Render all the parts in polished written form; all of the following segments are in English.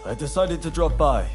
I decided to drop by.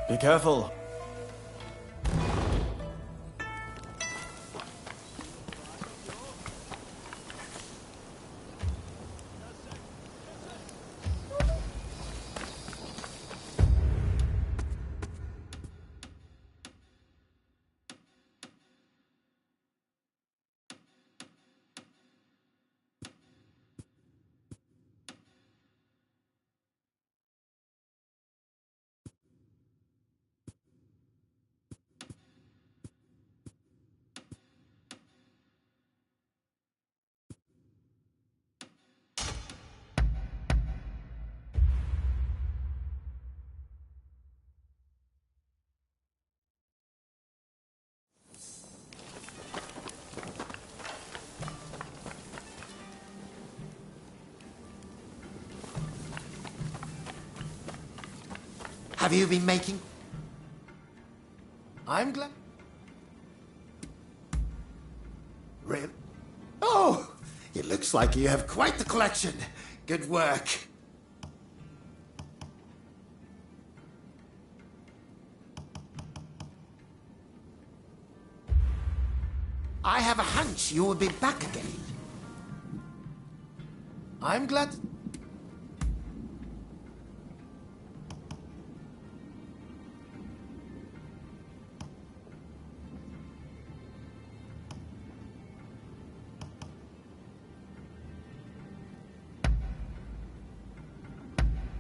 Be careful. Have you been making? I'm glad. Really? Oh, it looks like you have quite the collection. Good work. I have a hunch you will be back again. I'm glad.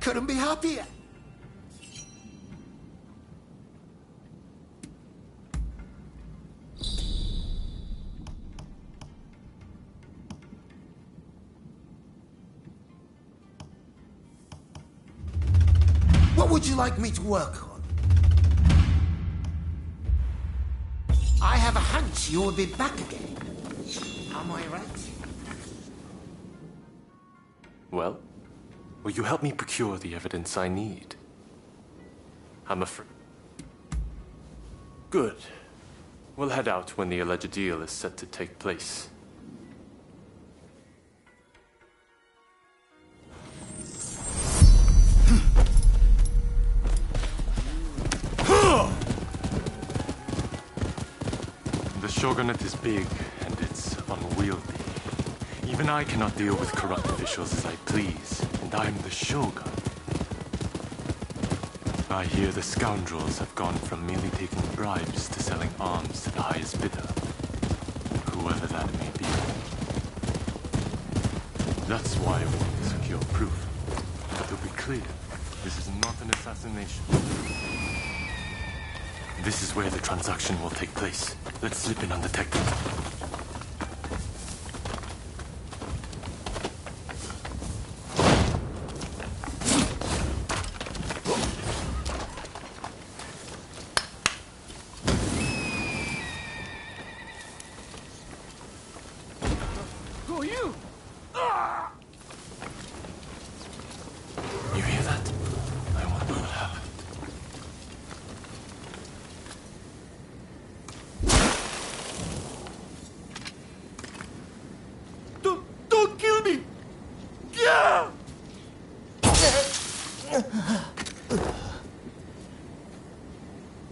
Couldn't be happier. What would you like me to work on? I have a hunch you will be back again. Am I right? Well? Will you help me procure the evidence I need? I'm afraid. Good. We'll head out when the alleged deal is set to take place. The Shogunate is big, and it's unwieldy. Even I cannot deal with corrupt officials as I please, and I'm the Shogun. I hear the scoundrels have gone from merely taking bribes to selling arms to the highest bidder, whoever that may be. That's why I want to secure proof. To be clear, this is not an assassination. This is where the transaction will take place. Let's slip in undetected.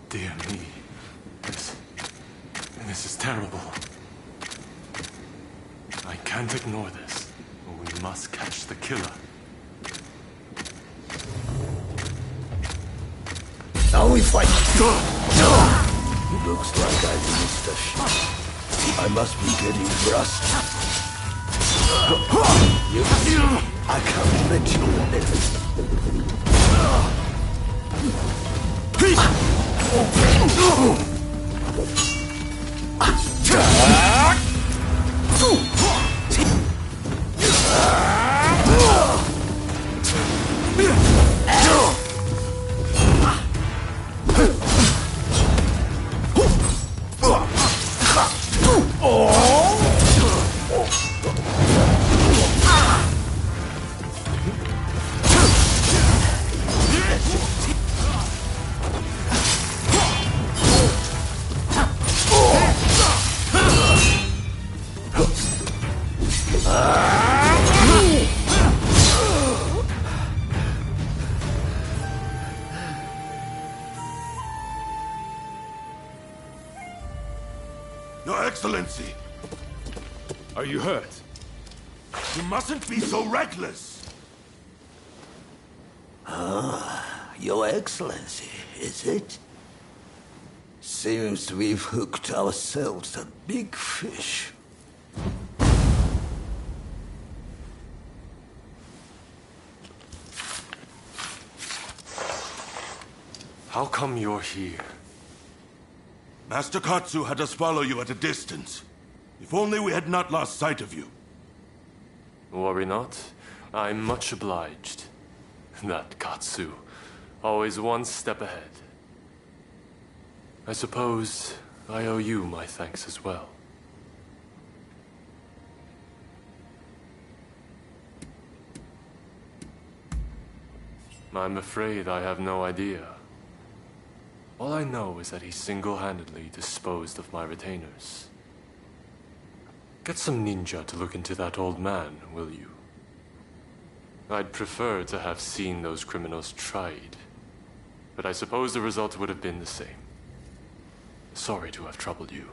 Dear me. This is terrible. I can't ignore this. We must catch the killer. Now we fight. Looks like I missed a shot. I must be getting rusty. You see, I can't let you Your Excellency! Are you hurt? You mustn't be so reckless! Your Excellency, is it? Seems we've hooked ourselves a big fish. How come you're here? Master Katsu had us follow you at a distance. If only we had not lost sight of you. Worry not. I'm much obliged. That Katsu. Always one step ahead. I suppose I owe you my thanks as well. I'm afraid I have no idea. All I know is that he single-handedly disposed of my retainers. Get some ninja to look into that old man, will you? I'd prefer to have seen those criminals tried, but I suppose the result would have been the same. Sorry to have troubled you.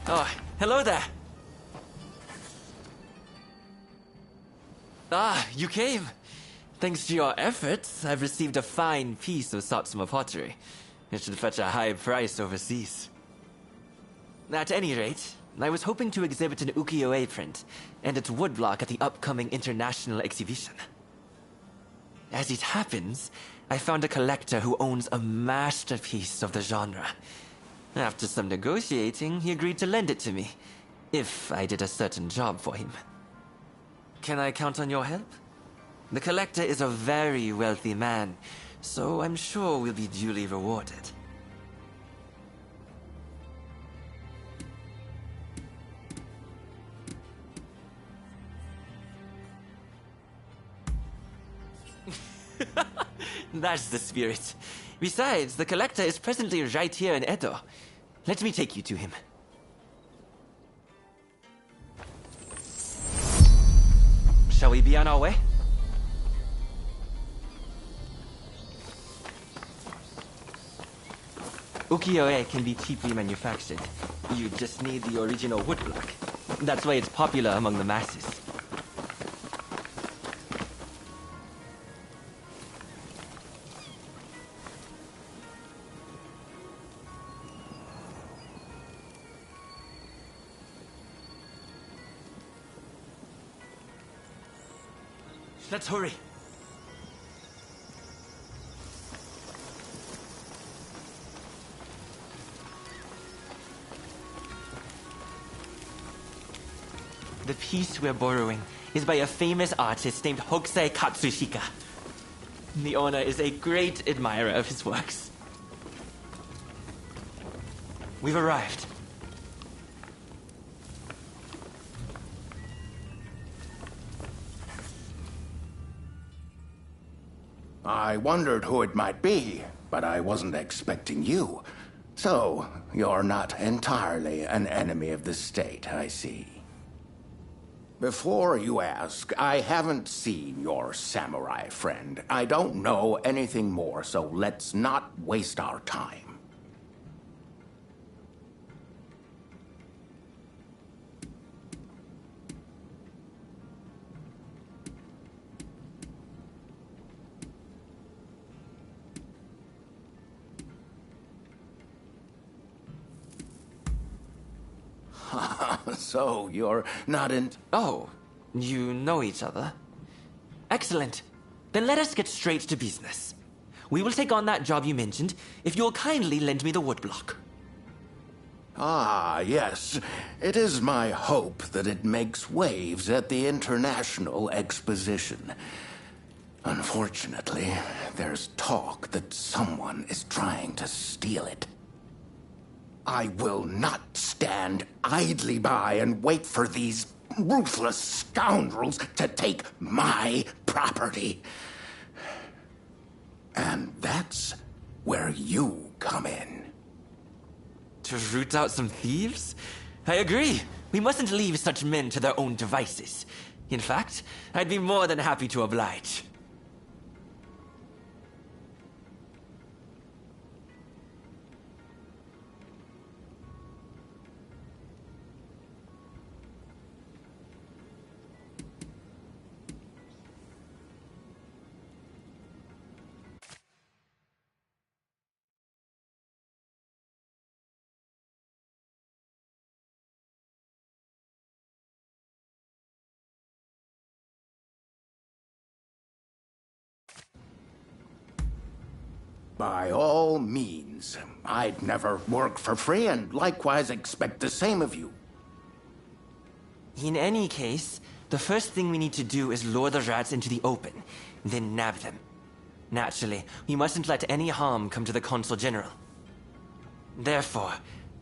Oh, hello there. Ah, you came. Thanks to your efforts, I've received a fine piece of Satsuma pottery. It should fetch a high price overseas. At any rate, I was hoping to exhibit an ukiyo-e print and its woodblock at the upcoming international exhibition. As it happens, I found a collector who owns a masterpiece of the genre. After some negotiating, he agreed to lend it to me, if I did a certain job for him. Can I count on your help? The collector is a very wealthy man, so I'm sure we'll be duly rewarded. That's the spirit. Besides, the collector is presently right here in Edo. Let me take you to him. Shall we be on our way? Ukiyo-e can be cheaply manufactured. You just need the original woodblock. That's why it's popular among the masses. Let's hurry. The piece we're borrowing is by a famous artist named Hokusai Katsushika. The owner is a great admirer of his works. We've arrived. I wondered who it might be, but I wasn't expecting you. So, you're not entirely an enemy of the state, I see. Before you ask, I haven't seen your samurai friend. I don't know anything more, so let's not waste our time. So, you're not in... Oh, you know each other? Excellent. Then let us get straight to business. We will take on that job you mentioned if you'll kindly lend me the woodblock. Ah, yes. It is my hope that it makes waves at the International Exposition. Unfortunately, there's talk that someone is trying to steal it. I will not stand idly by and wait for these ruthless scoundrels to take my property. And that's where you come in. To root out some thieves? I agree. We mustn't leave such men to their own devices. In fact, I'd be more than happy to oblige. By all means. I'd never work for free and likewise expect the same of you. In any case, the first thing we need to do is lure the rats into the open, then nab them. Naturally, we mustn't let any harm come to the Consul General. Therefore,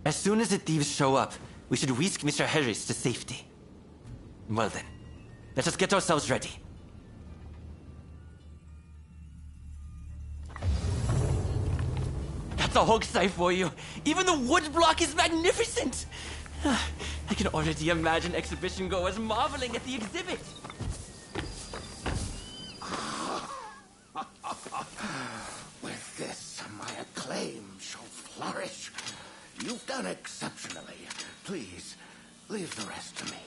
as soon as the thieves show up, we should whisk Mr. Harris to safety. Well then, let us get ourselves ready. That's a hoaxie for you. Even the woodblock is magnificent. I can already imagine exhibition goers marveling at the exhibit. With this, my acclaim shall flourish. You've done exceptionally. Please, leave the rest to me.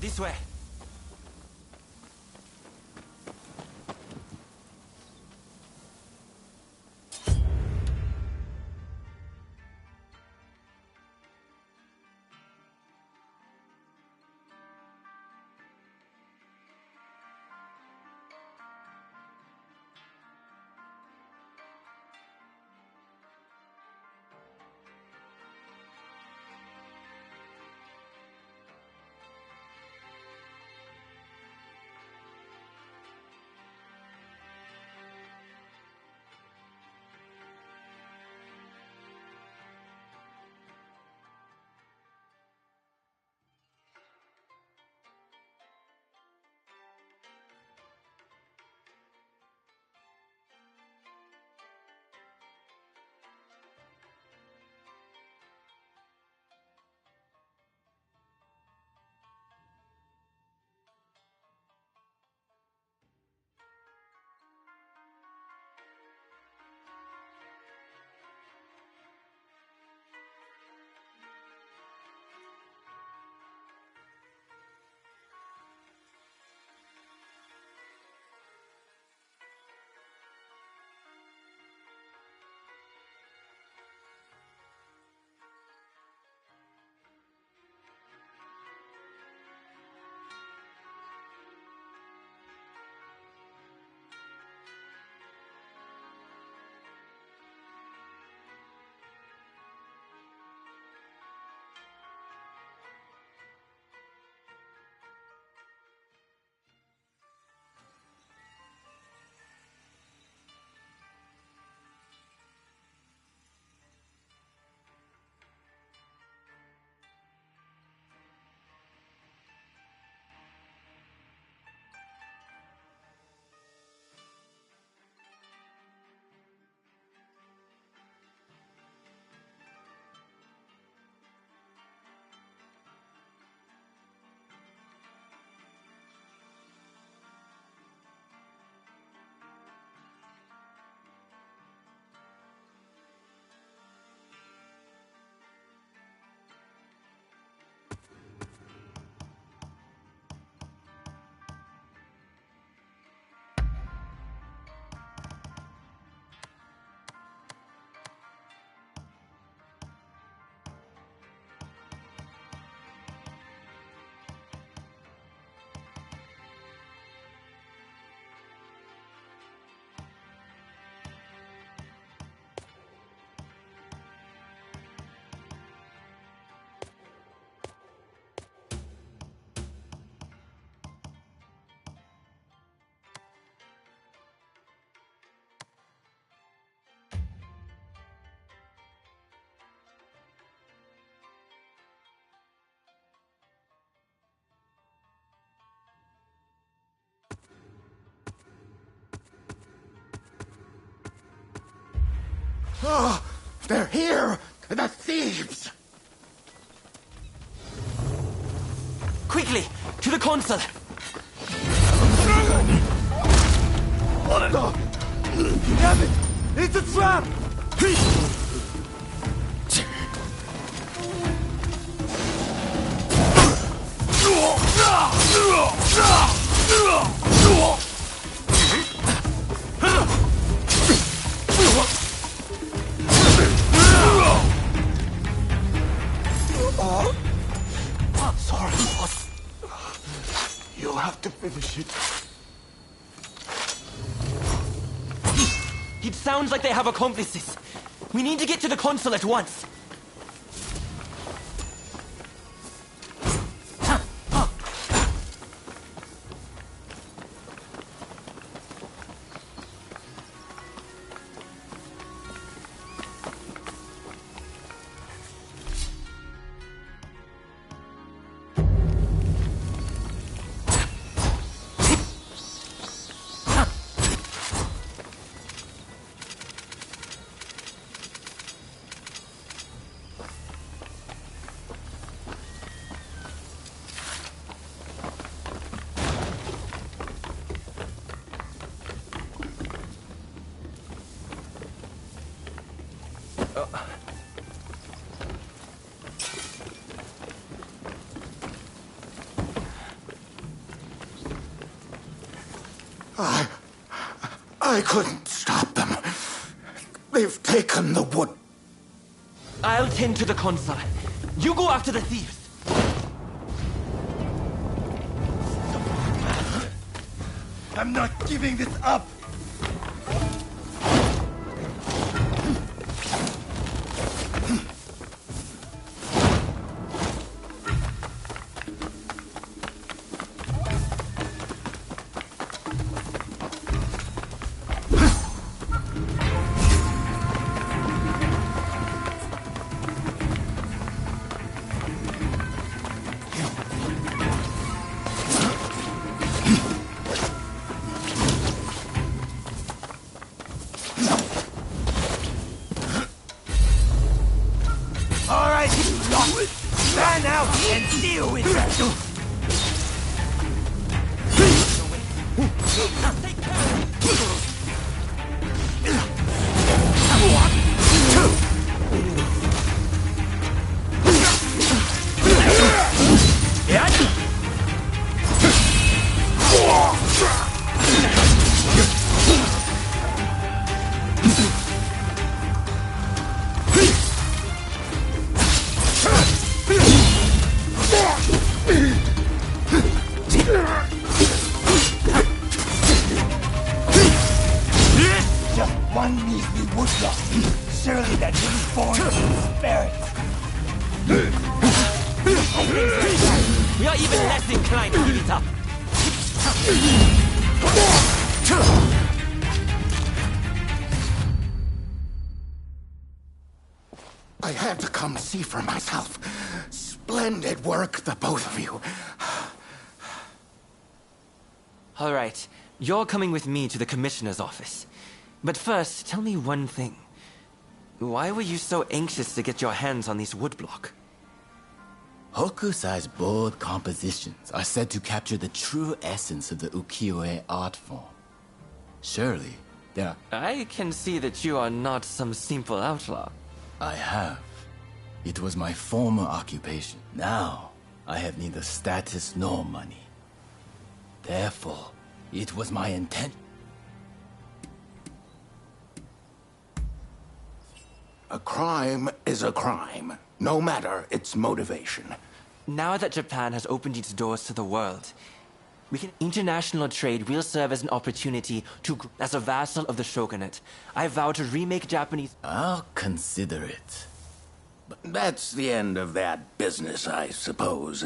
This way. Oh, they're here! The thieves! Quickly, to the console! Damn it! It's a trap! Sorry, boss. You'll have to finish it. It sounds like they have accomplices. We need to get to the console at once. I couldn't stop them. They've taken the wood. I'll tend to the console. You go after the thieves. I'm not giving this up! Alright, stand out and deal with it! Just one measly woodblock. Surely that didn't born spare it. We are even less inclined to give it up. I had to come see for myself. Splendid work, the both of you. All right, you're coming with me to the commissioner's office. But first, tell me one thing. Why were you so anxious to get your hands on these woodblock? Hokusai's bold compositions are said to capture the true essence of the ukiyo-e art form. Surely, there are... I can see that you are not some simple outlaw. I have. It was my former occupation. Now, I have neither status nor money. Therefore, it was my intent. A crime is a crime, no matter its motivation. Now that Japan has opened its doors to the world, international trade will serve as an opportunity to, as a vassal of the shogunate, I vow to remake Japanese... I'll consider it. But that's the end of that business, I suppose.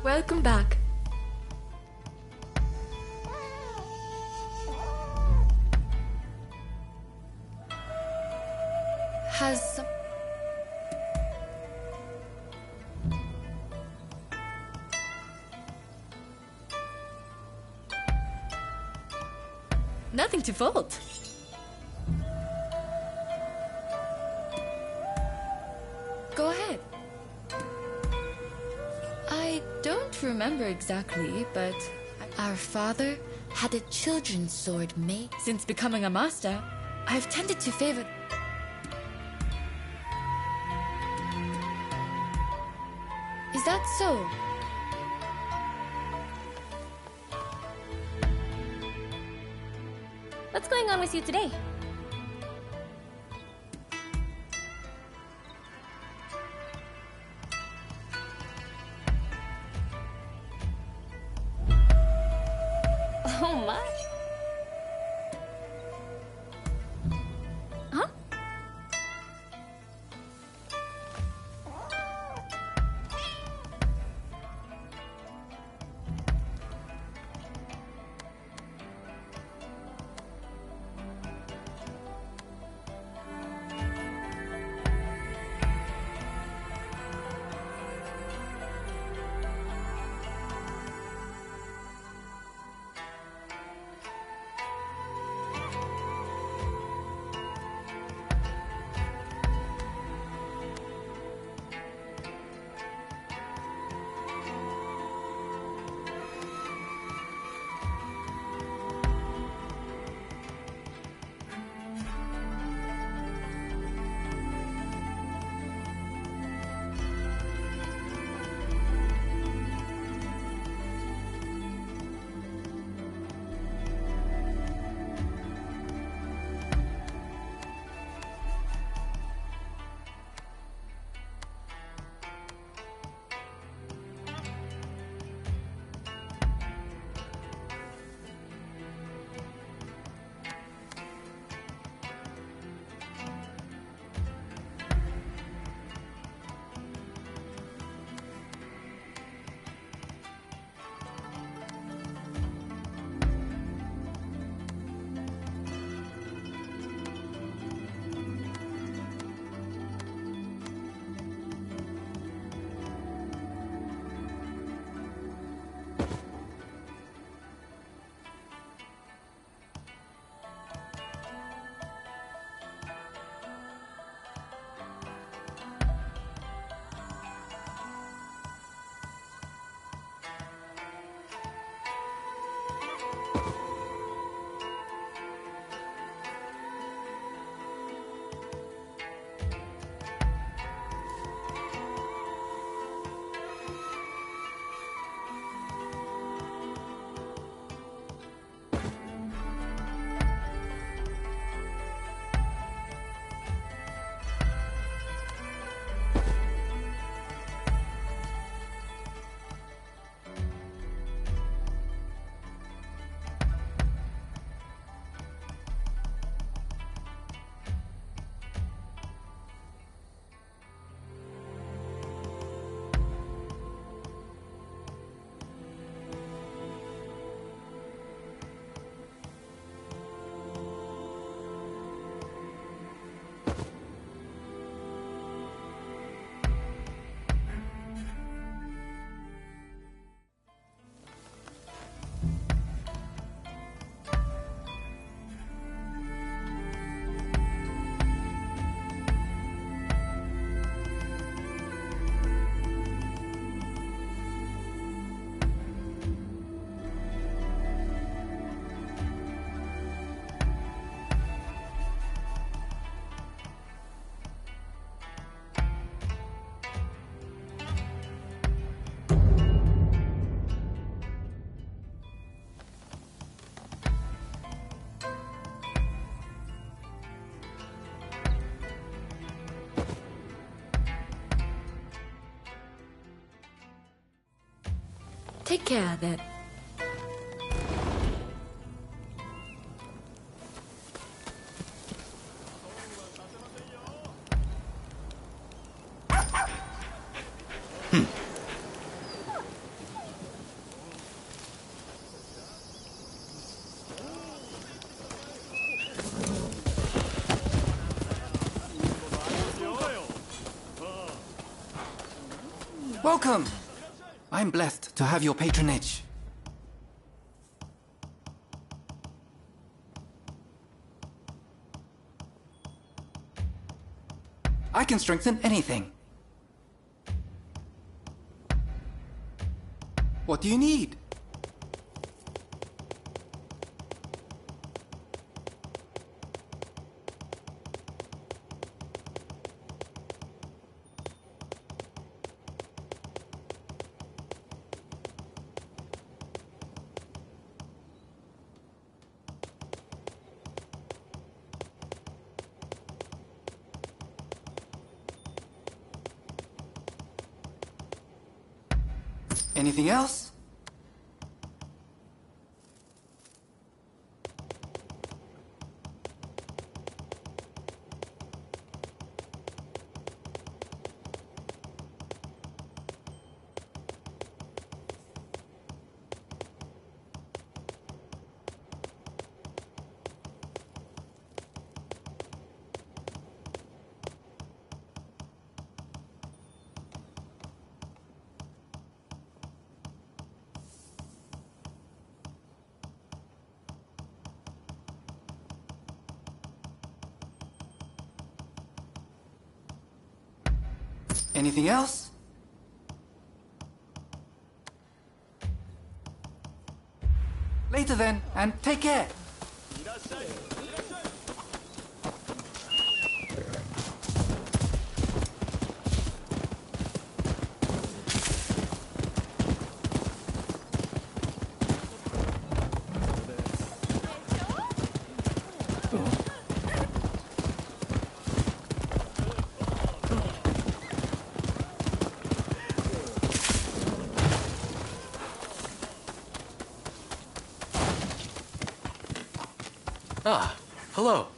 Welcome back. Nothing to fault. Go ahead. I don't remember exactly, but Our father had a children's sword made. since becoming a master, I've tended to favor. Is that so? What's going on with you today? Oh my. Huh? Take care then. Welcome! I'm blessed to have your patronage. can strengthen anything. What do you need? Anything else? Anything else? Later then, and take care. Ah, hello.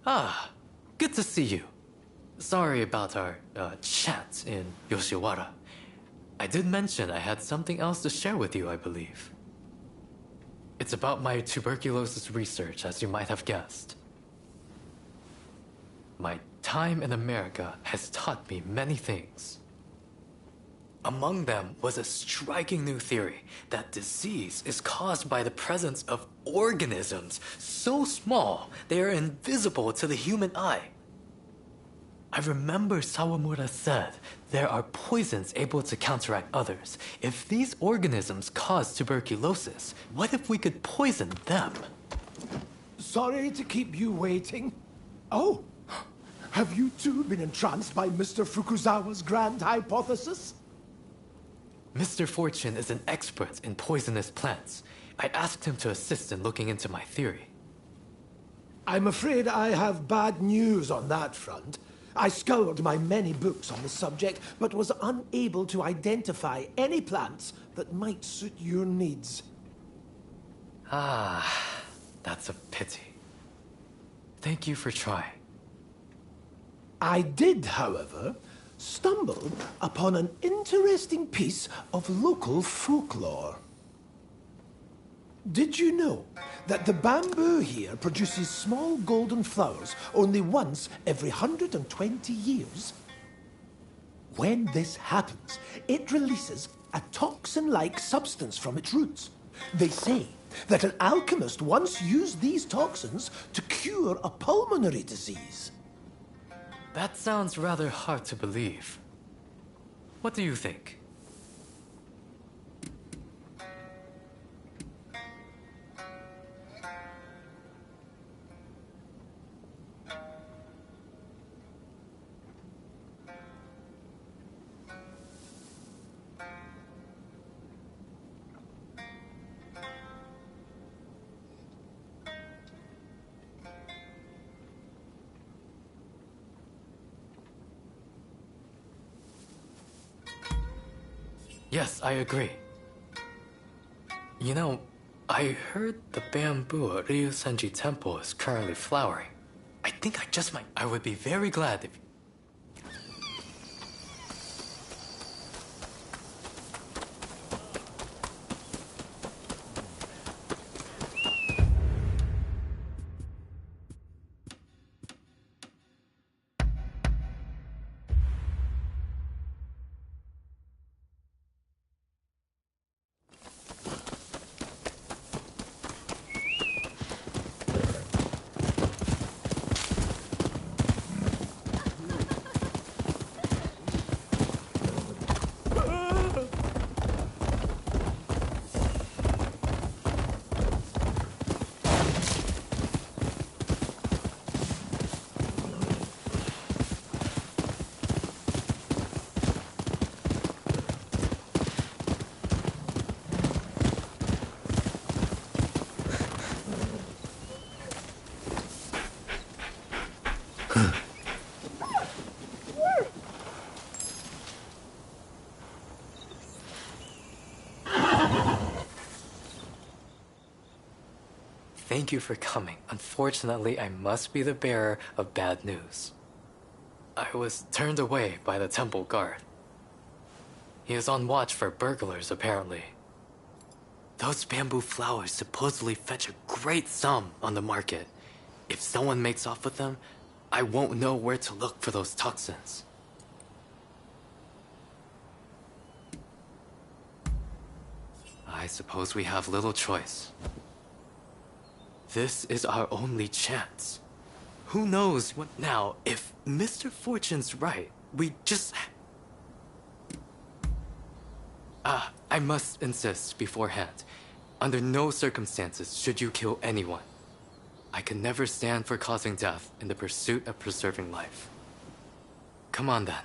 Ah, good to see you. Sorry about our chat in Yoshiwara. I did mention I had something else to share with you, I believe. It's about my tuberculosis research, as you might have guessed. My time in America has taught me many things. Among them was a striking new theory that disease is caused by the presence of organisms so small they are invisible to the human eye. I remember Sawamura said there are poisons able to counteract others. If these organisms cause tuberculosis, what if we could poison them? Sorry to keep you waiting. Oh, have you too been entranced by Mr. Fukuzawa's grand hypothesis? Mr. Fortune is an expert in poisonous plants. I asked him to assist in looking into my theory. I'm afraid I have bad news on that front. I scoured my many books on the subject, but was unable to identify any plants that might suit your needs. Ah, that's a pity. Thank you for trying. I did, however, stumble upon an interesting piece of local folklore. Did you know that the bamboo here produces small golden flowers only once every 120 years? When this happens, it releases a toxin-like substance from its roots. They say that an alchemist once used these toxins to cure a pulmonary disease. That sounds rather hard to believe. What do you think? Yes, I agree. You know, I heard the bamboo at Ryusenji Temple is currently flowering. I think I just might. I would be very glad if... Thank you for coming. Unfortunately, I must be the bearer of bad news. I was turned away by the temple guard. He is on watch for burglars, apparently. Those bamboo flowers supposedly fetch a great sum on the market. If someone makes off with them, I won't know where to look for those toxins. I suppose we have little choice. This is our only chance. Who knows what now? If Mr. Fortune's right, we just... I must insist beforehand. Under no circumstances should you kill anyone. I can never stand for causing death in the pursuit of preserving life. Come on then.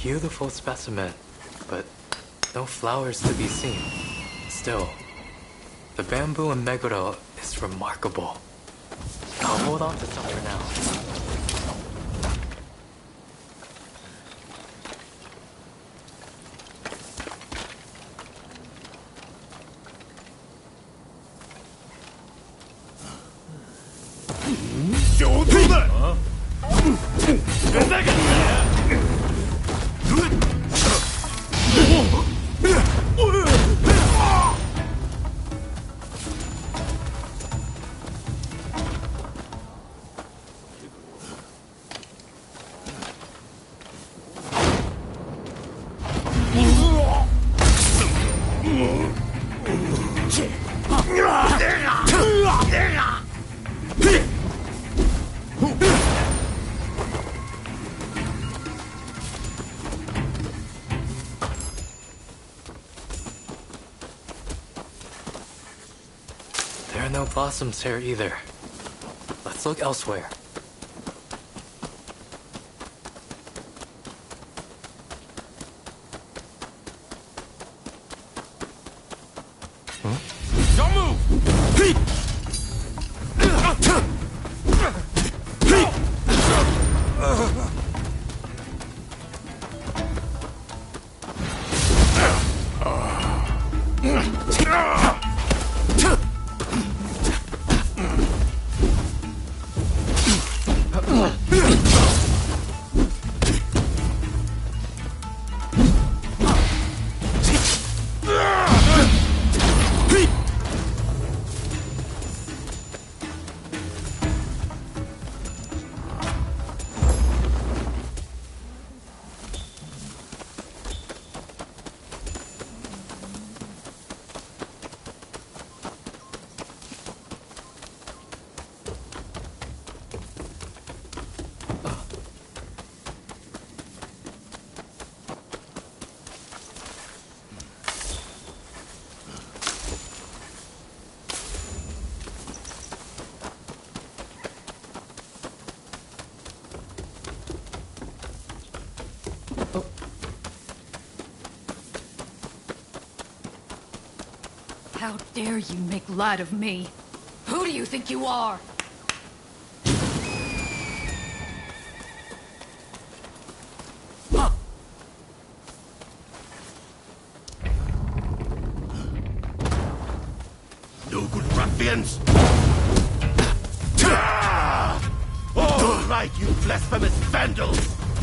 Beautiful specimen, but no flowers to be seen. Still, the bamboo in Meguro is remarkable. I'll hold on to some for now. There are no blossoms here either. Let's look elsewhere. Don't move! How dare you make light of me? Who do you think you are? No good ruffians! All right, you blasphemous vandals!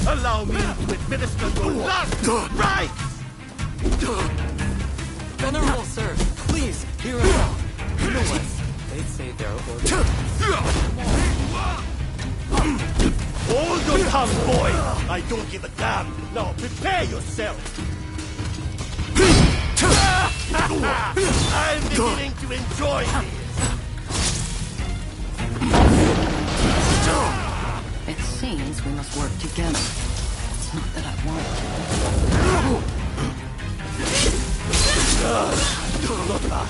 Allow me to administer your last rites! Venerable sir, please, hear us out. You know what? They say they're orders. Hold your tongue, boy! I don't give a damn! Now prepare yourself! I'm beginning to enjoy this! It seems we must work together. It's not that I want to. Not that.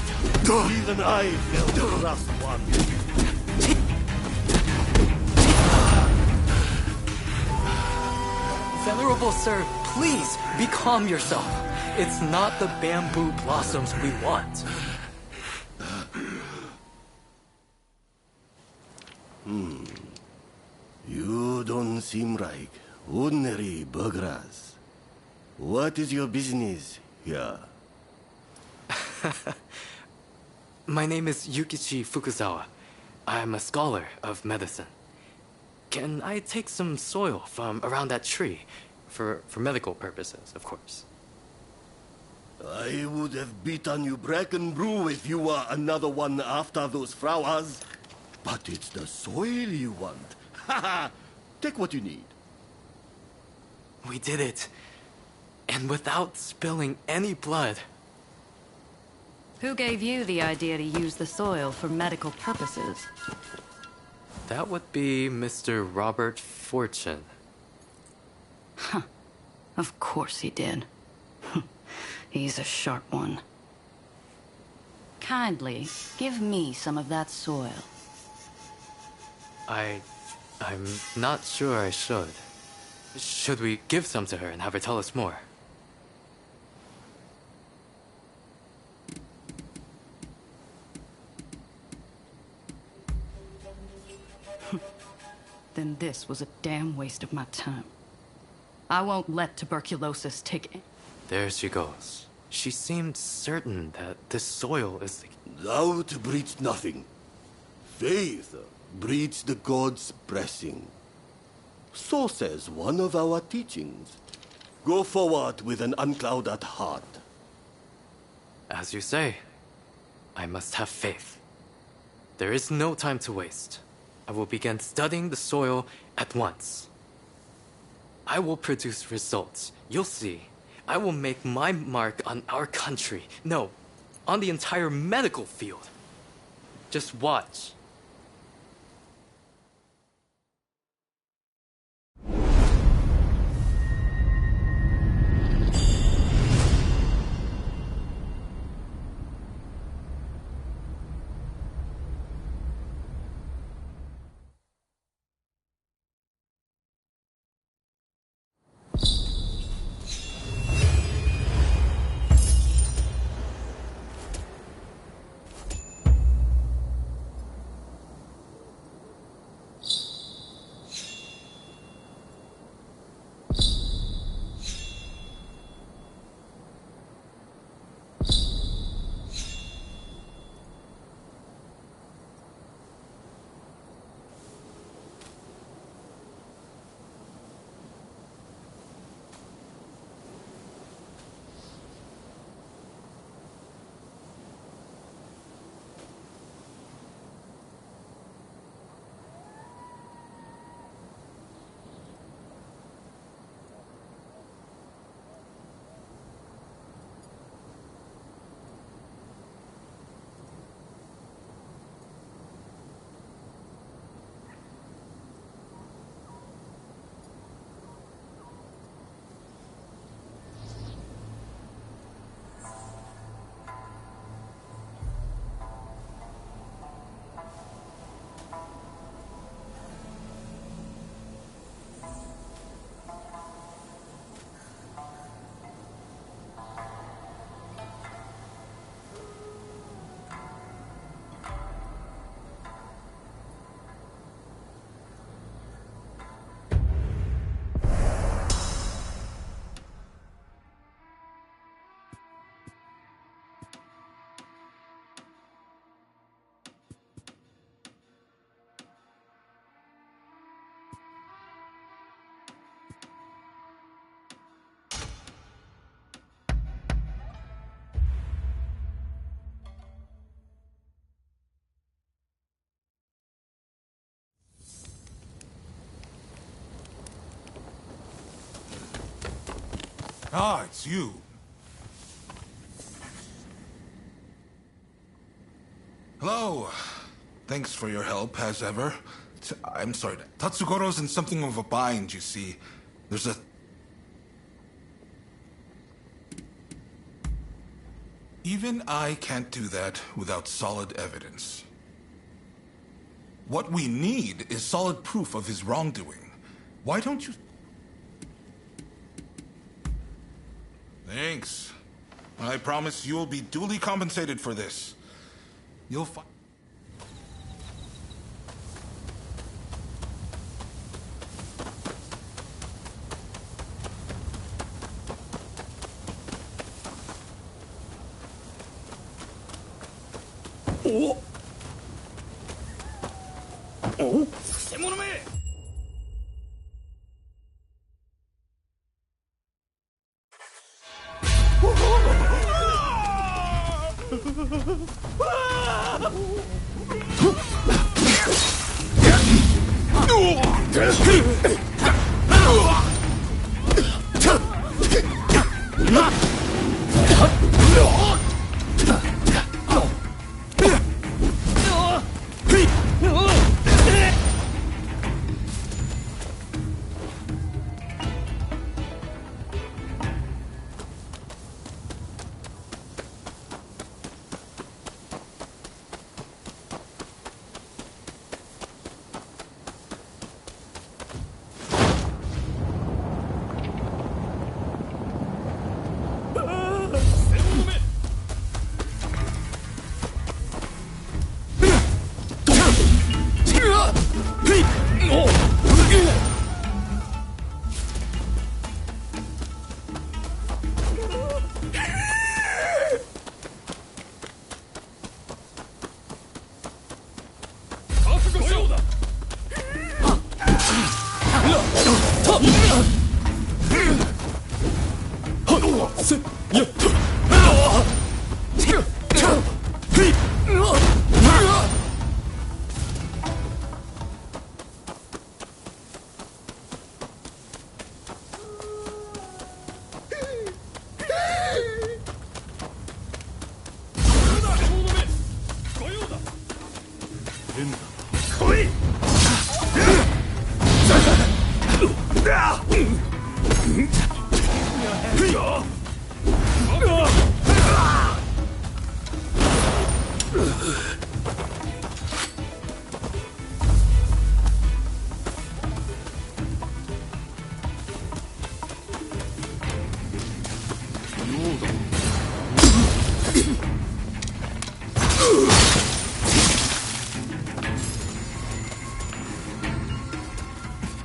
Even I felt the last one. Venerable sir, please, be calm yourself. It's not the bamboo blossoms we want. You don't seem like ordinary burghers. What is your business here? My name is Yukichi Fukuzawa. I'm a scholar of medicine. Can I take some soil from around that tree? For medical purposes, of course. I would have beaten you bracken brew if you were another one after those flowers. But it's the soil you want. Haha! Take what you need. We did it. And without spilling any blood. Who gave you the idea to use the soil for medical purposes? That would be Mr. Robert Fortune. Huh. Of course he did. He's a sharp one. Kindly, give me some of that soil. I'm not sure I should. Should we give some to her and have her tell us more? Then this was a damn waste of my time. I won't let tuberculosis take it. There she goes. She seemed certain that this soil is the... Doubt breeds nothing. Faith breeds the gods' blessing. So says one of our teachings. Go forward with an unclouded heart. As you say, I must have faith. There is no time to waste. I will begin studying the soil at once. I will produce results. You'll see. I will make my mark on our country. No, on the entire medical field. Just watch. Ah, it's you. Hello. Thanks for your help, as ever. I'm sorry. Tatsugoro's in something of a bind, you see. There's a... Even I can't do that without solid evidence. What we need is solid proof of his wrongdoing. Why don't you... Thanks. I promise you'll be duly compensated for this. You'll find... Oh! Oh? 偽物め!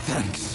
Thanks.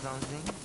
something?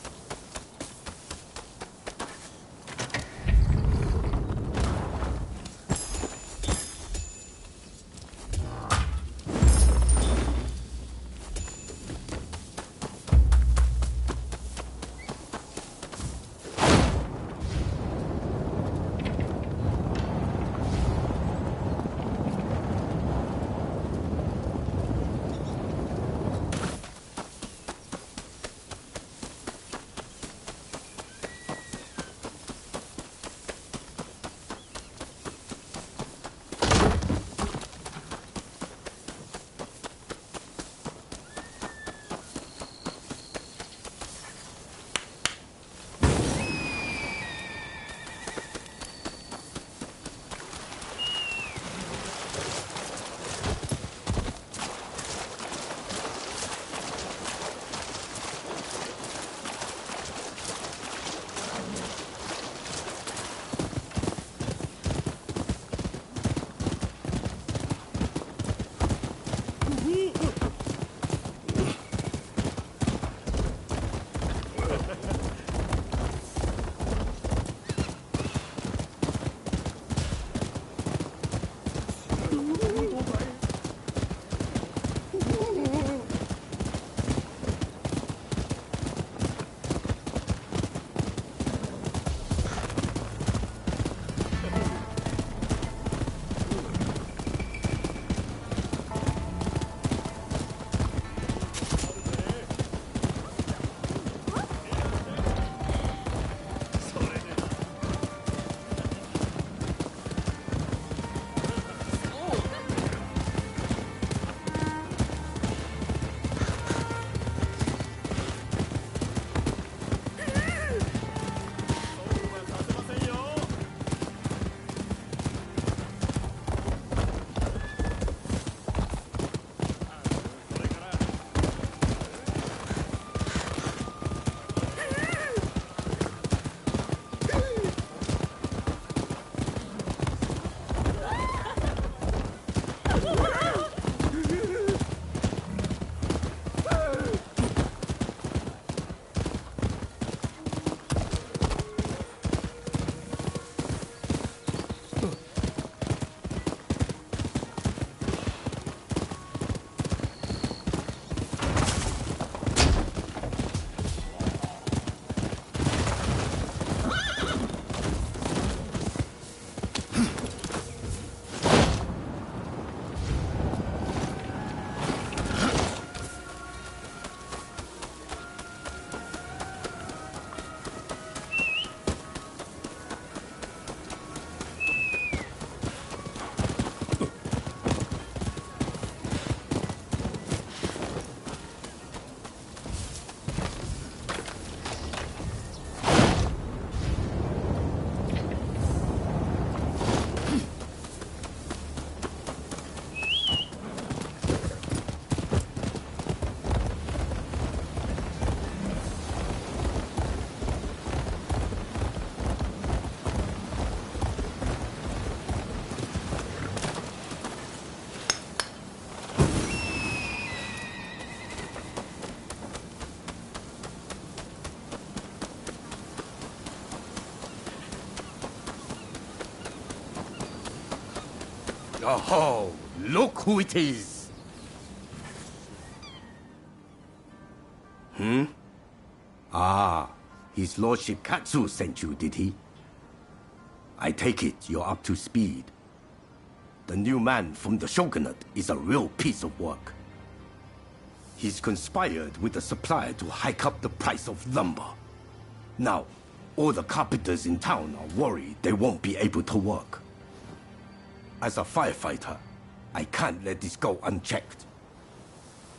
Oh, look who it is! Ah, His Lordship Katsu sent you, did he? I take it you're up to speed. The new man from the Shogunate is a real piece of work. He's conspired with the supplier to hike up the price of lumber. Now, all the carpenters in town are worried they won't be able to work. As a firefighter, I can't let this go unchecked.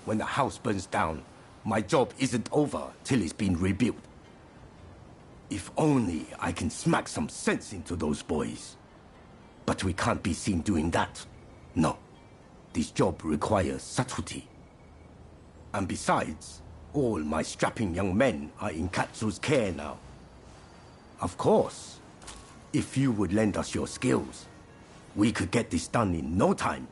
When the house burns down, my job isn't over till it's been rebuilt. If only I can smack some sense into those boys. But we can't be seen doing that. No. This job requires subtlety. And besides, all my strapping young men are in Katsu's care now. Of course, if you would lend us your skills, we could get this done in no time.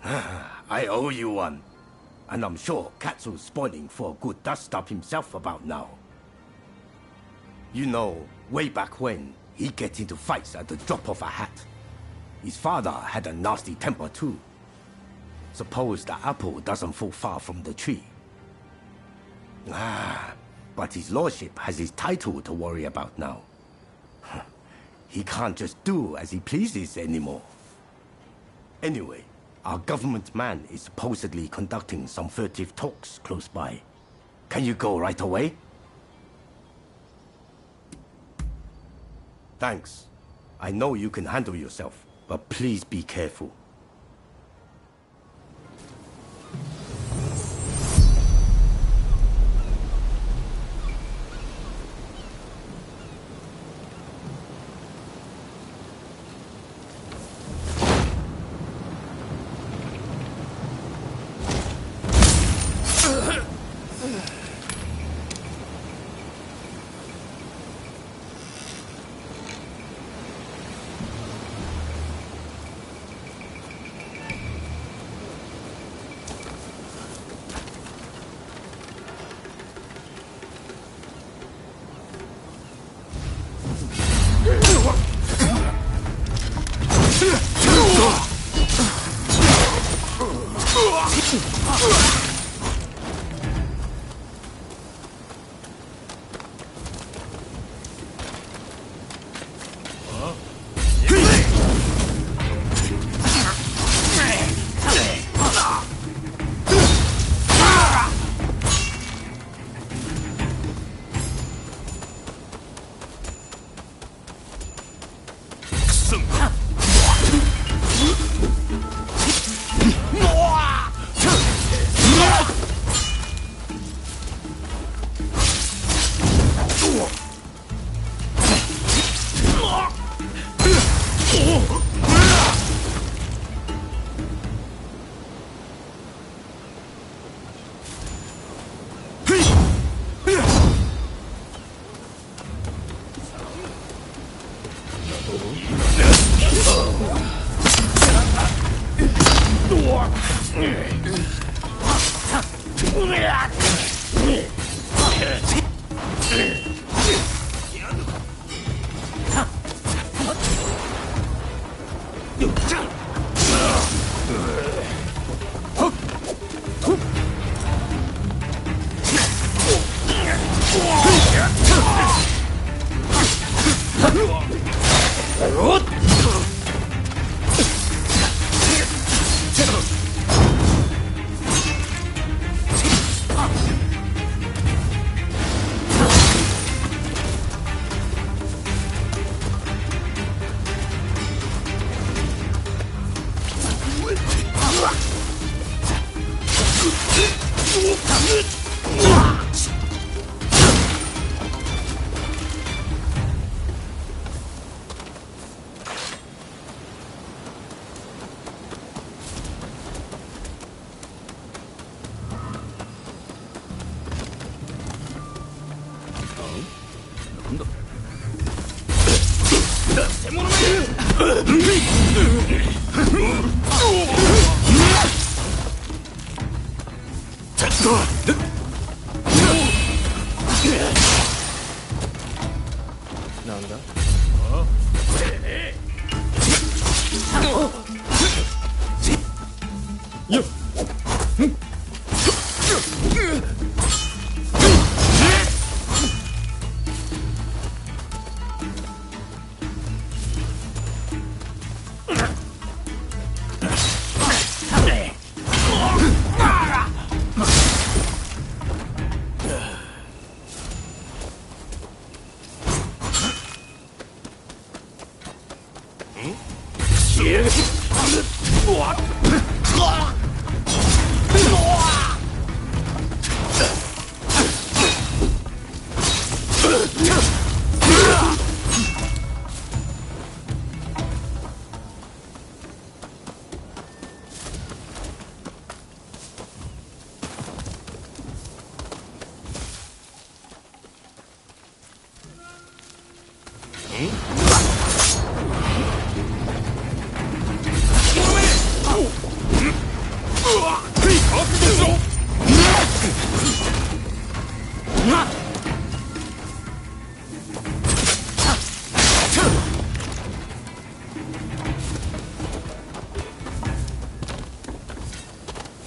I owe you one. And I'm sure Katsu's spoiling for a good dust-up himself about now. You know, way back when, he gets into fights at the drop of a hat. His father had a nasty temper too. Suppose the apple doesn't fall far from the tree. But his lordship has his title to worry about now. He can't just do as he pleases anymore. Anyway, our government man is supposedly conducting some furtive talks close by. Can you go right away? Thanks. I know you can handle yourself, but please be careful.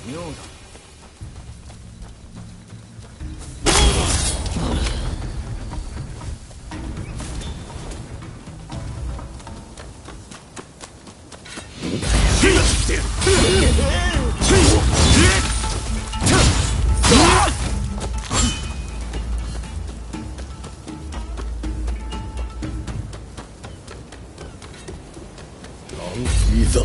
妙だ。いざ。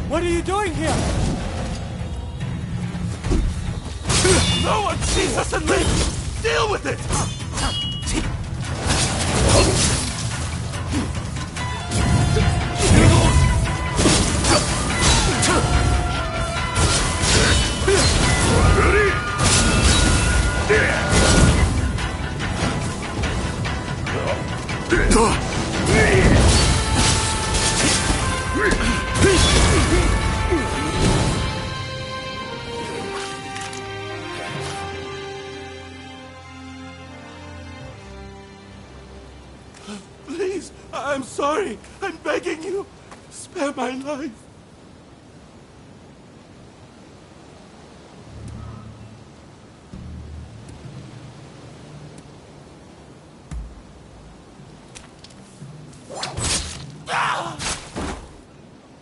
What are you doing here? No one sees us and lives! Deal with it! Please, I'm sorry. I'm begging you. Spare my life.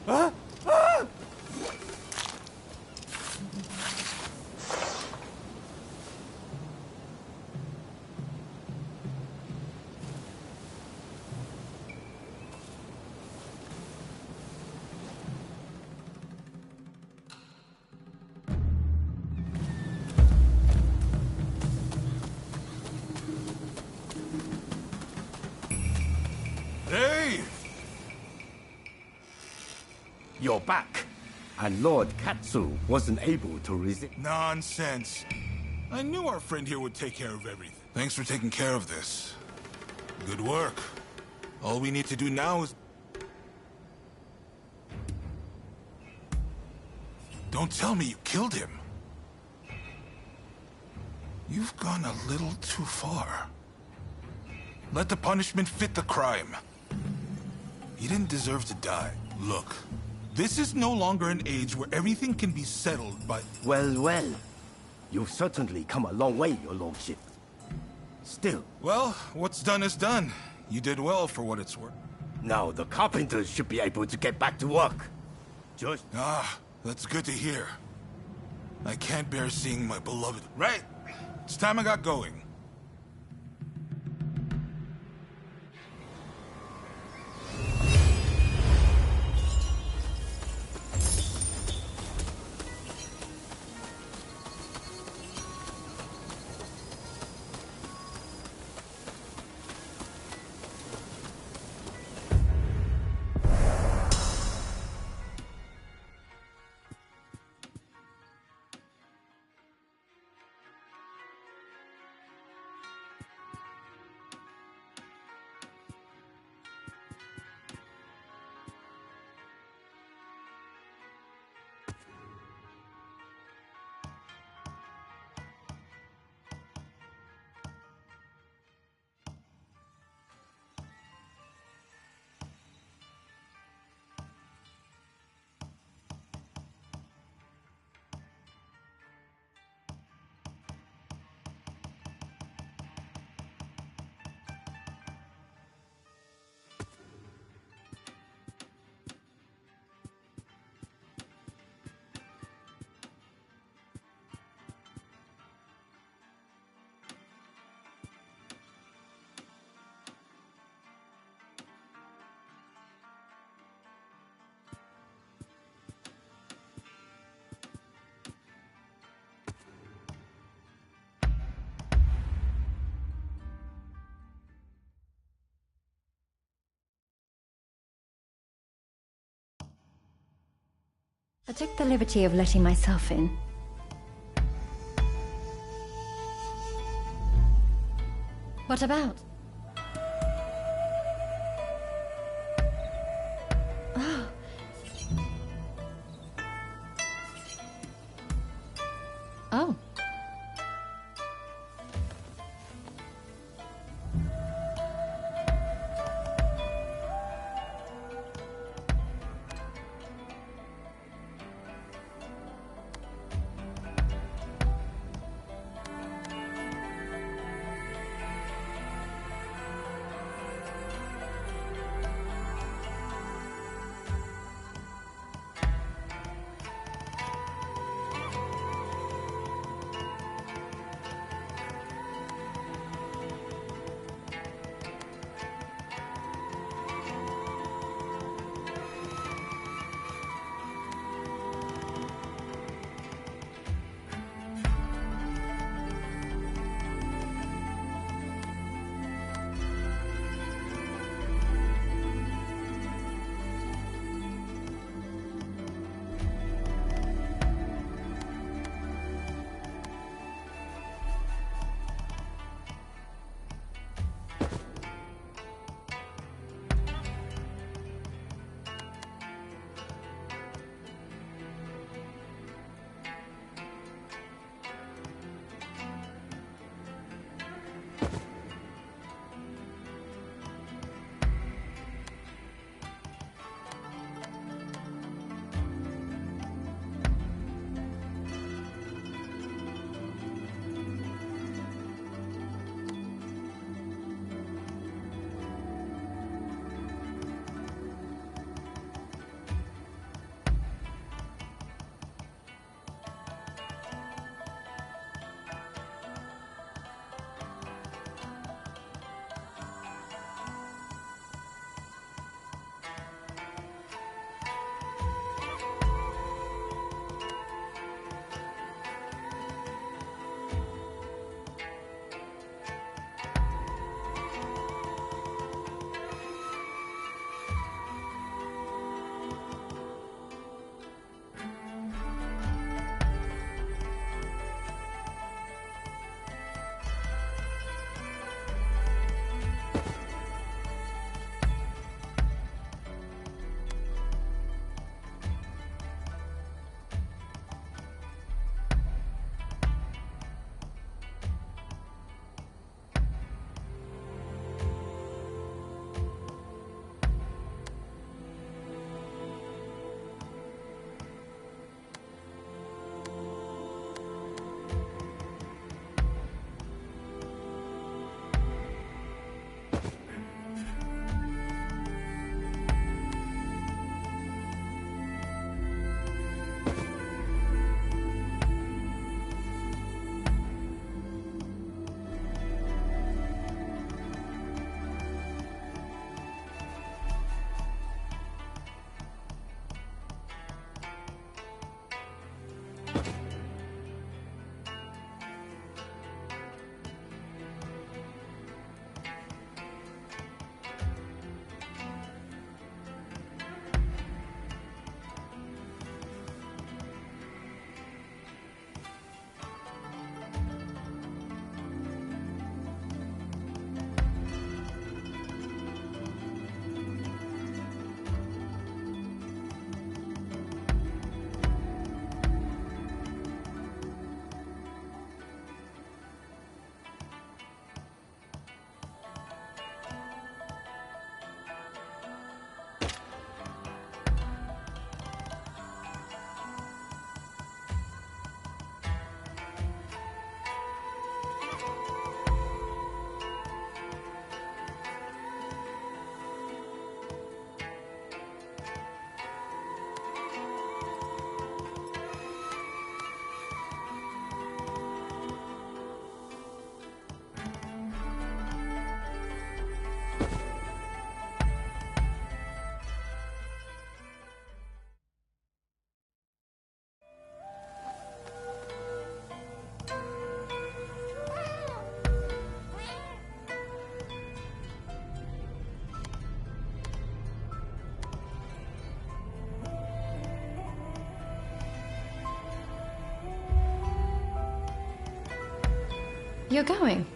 Huh? Ah! Hey! You're back. And Lord Katsu wasn't able to resist. Nonsense. I knew our friend here would take care of everything. Thanks for taking care of this. Good work. All we need to do now is... Don't tell me you killed him. You've gone a little too far. Let the punishment fit the crime. He didn't deserve to die. Look, this is no longer an age where everything can be settled by... Well. You've certainly come a long way, your lordship. Still... Well, what's done is done. You did well for what it's worth. Now the carpenters should be able to get back to work. Just... Ah, that's good to hear. I can't bear seeing my beloved... Right! It's time I got going. I took the liberty of letting myself in. What about? Oh. Oh. You're going?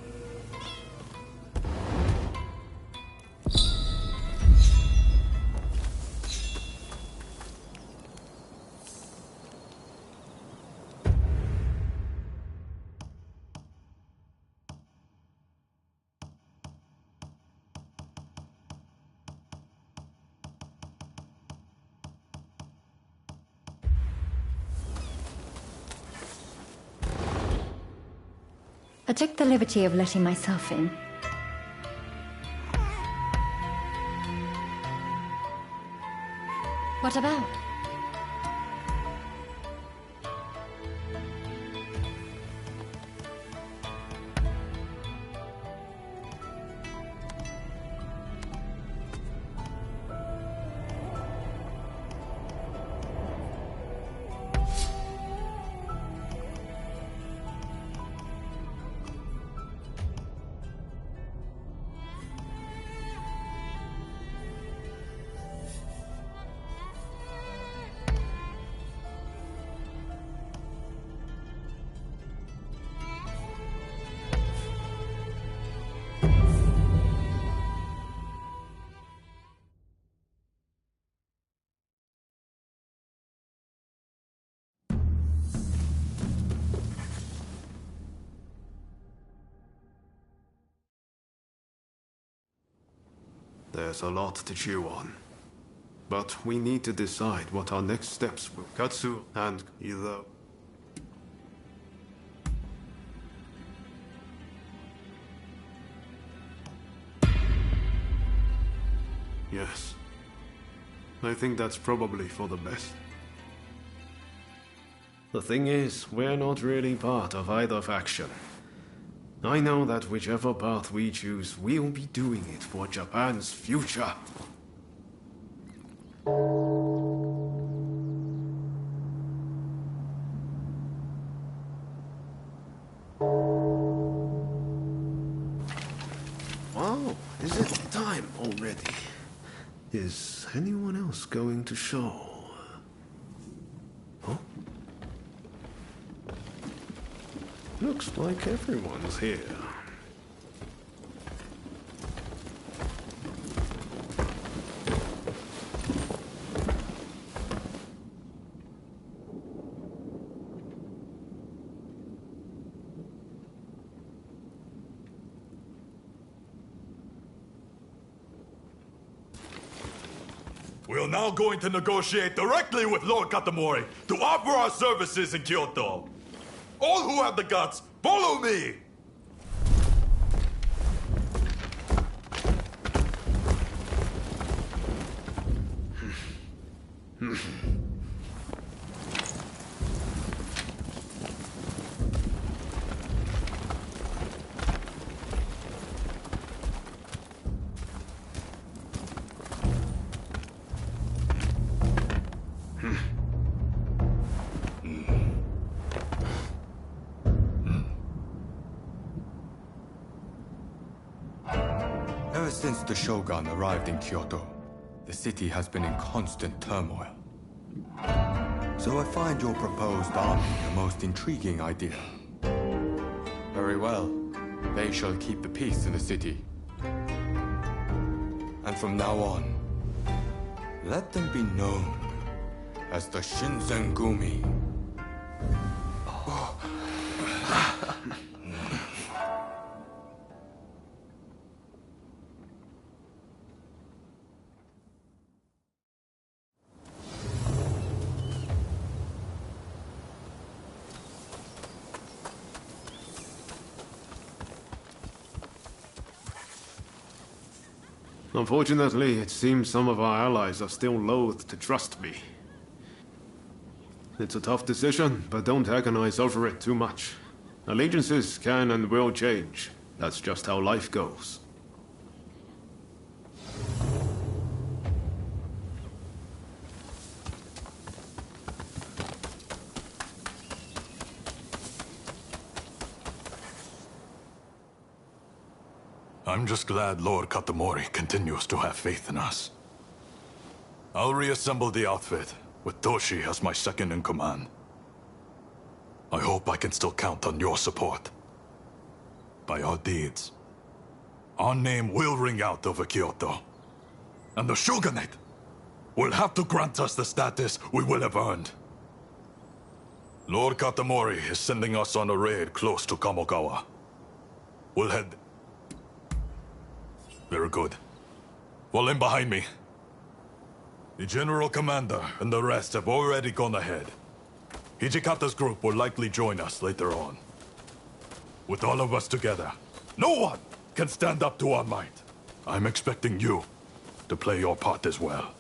I took the liberty of letting myself in. What about? There's a lot to chew on. But we need to decide what our next steps will. Katsu and either... Yes. I think that's probably for the best. The thing is, we're not really part of either faction. I know that whichever path we choose, we'll be doing it for Japan's future. Wow, is it time already? Is anyone else going to show? Huh? Looks like everyone's here. We're now going to negotiate directly with Lord Katamori to offer our services in Kyoto. All who have the guts, follow me! Ever since the Shogun arrived in Kyoto, the city has been in constant turmoil. So I find your proposed army the most intriguing idea. Very well. They shall keep the peace in the city. And from now on, let them be known as the Shinsengumi. Unfortunately, it seems some of our allies are still loath to trust me. It's a tough decision, but don't agonize over it too much. Allegiances can and will change. That's just how life goes. I'm just glad Lord Katamori continues to have faith in us. I'll reassemble the outfit, with Toshi as my second in command. I hope I can still count on your support. by our deeds. Our name will ring out over Kyoto. And the Shogunate will have to grant us the status we will have earned. Lord Katamori is sending us on a raid close to Kamogawa. We'll head... Very good. Fall in behind me. The General Commander and the rest have already gone ahead. Hijikata's group will likely join us later on. With all of us together, no one can stand up to our might. I'm expecting you to play your part as well.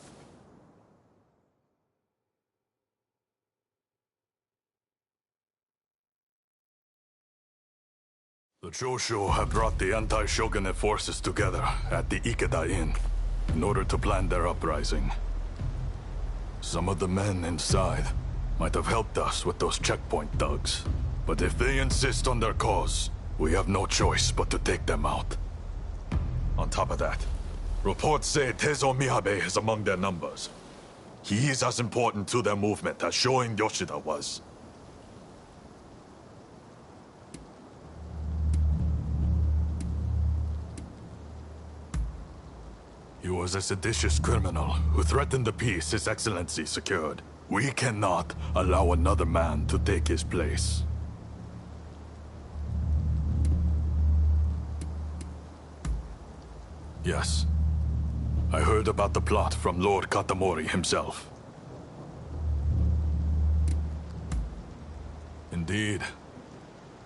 The Choshu have brought the anti-shogunate forces together at the Ikeda Inn in order to plan their uprising. Some of the men inside might have helped us with those checkpoint thugs. But if they insist on their cause, we have no choice but to take them out. On top of that, reports say Tezo Miyabe is among their numbers. He is as important to their movement as Shoin Yoshida was. He was a seditious criminal who threatened the peace His Excellency secured. We cannot allow another man to take his place. Yes. I heard about the plot from Lord Katamori himself. Indeed.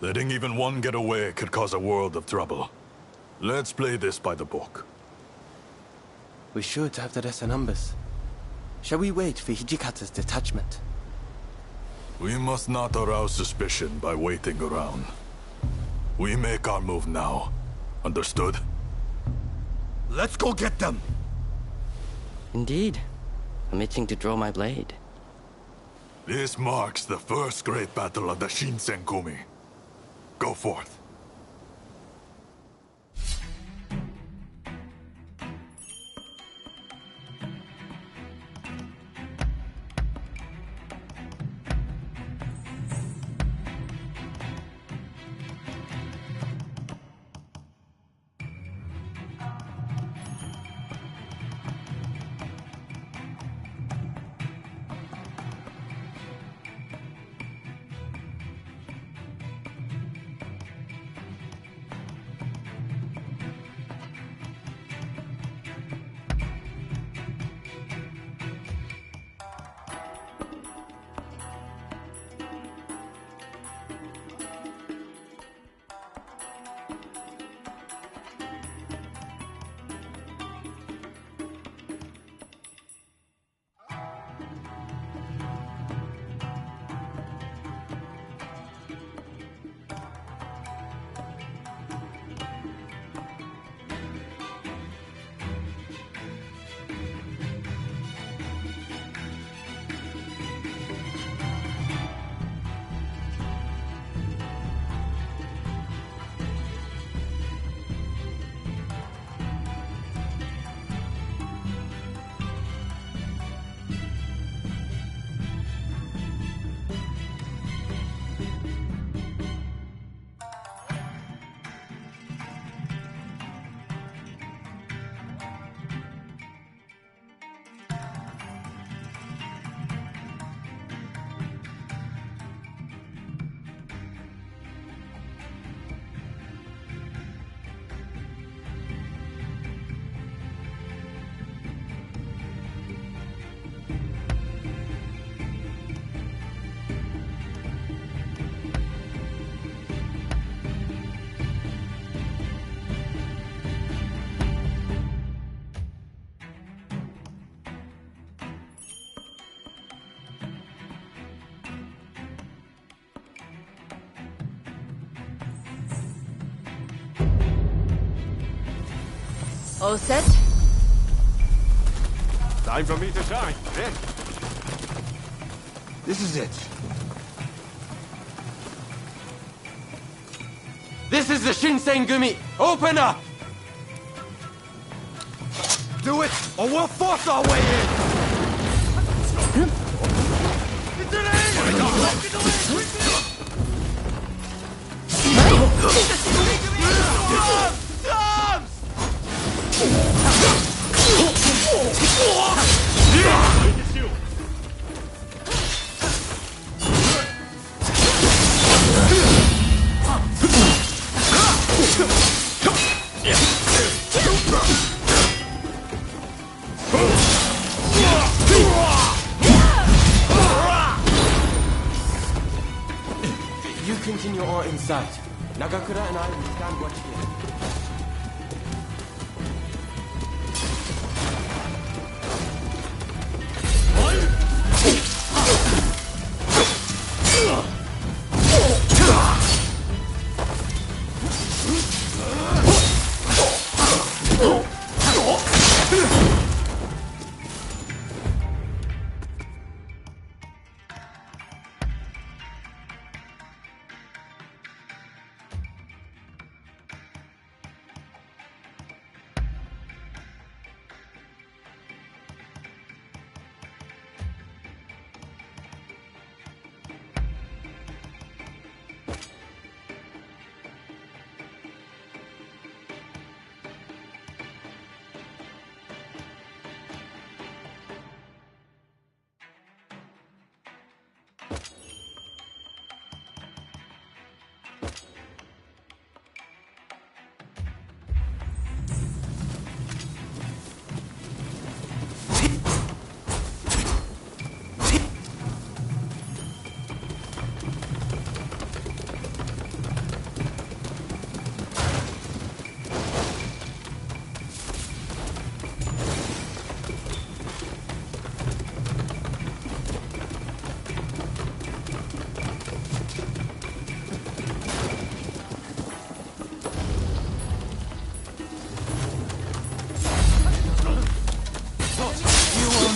Letting even one get away could cause a world of trouble. Let's play this by the book. We should have the rest of numbers. Shall we wait for Hijikata's detachment? We must not arouse suspicion by waiting around. We make our move now. Understood? Let's go get them! Indeed. I'm itching to draw my blade. This marks the first great battle of the Shinsengumi. Go forth. All set? Time for me to shine. Then. This is it. This is the Shinsengumi! Open up! Do it, or we'll force our way in! You continue on inside. Nagakura and I will stand watch here.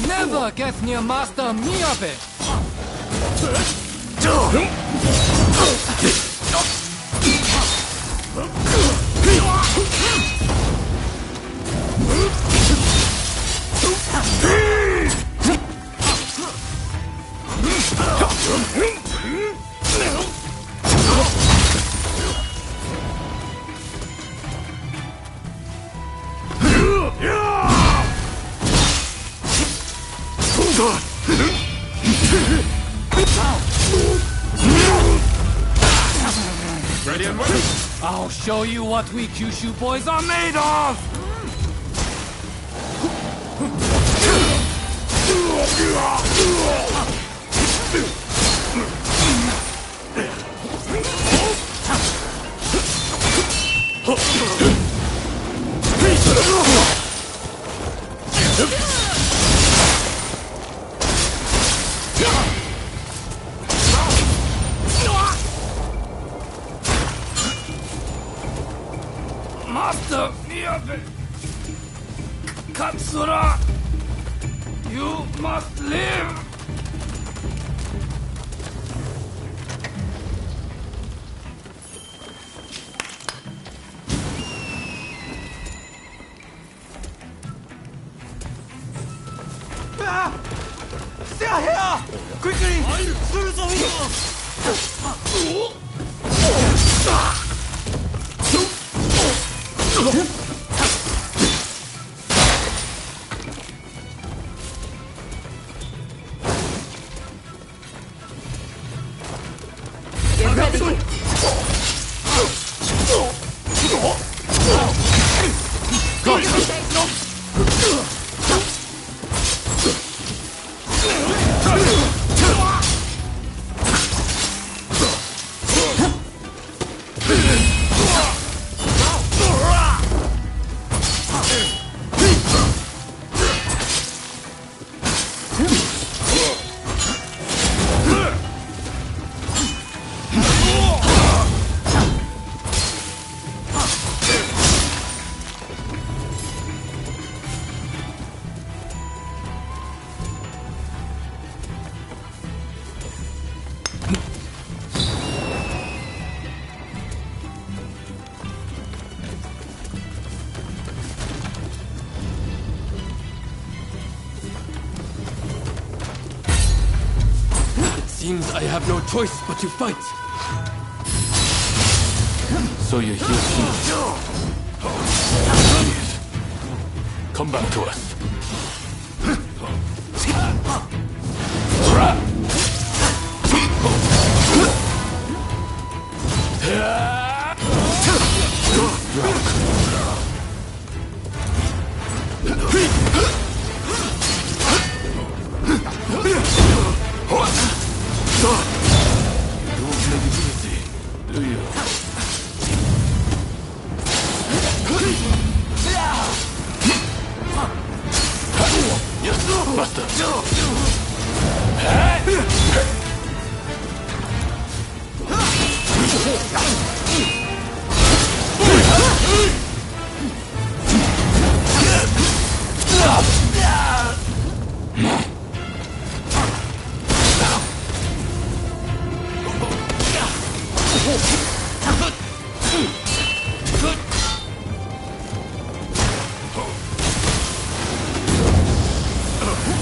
Never get near Master Miyabe! Ready and ready? I'll show you what we Kyushu boys are made of! Master Miyabe! Katsura! You must live! Stay here! Quickly! Get ready! Seems I have no choice but to fight. So you're here too. Come back to us.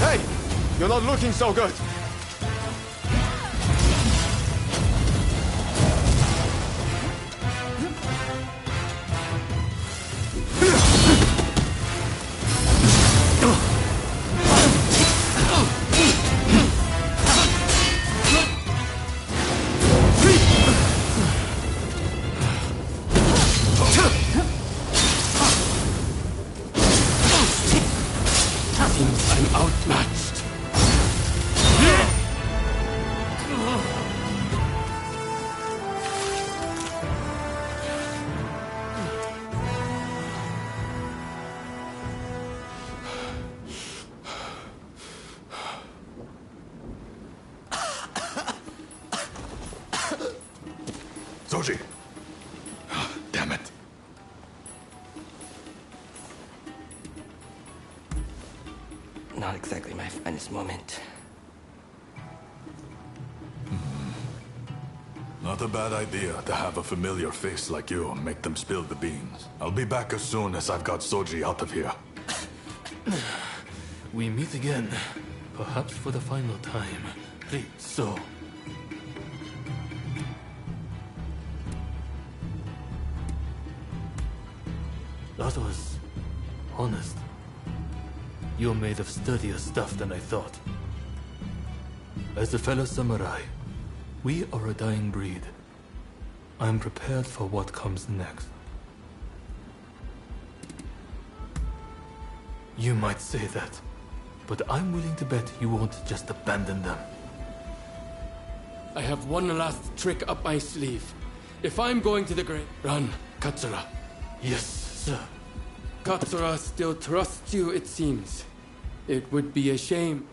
Hey! You're not looking so good. I'm outmatched. Zoji! Damn it. Not exactly my finest moment. Not a bad idea to have a familiar face like you make them spill the beans. I'll be back as soon as I've got Soji out of here. We meet again, perhaps for the final time. So. That was honest. You're made of sturdier stuff than I thought. As a fellow samurai, we are a dying breed. I'm prepared for what comes next. You might say that, but I'm willing to bet you won't just abandon them. I have one last trick up my sleeve. If I'm going to the grave, run, Katsura. Yes, sir. Katsura still trusts you, it seems. It would be a shame.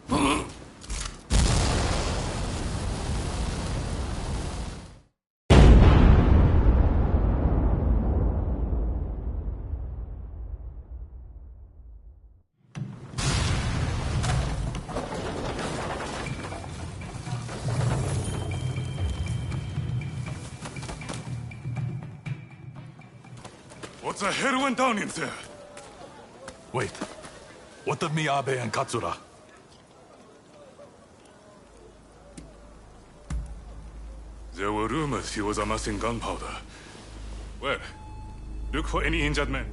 What's the hell went down in there? Wait. What of Miyabe and Katsura? There were rumors he was amassing gunpowder. Well, look for any injured men.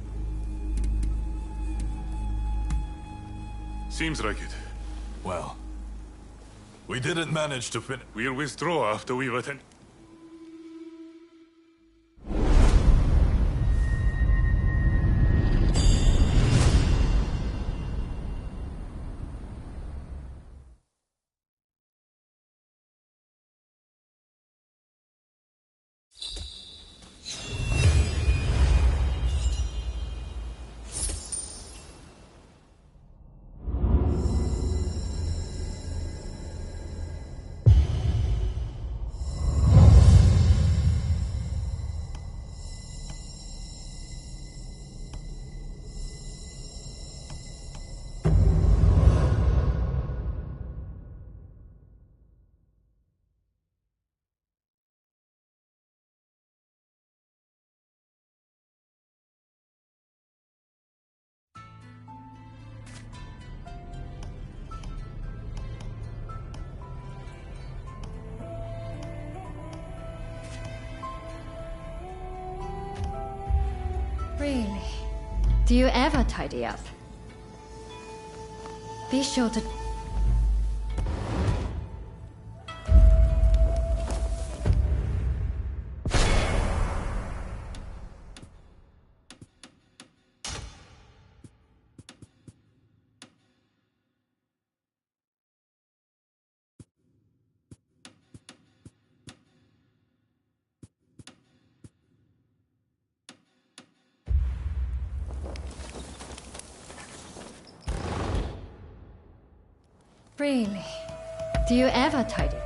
Seems like it. Well, we didn't manage to finish. We'll withdraw after we've attended. Really? Do you ever tidy up? Be sure to... Really? Do you ever tidy?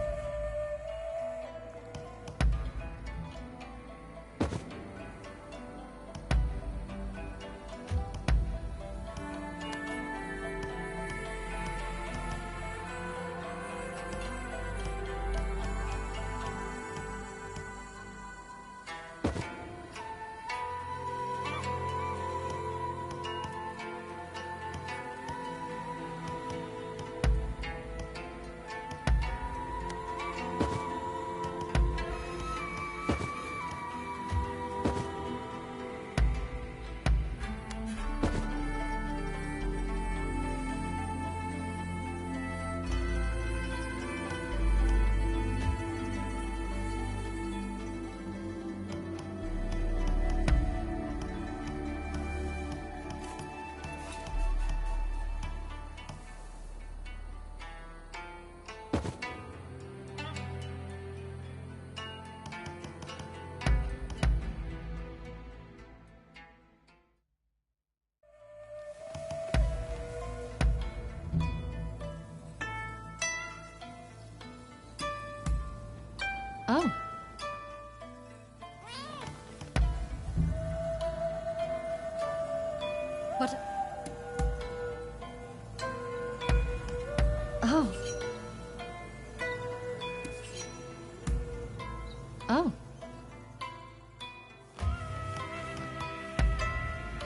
Oh. What? Oh. Oh.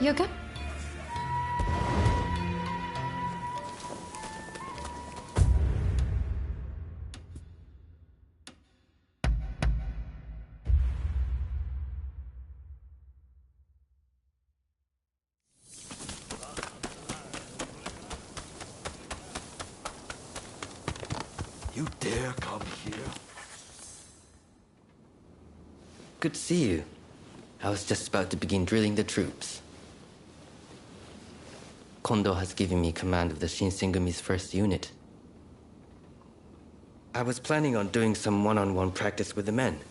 Yoga? You dare come here? Good to see you. I was just about to begin drilling the troops. Kondo has given me command of the Shinsengumi's first unit. I was planning on doing some one-on-one practice with the men.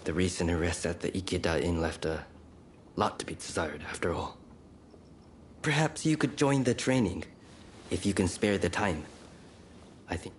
The recent arrest at the Ikeda Inn left a lot to be desired, after all. Perhaps you could join the training, if you can spare the time. I think...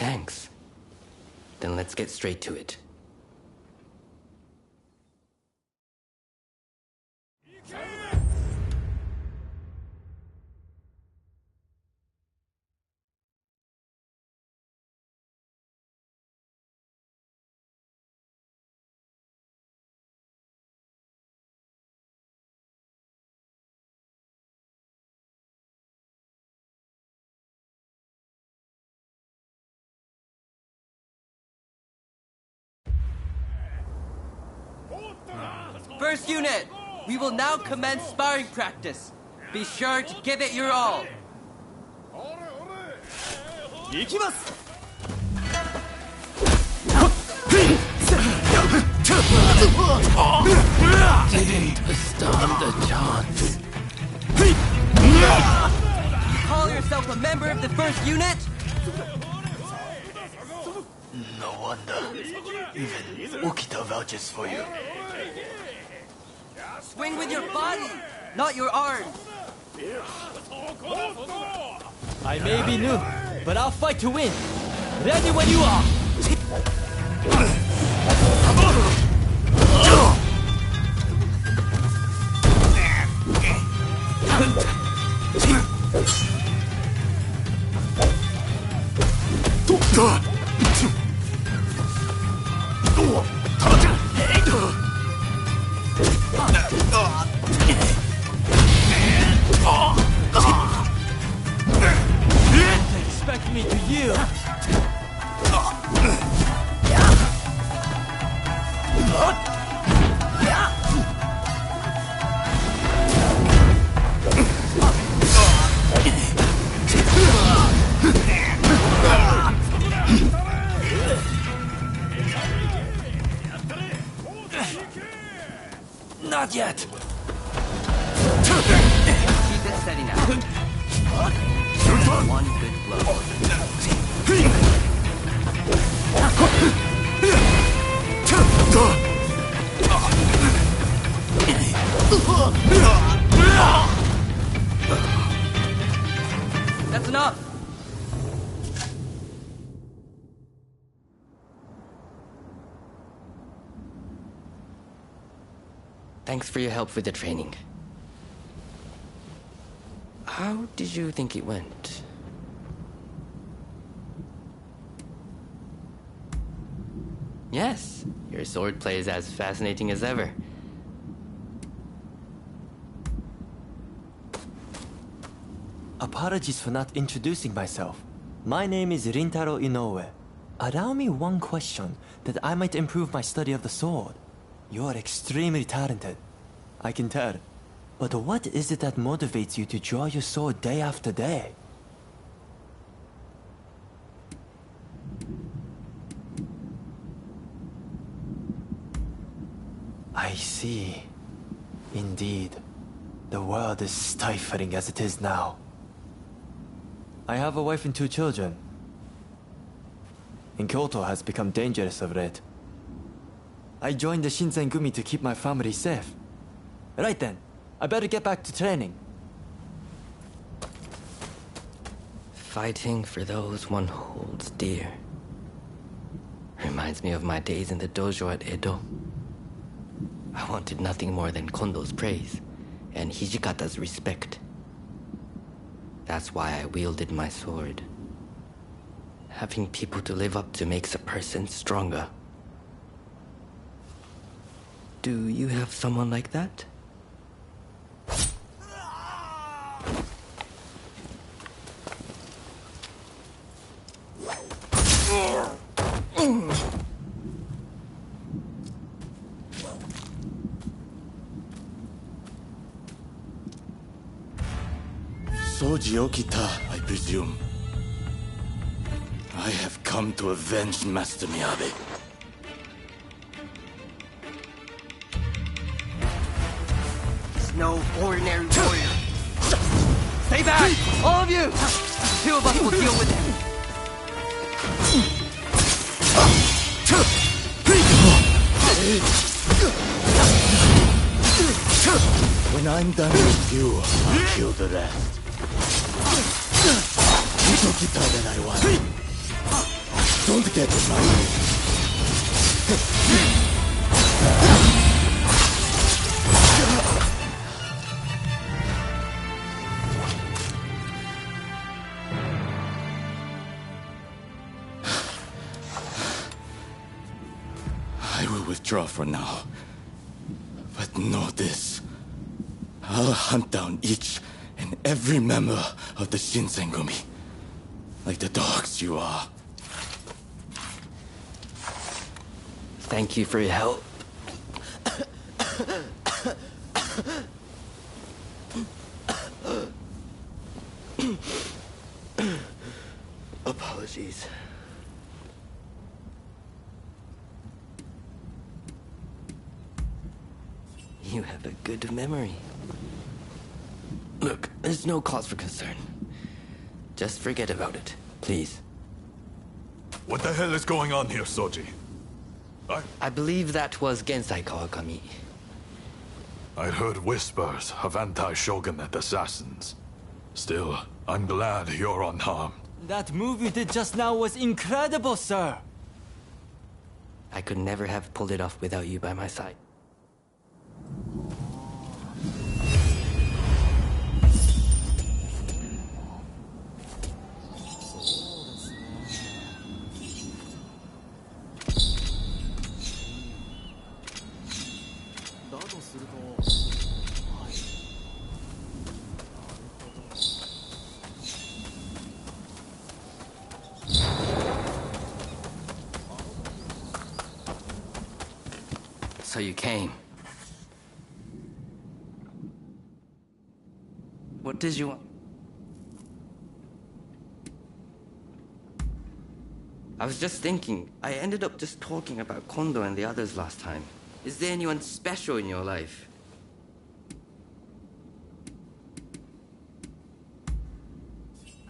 Thanks. Then let's get straight to it. First unit, we will now commence sparring practice. Be sure to give it your all. Didn't stand a chance. You call yourself a member of the first unit? No wonder. Even Okita vouches for you. Swing with your body, not your arms. I may be new, but I'll fight to win. Ready when you are. Expect me to yield. Not yet. Keep it steady now. One good blow. That's enough. Thanks for your help with the training. How did you think it went? Yes, your swordplay is as fascinating as ever. Apologies for not introducing myself. My name is Rintaro Inoue. Allow me one question that I might improve my study of the sword. You're extremely talented, I can tell. But what is it that motivates you to draw your sword day after day? I see. Indeed. The world is stifling as it is now. I have a wife and 2 children. And Kyoto has become dangerous of late. I joined the Shinzen-gumi to keep my family safe. Right then, I better get back to training. Fighting for those one holds dear. Reminds me of my days in the dojo at Edo. I wanted nothing more than Kondo's praise and Hijikata's respect. That's why I wielded my sword. Having people to live up to makes a person stronger. Do you have someone like that? Soji Okita, I presume. I have come to avenge Master Miyabi. He's no ordinary warrior. Stay back, all of you! 2 of us will deal with him. When I'm done with you, I'll kill the rest. It's Okita that I want. Don't get excited. I will withdraw for now. But know this. I'll hunt down each and every member of the Shinsengumi. Like the dogs you are. Thank you for your help. Apologies. You have a good memory. Look, there's no cause for concern. Just forget about it, please. What the hell is going on here, Soji? I believe that was Gensai Kawakami. I'd heard whispers of anti-shogunate assassins. Still, I'm glad you're unharmed. That move you did just now was incredible, sir! I could never have pulled it off without you by my side. So you came. What did you want? I was just thinking, I ended up just talking about Kondo and the others last time. Is there anyone special in your life?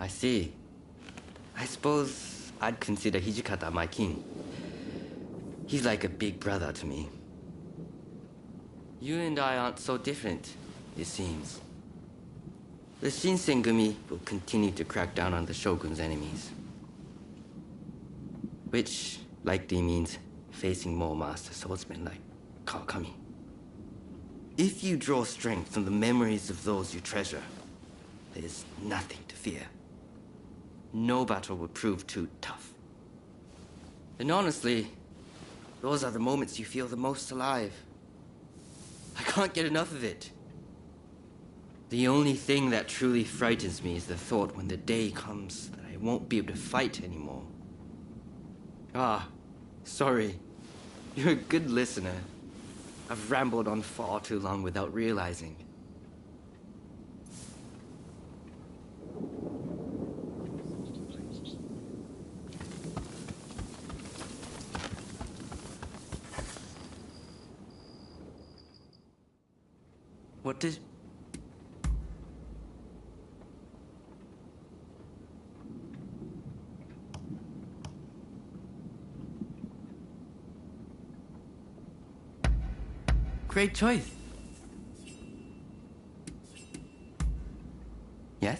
I see. I suppose I'd consider Hijikata my king. He's like a big brother to me. You and I aren't so different, it seems. The Shinsengumi will continue to crack down on the Shogun's enemies. Which likely means facing more master swordsmen like Kawakami. If you draw strength from the memories of those you treasure, there's nothing to fear. No battle will prove too tough. And honestly, those are the moments you feel the most alive. I can't get enough of it. The only thing that truly frightens me is the thought when the day comes that I won't be able to fight anymore. Ah, sorry. You're a good listener. I've rambled on far too long without realizing. What did... Great choice. Yes?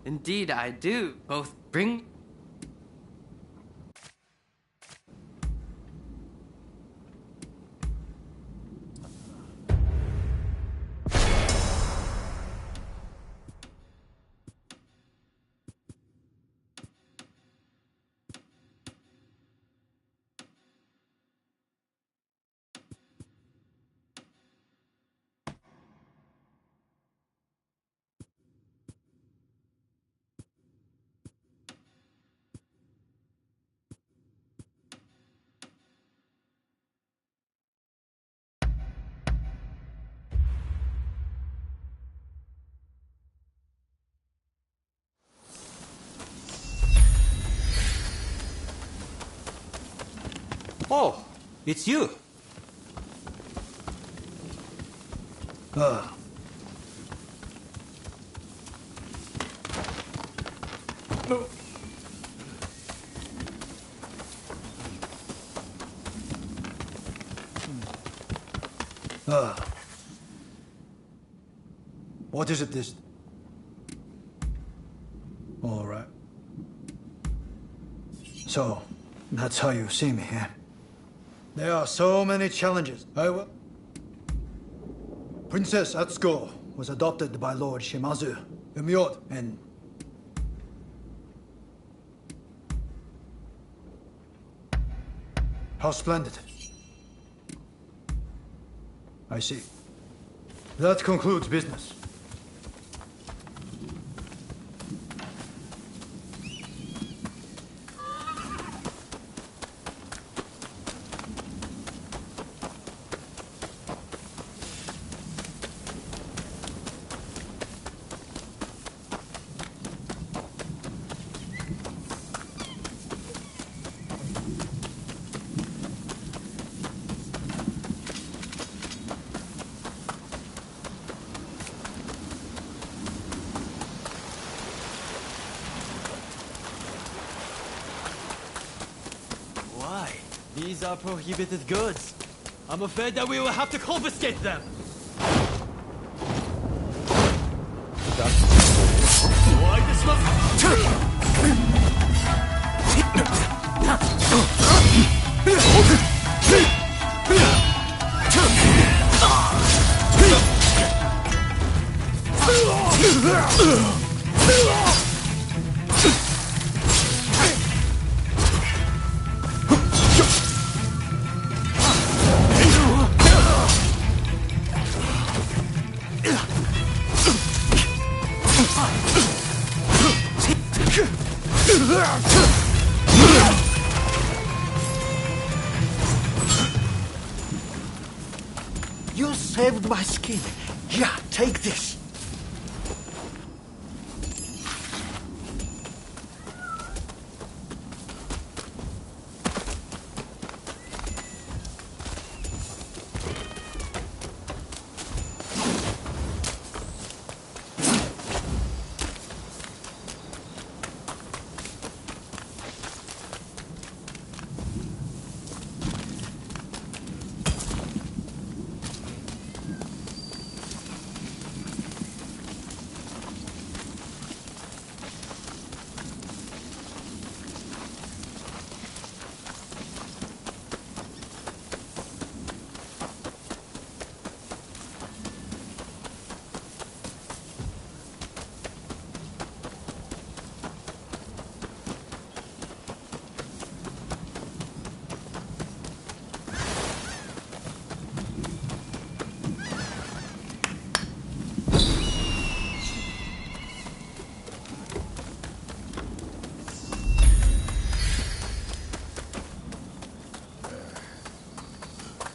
Indeed, I do. Both bring... Oh, it's you. No. What is it this... All right. So, that's how you see me, eh? There are so many challenges. Princess Atsuko was adopted by Lord Shimazu, Umiot, and... How splendid. I see. That concludes business. These are prohibited goods. I'm afraid that we will have to confiscate them. Why this You saved my skin. Yeah, take this.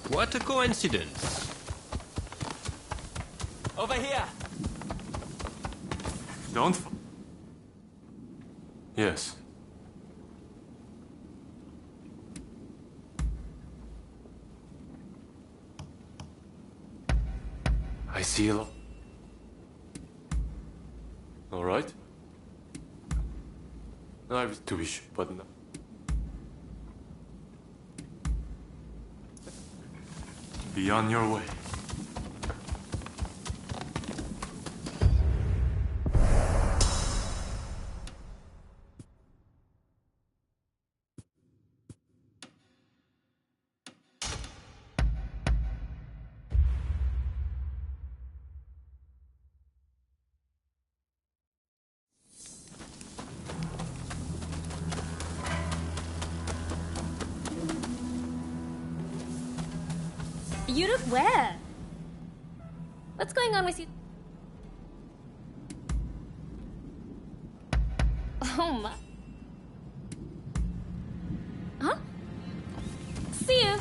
What a coincidence. Over here! Don't... Yes. I see a lot. All right. I was too sure, but no. Be on your way. You look where? What's going on with you? Oh my... Huh? See you!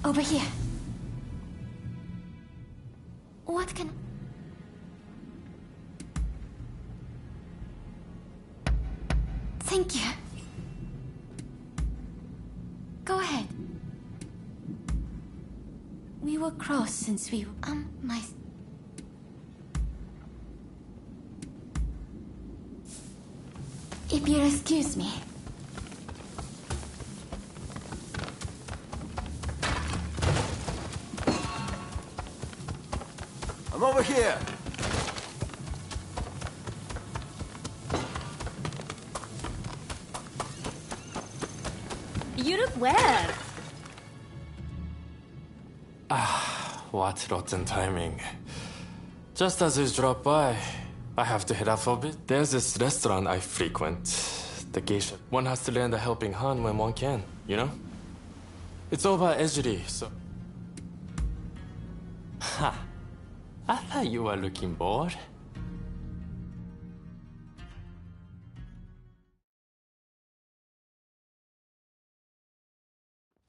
Over here. What can... Thank you. Go ahead. We were cross since we... my... If you'll excuse me. I'm over here. You look where? What rotten timing. Just as you drop by, I have to head out for a bit. There's this restaurant I frequent, the Geisha. One has to lend a helping hand when one can, you know? It's over at Ejiri, so... Ha! I thought you were looking bored.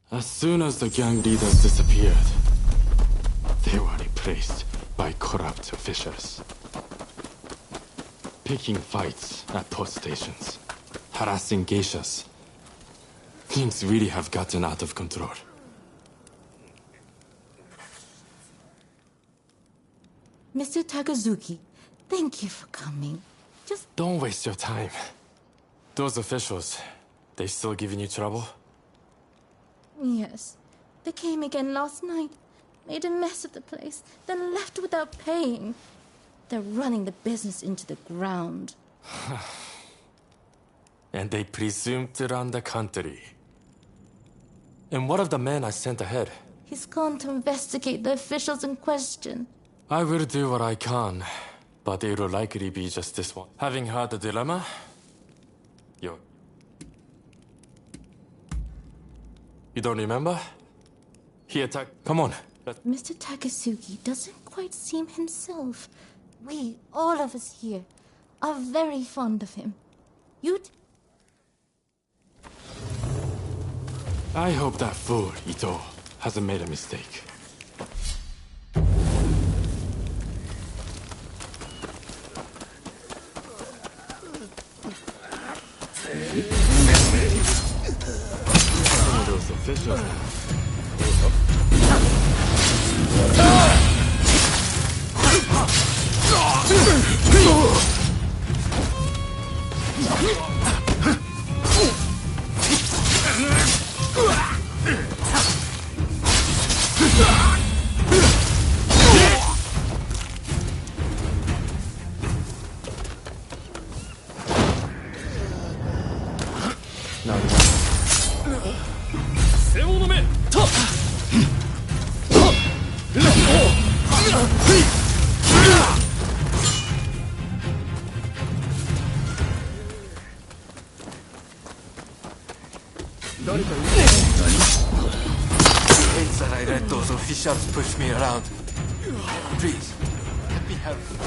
As soon as the gang leaders disappeared, they were replaced by corrupt officials. Picking fights at post stations, harassing geishas. Things really have gotten out of control. Mr. Takazuki, thank you for coming. Just don't waste your time. Those officials, they still giving you trouble? Yes. They came again last night, made a mess of the place, then left without paying. They're running the business into the ground. And they presume to run the country. And what of the man I sent ahead? He's gone to investigate the officials in question. I will do what I can, but it will likely be just this one. Having heard the dilemma, You don't remember? He attacked... Come on. Mr. Takasugi doesn't quite seem himself. We, all of us here, are very fond of him. I hope that fool, Ito, hasn't made a mistake. Some of those officials... Hates that I let those officials push me around. Please, let me help you.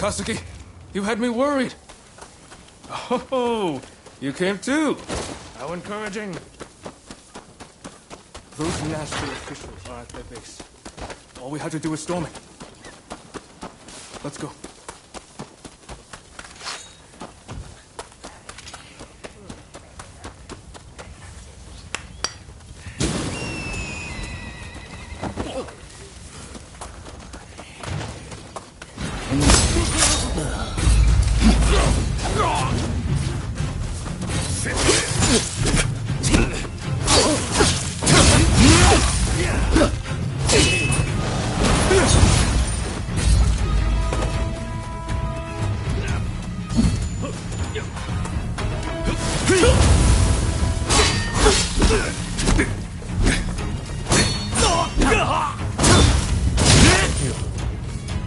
Takasugi, you had me worried. Oh, you came too. How encouraging. Those nasty officials are at their base. All we had to do was storm it. Let's go.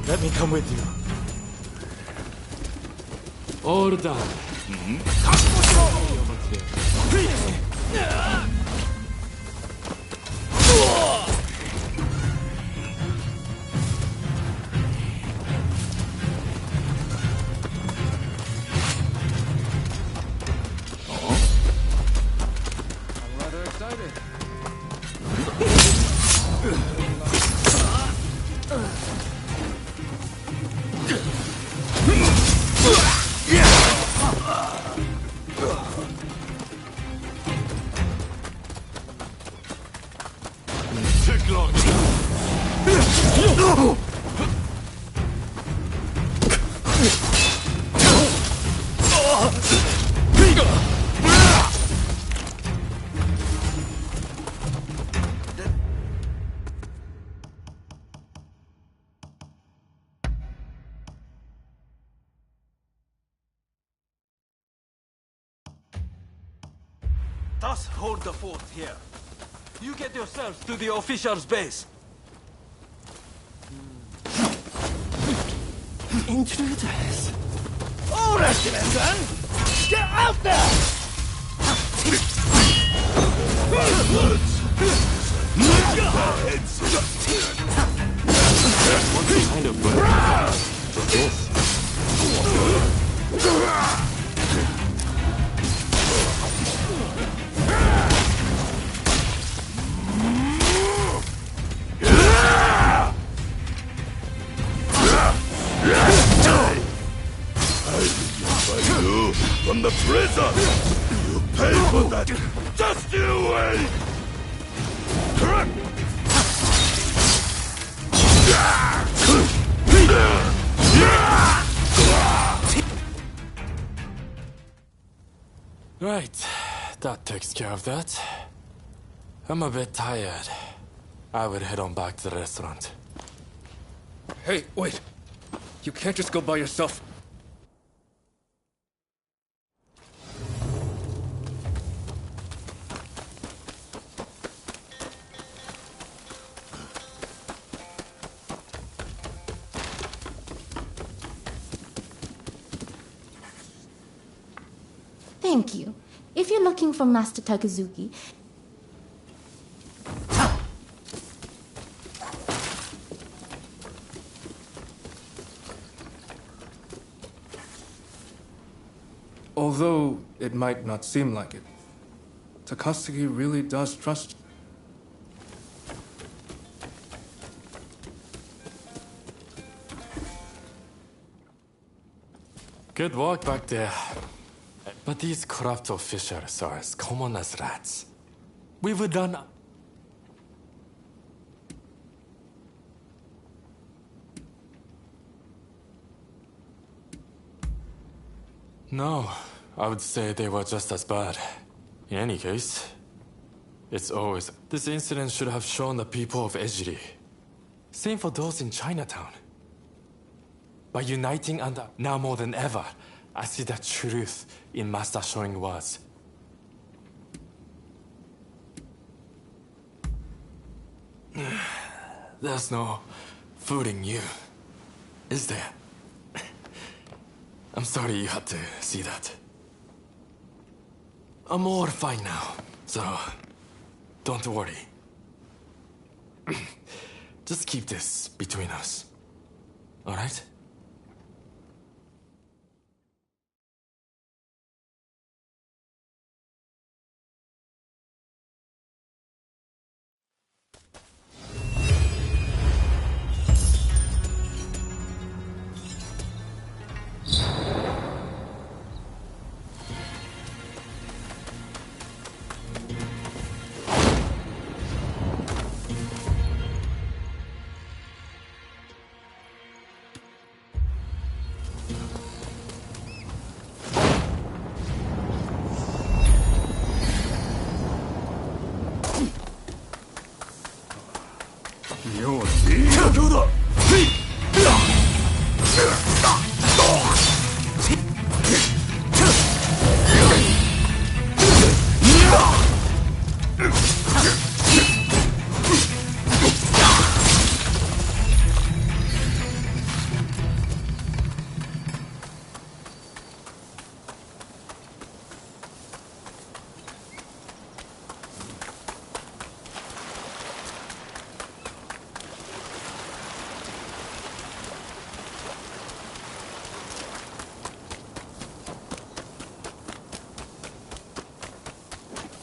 Let me come with you. All done. I'm rather excited. Let us hold the fort here. You get yourselves to the official's base. Intruders! All residents, then! Get out there! What kind of bird is this? You from the prison! You pay for that! Just you wait! Right, that takes care of that. I'm a bit tired. I would head on back to the restaurant. Hey, wait. You can't just go by yourself. Thank you. If you're looking for Master Takazuki, Although it might not seem like it, Takasugi really does trust you. Good work back there. But these corrupt officials are as common as rats. We would run... No, I would say they were just as bad. In any case, it's always... This incident should have shown the people of Ejiri. Same for those in Chinatown. By uniting under... Now more than ever, I see the truth in Master showing words. There's no fooling you, is there? I'm sorry you had to see that. I'm all fine now, so don't worry. Just keep this between us, all right?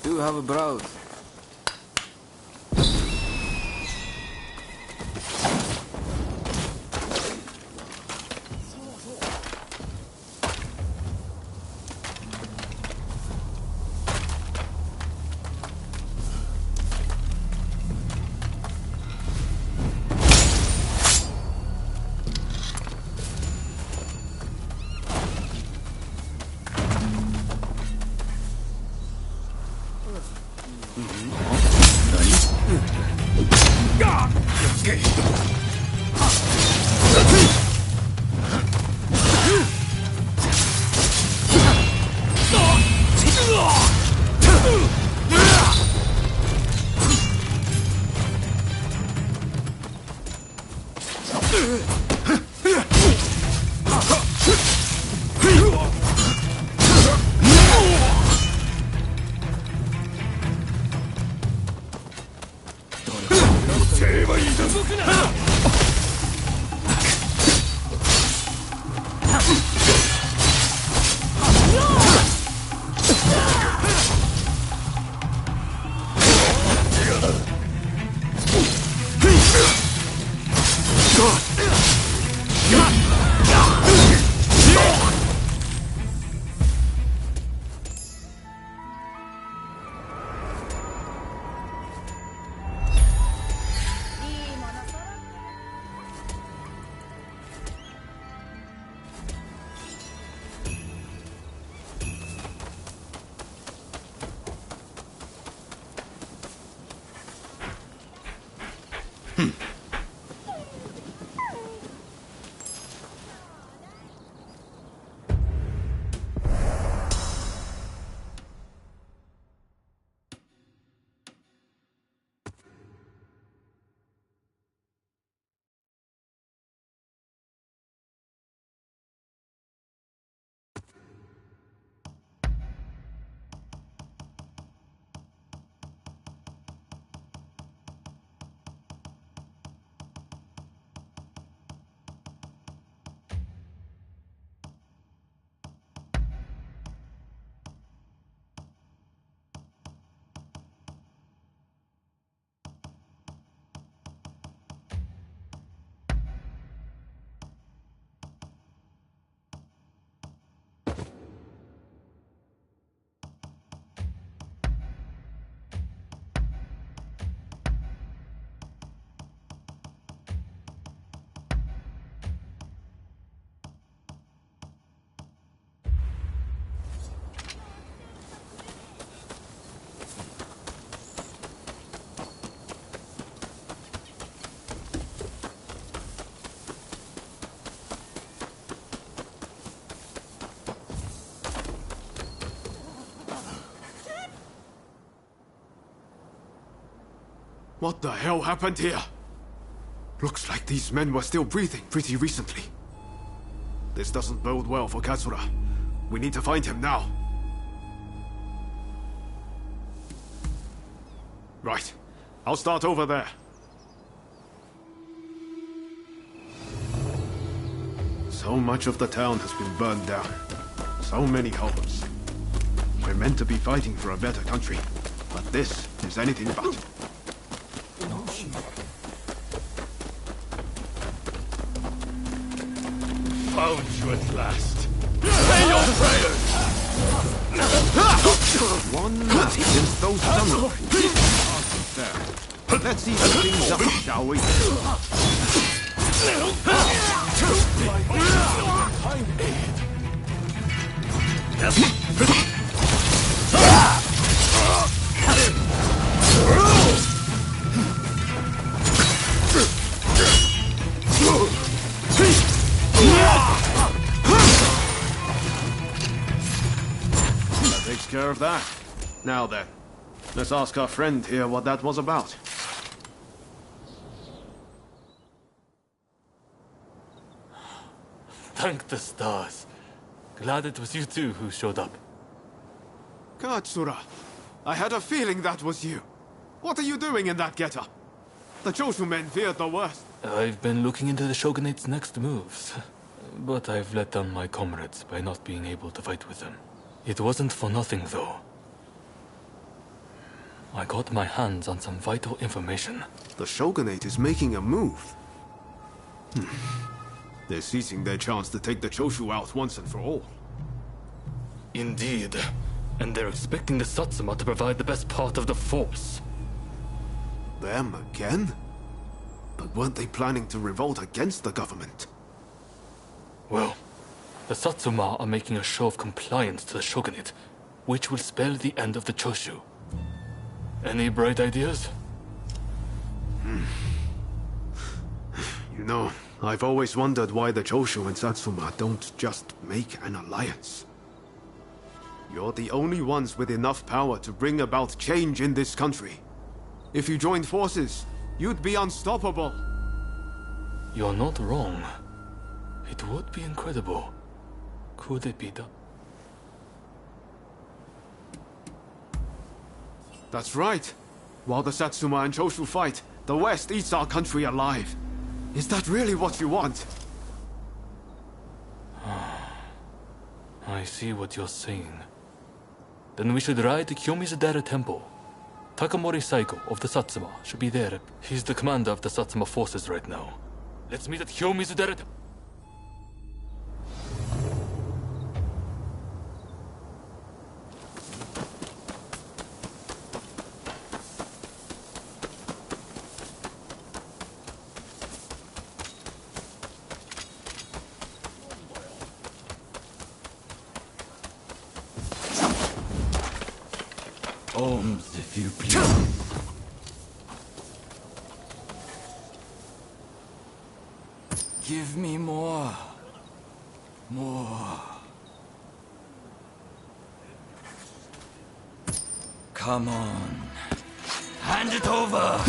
Do have a browse. What the hell happened here? Looks like these men were still breathing pretty recently. This doesn't bode well for Katsura. We need to find him now. Right. I'll start over there. So much of the town has been burned down. So many homes. We're meant to be fighting for a better country, but this is anything but. Found you at last. Say your prayers! One man against those samurai. There. Let's see things up, shall we? That takes care of that. Now then, let's ask our friend here what that was about. Thank the stars. Glad it was you two who showed up. Katsura, I had a feeling that was you. What are you doing in that getup? The Choshu men feared the worst. I've been looking into the Shogunate's next moves, but I've let down my comrades by not being able to fight with them. It wasn't for nothing, though. I got my hands on some vital information. The Shogunate is making a move. They're seizing their chance to take the Choshu out once and for all. Indeed. And they're expecting the Satsuma to provide the best part of the force. Them again? But weren't they planning to revolt against the government? Well, the Satsuma are making a show of compliance to the Shogunate, which will spell the end of the Choshu. Any bright ideas? You know, I've always wondered why the Choshu and Satsuma don't just make an alliance. You're the only ones with enough power to bring about change in this country. If you joined forces, you'd be unstoppable. You're not wrong. It would be incredible. Could it be done? That's right. While the Satsuma and Choshu fight, the West eats our country alive. Is that really what you want? I see what you're saying. Then we should ride to Kyomizudera Temple. Takamori Saiko of the Satsuma should be there. He's the commander of the Satsuma forces right now. Let's meet at Kyomizudera Temple. Ohms, if you please. Give me more. More. Come on. Hand it over!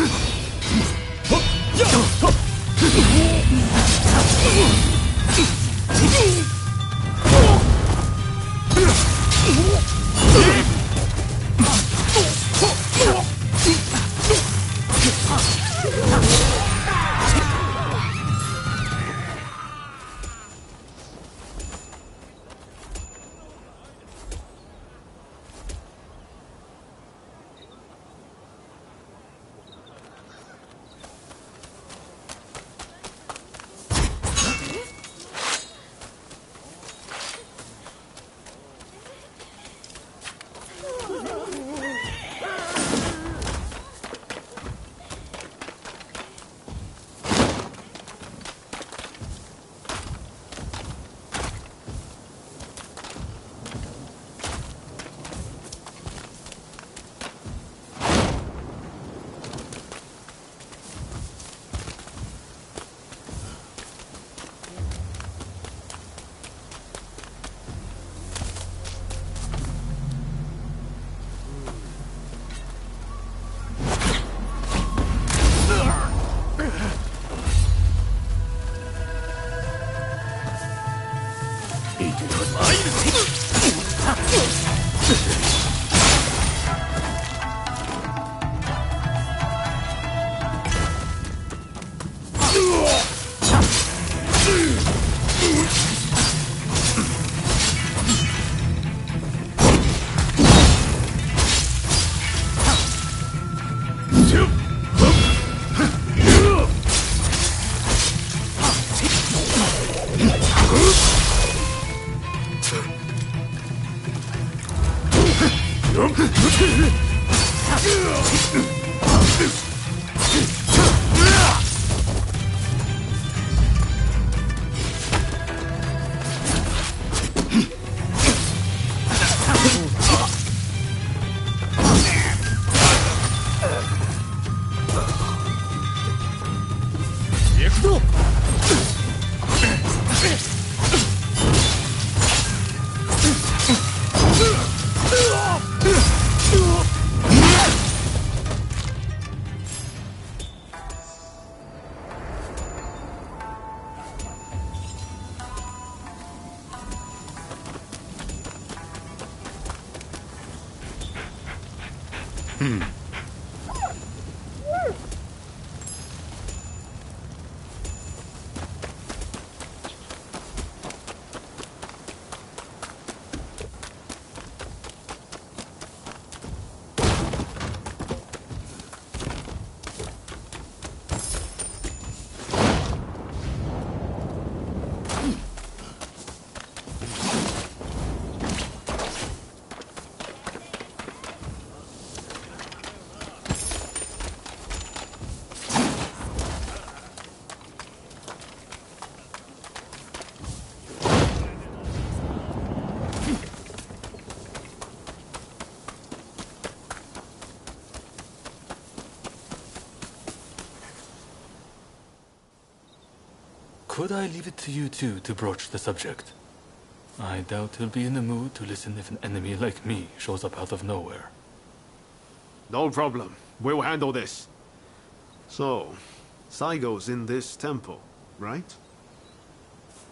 Could I leave it to you two to broach the subject? I doubt he'll be in the mood to listen if an enemy like me shows up out of nowhere. No problem. We'll handle this. So, Saigo's in this temple, right?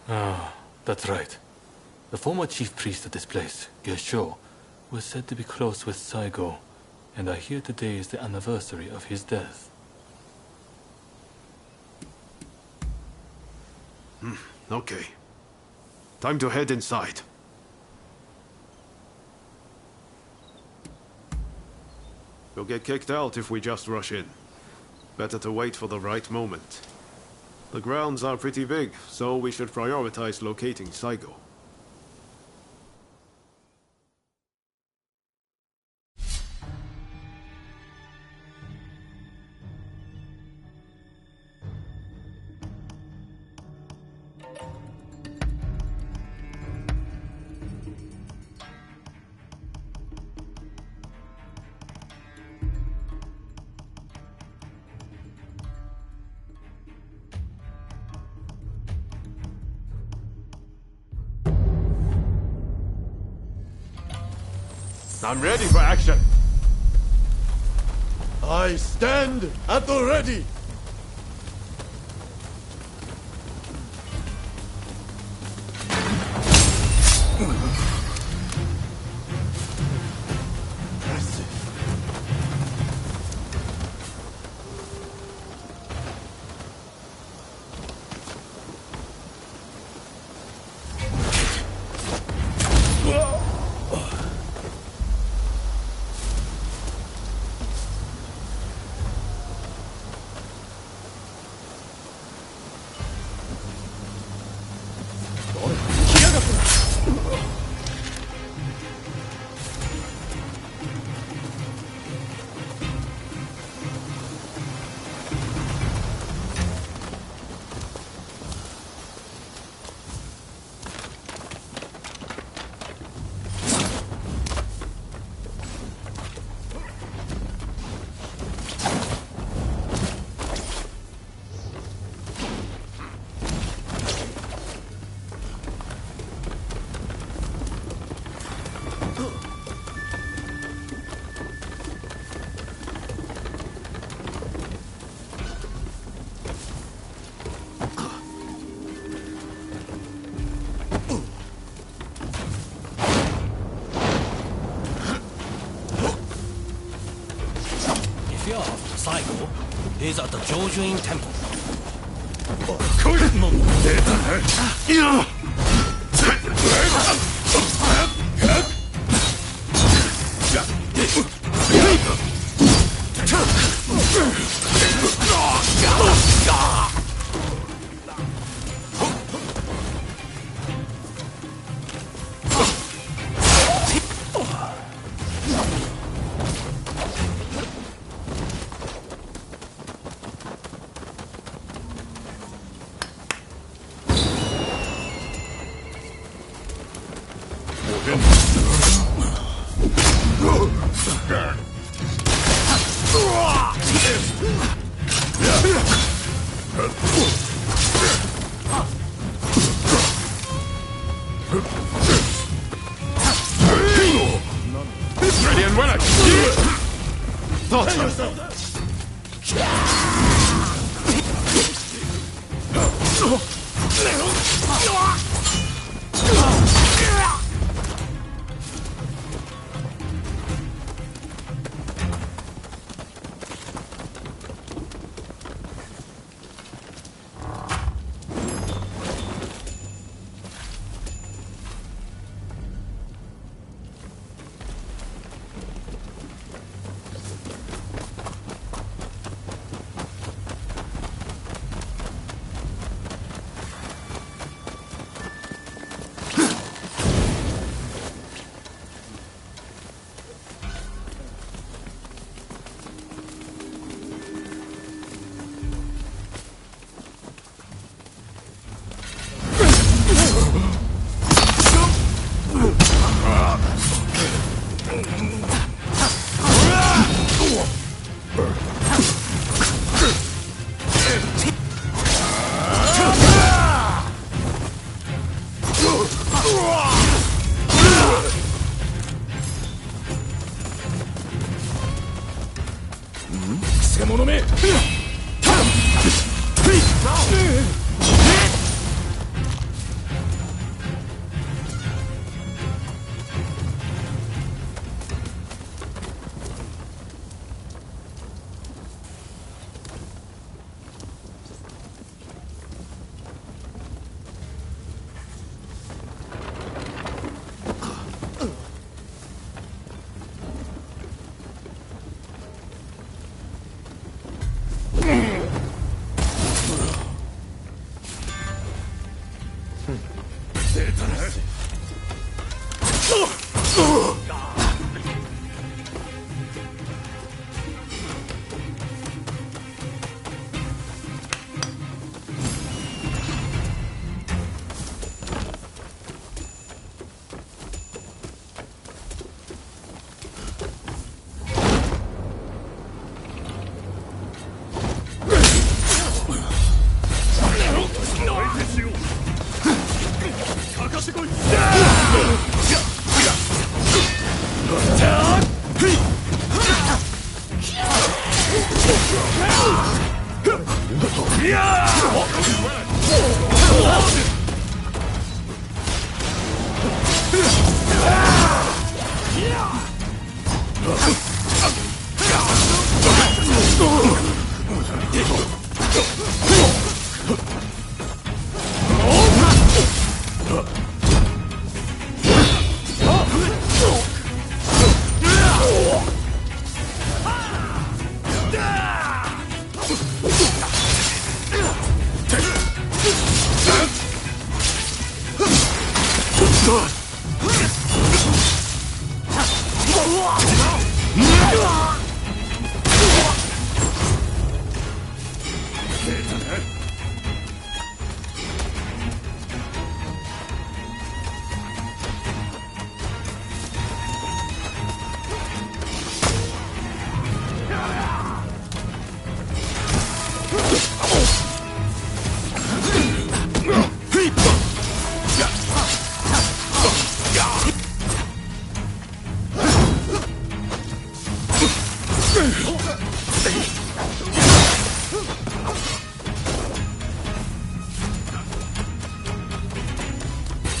Ah, that's right. The former chief priest of this place, Gesho, was said to be close with Saigo, and I hear today is the anniversary of his death. Okay. Time to head inside. We'll get kicked out if we just rush in. Better to wait for the right moment. The grounds are pretty big, so we should prioritize locating Saigo. I'm ready for action. I stand at the ready. Saigo is at the Jojuin Temple. Ready and willing. Thoughts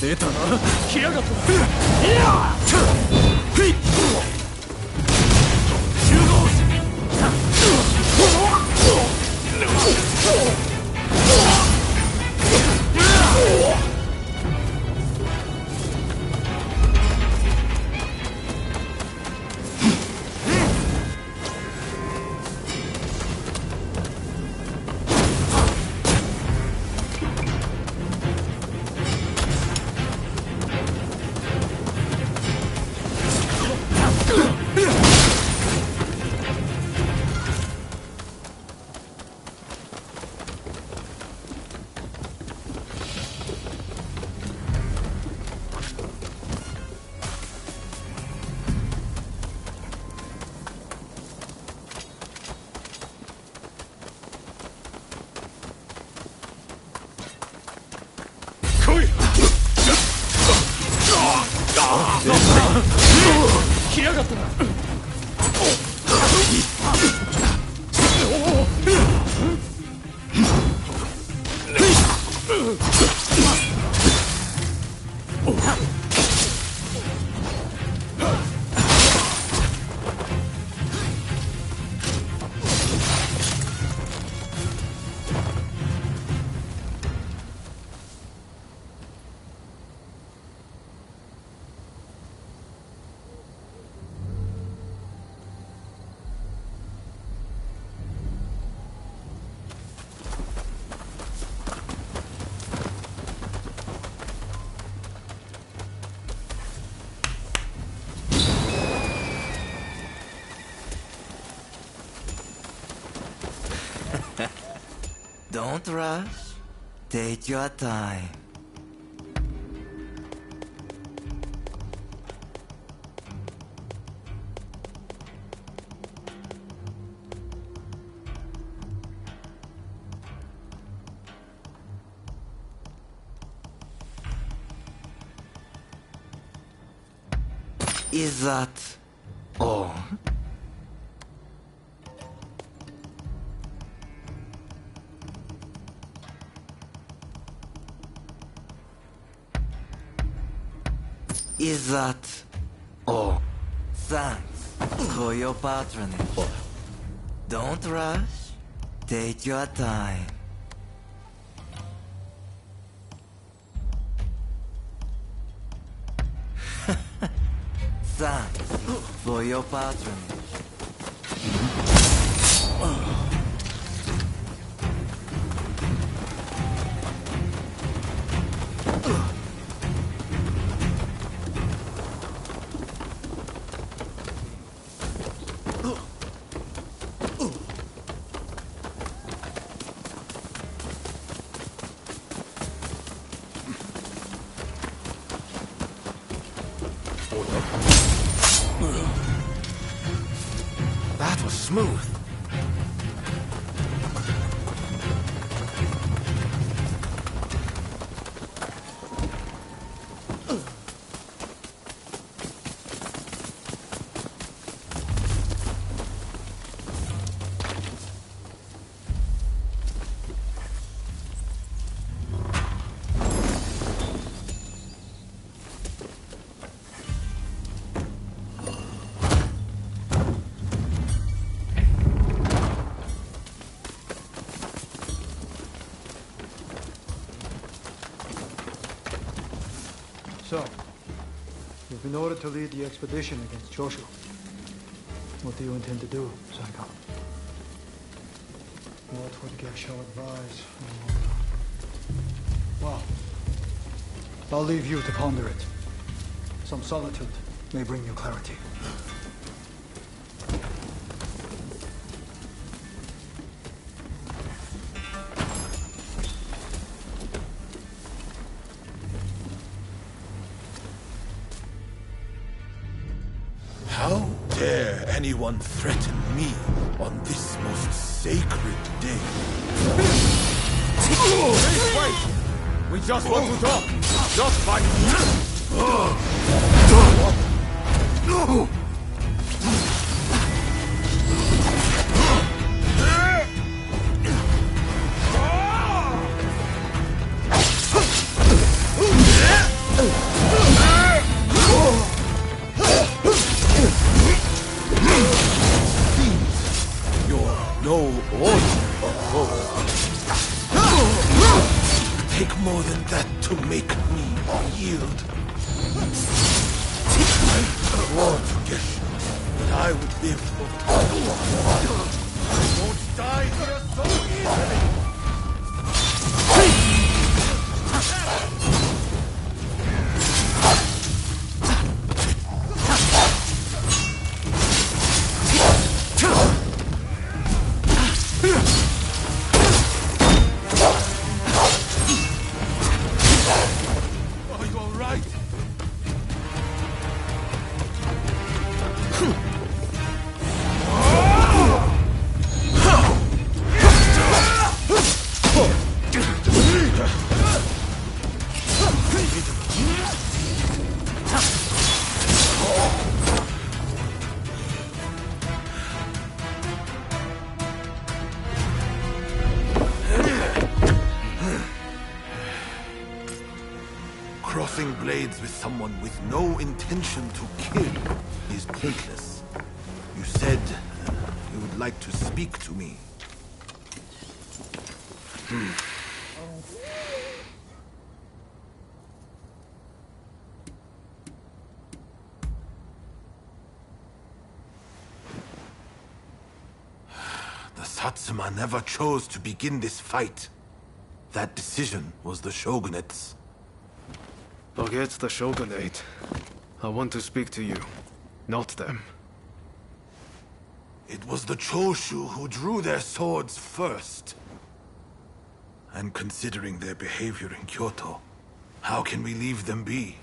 出たな来やがったいやふい Don't rush. Take your time. Is that all? Is that all? Thanks for your patronage. Don't rush. Take your time. Thanks for your patronage. That was smooth. So, you've been ordered to lead the expedition against Choshu. What do you intend to do, Saigon? What would Gesho advise? Well, I'll leave you to ponder it. Some solitude may bring you clarity. How dare anyone threaten me on this most sacred day? Wait! We just want to talk! Just fight! No order of war. Take more than that to make me yield. I swore to Geshu that I would live for I won't die here so easily! Are you all right? trades with someone with no intention to kill is pointless. You said you would like to speak to me. The Satsuma never chose to begin this fight. That decision was the Shogunate's. Forget the Shogunate. I want to speak to you, not them. It was the Choshu who drew their swords first. And considering their behavior in Kyoto, how can we leave them be?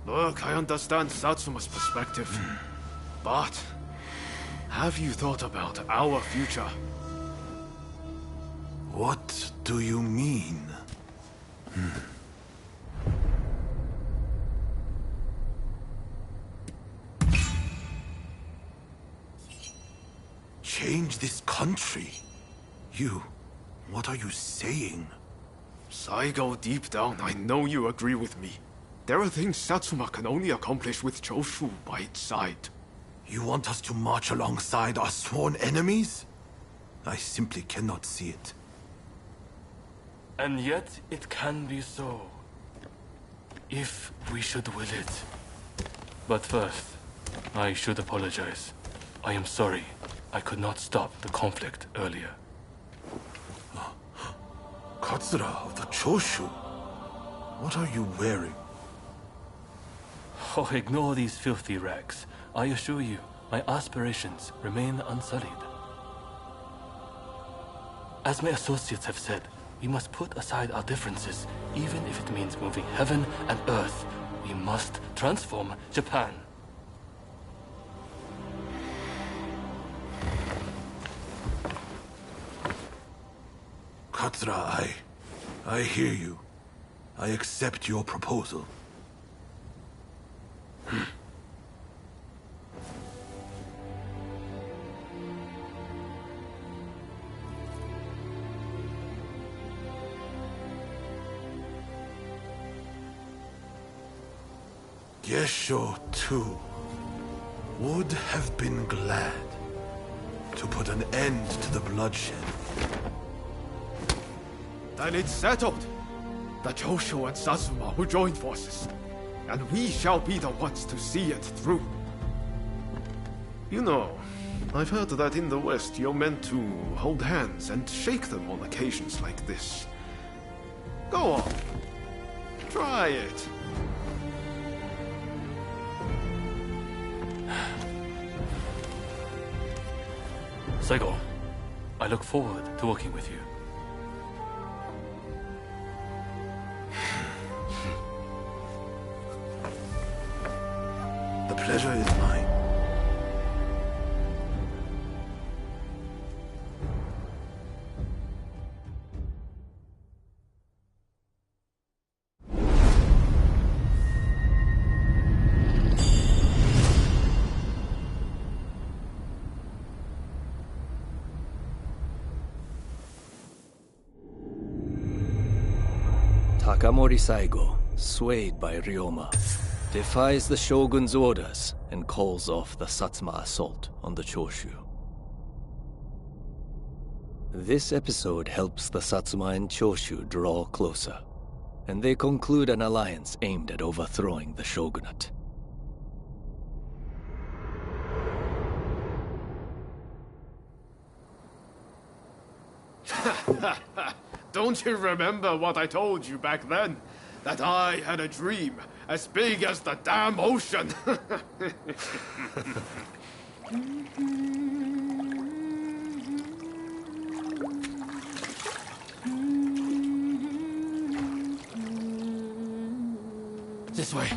Look, I understand Satsuma's perspective. But have you thought about our future? What do you mean? Change this country? What are you saying? Saigo, deep down, I know you agree with me. There are things Satsuma can only accomplish with Choshu by its side. You want us to march alongside our sworn enemies? I simply cannot see it. And yet it can be so, if we should will it. But first, I should apologize. I am sorry I could not stop the conflict earlier. Katsura of the Choshu? What are you wearing? Oh, ignore these filthy rags. I assure you, my aspirations remain unsullied. As my associates have said, we must put aside our differences, even if it means moving heaven and earth. We must transform Japan. Katsura, I hear you. I accept your proposal. Gesho, too, would have been glad to put an end to the bloodshed. Then it's settled. The Choshu and Satsuma will join forces, and we shall be the ones to see it through. You know, I've heard that in the West you're meant to hold hands and shake them on occasions like this. Go on. Try it. Saigo, I look forward to working with you. The pleasure is mine. Takamori Saigo, swayed by Ryoma, defies the Shogun's orders and calls off the Satsuma assault on the Choshu. This episode helps the Satsuma and Choshu draw closer, and they conclude an alliance aimed at overthrowing the shogunate. Don't you remember what I told you back then? That I had a dream as big as the damn ocean. This way.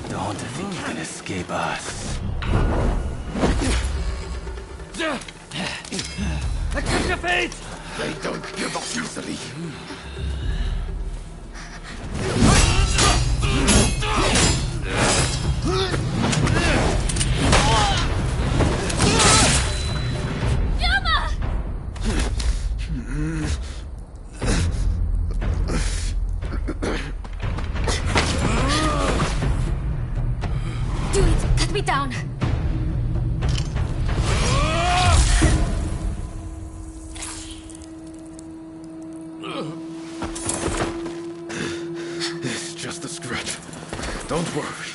Don't think you can escape us. Catch your fate! They don't give up easily. Do it! Cut me down! It's just a scratch. Don't worry.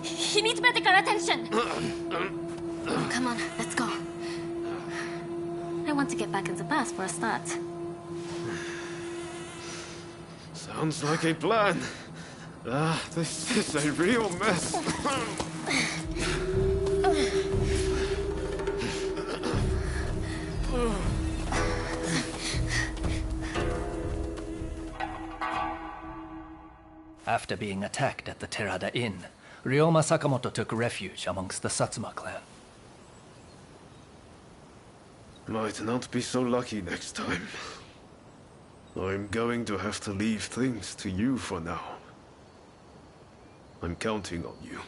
He needs medical attention! Come on, let's go. I want to get back in the past for a start. Sounds like a plan. This is a real mess. After being attacked at the Terada Inn, Ryoma Sakamoto took refuge amongst the Satsuma clan. Might not be so lucky next time. I'm going to have to leave things to you for now. I'm counting on you.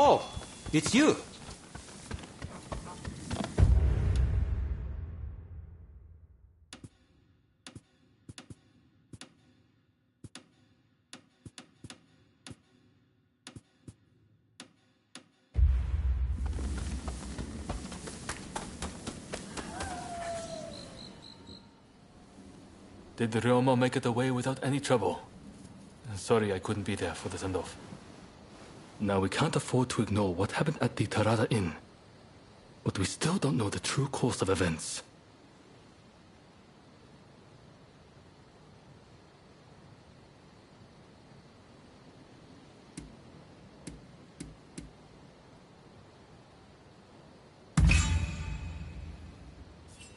Oh, it's you. Did Ryoma make it away without any trouble? Sorry I couldn't be there for the send-off. Now, we can't afford to ignore what happened at the Terada Inn. But we still don't know the true course of events.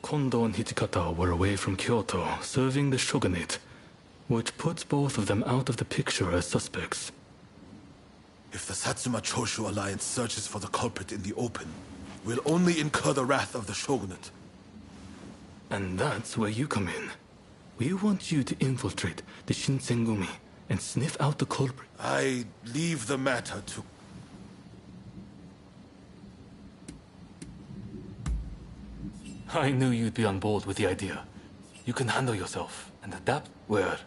Kondo and Hijikata were away from Kyoto, serving the shogunate, which puts both of them out of the picture as suspects. If the Satsuma Choshu alliance searches for the culprit in the open, we'll only incur the wrath of the shogunate. And that's where you come in. We want you to infiltrate the Shinsengumi and sniff out the culprit. I leave the matter to... I knew you'd be on board with the idea. You can handle yourself and adapt well.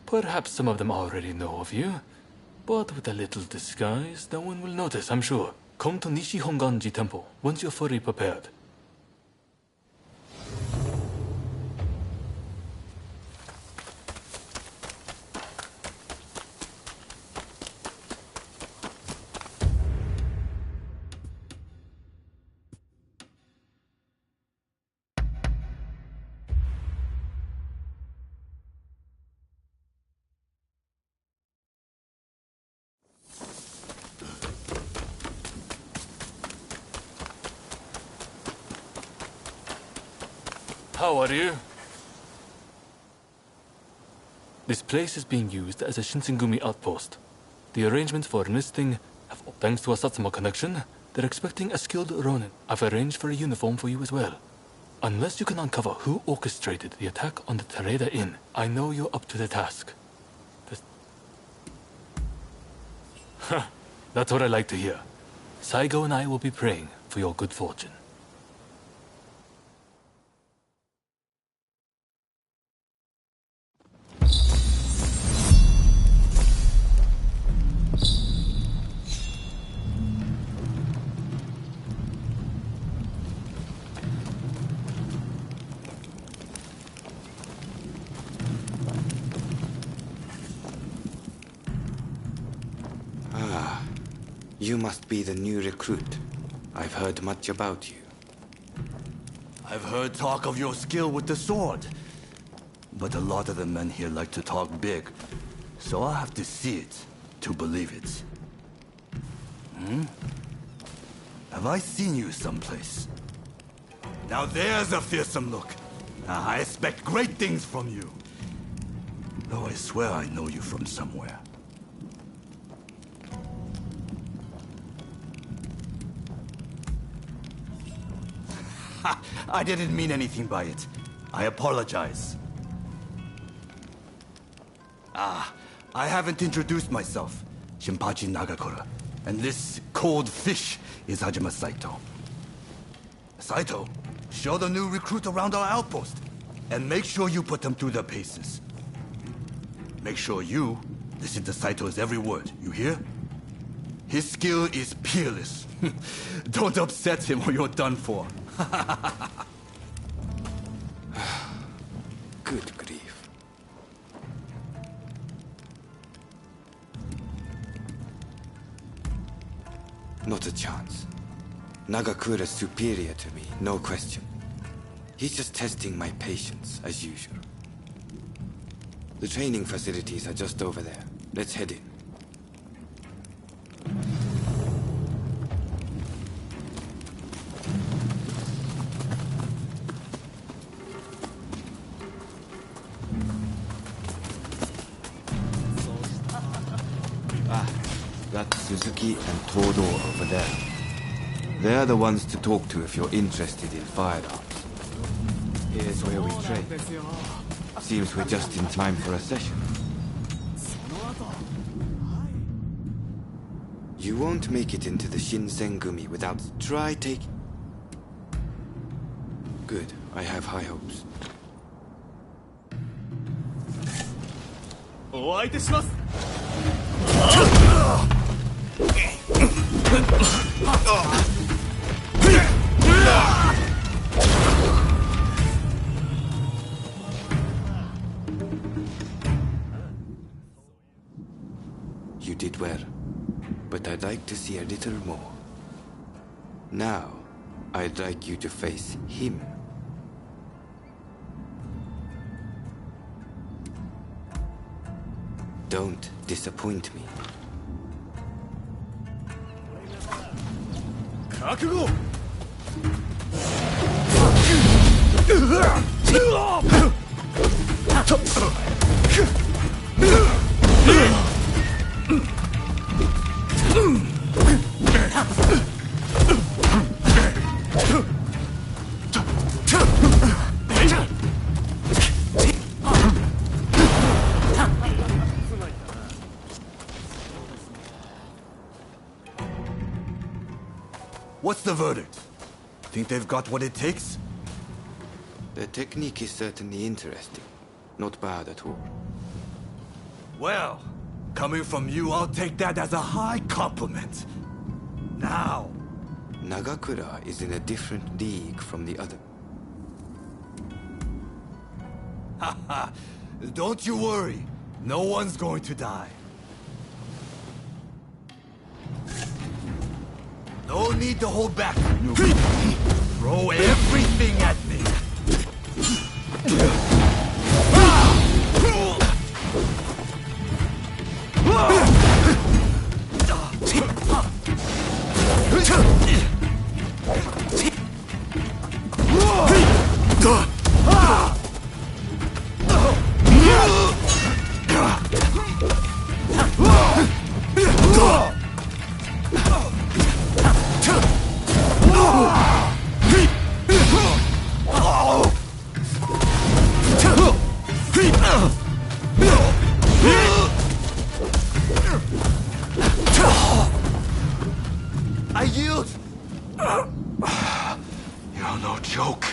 Perhaps some of them already know of you, but with a little disguise, no one will notice, I'm sure. Come to Nishi Honganji Temple once you're fully prepared. How are you? This place is being used as a Shinsengumi outpost. The arrangements for enlisting have, thanks to a Satsuma connection, they're expecting a skilled Ronin. I've arranged for a uniform for you as well. Unless you can uncover who orchestrated the attack on the Terada Inn, I know you're up to the task. That's what I like to hear. Saigo and I will be praying for your good fortune. You must be the new recruit. I've heard much about you. I've heard talk of your skill with the sword. But a lot of the men here like to talk big. So I'll have to see it to believe it. Have I seen you someplace? Now there's a fearsome look. I expect great things from you. Though I swear I know you from somewhere. I didn't mean anything by it. I apologize. I haven't introduced myself. Shinpachi Nagakura. And this cold fish is Hajime Saito. Saito, show the new recruit around our outpost. And make sure you put them through their paces. Make sure you listen to Saito's every word, you hear? His skill is peerless. Don't upset him or you're done for. Good grief. Not a chance. Nagakura's superior to me, no question. He's just testing my patience, as usual. The training facilities are just over there. Let's head in. That's Suzuki and Todo over there. They're the ones to talk to if you're interested in firearms. Here's where we train. Seems we're just in time for a session. You won't make it into the Shinsengumi without taking... Good, I have high hopes. お相手します You did well, but I'd like to see a little more. Now, I'd like you to face him. Don't disappoint me. 覚悟 What's the verdict? Think they've got what it takes? The technique is certainly interesting. Not bad at all. Well, coming from you, I'll take that as a high compliment. Now. Nagakura is in a different league from the other. Haha, don't you worry. No one's going to die. No need to hold back, newbie. Throw everything at me. I yield! You're no joke.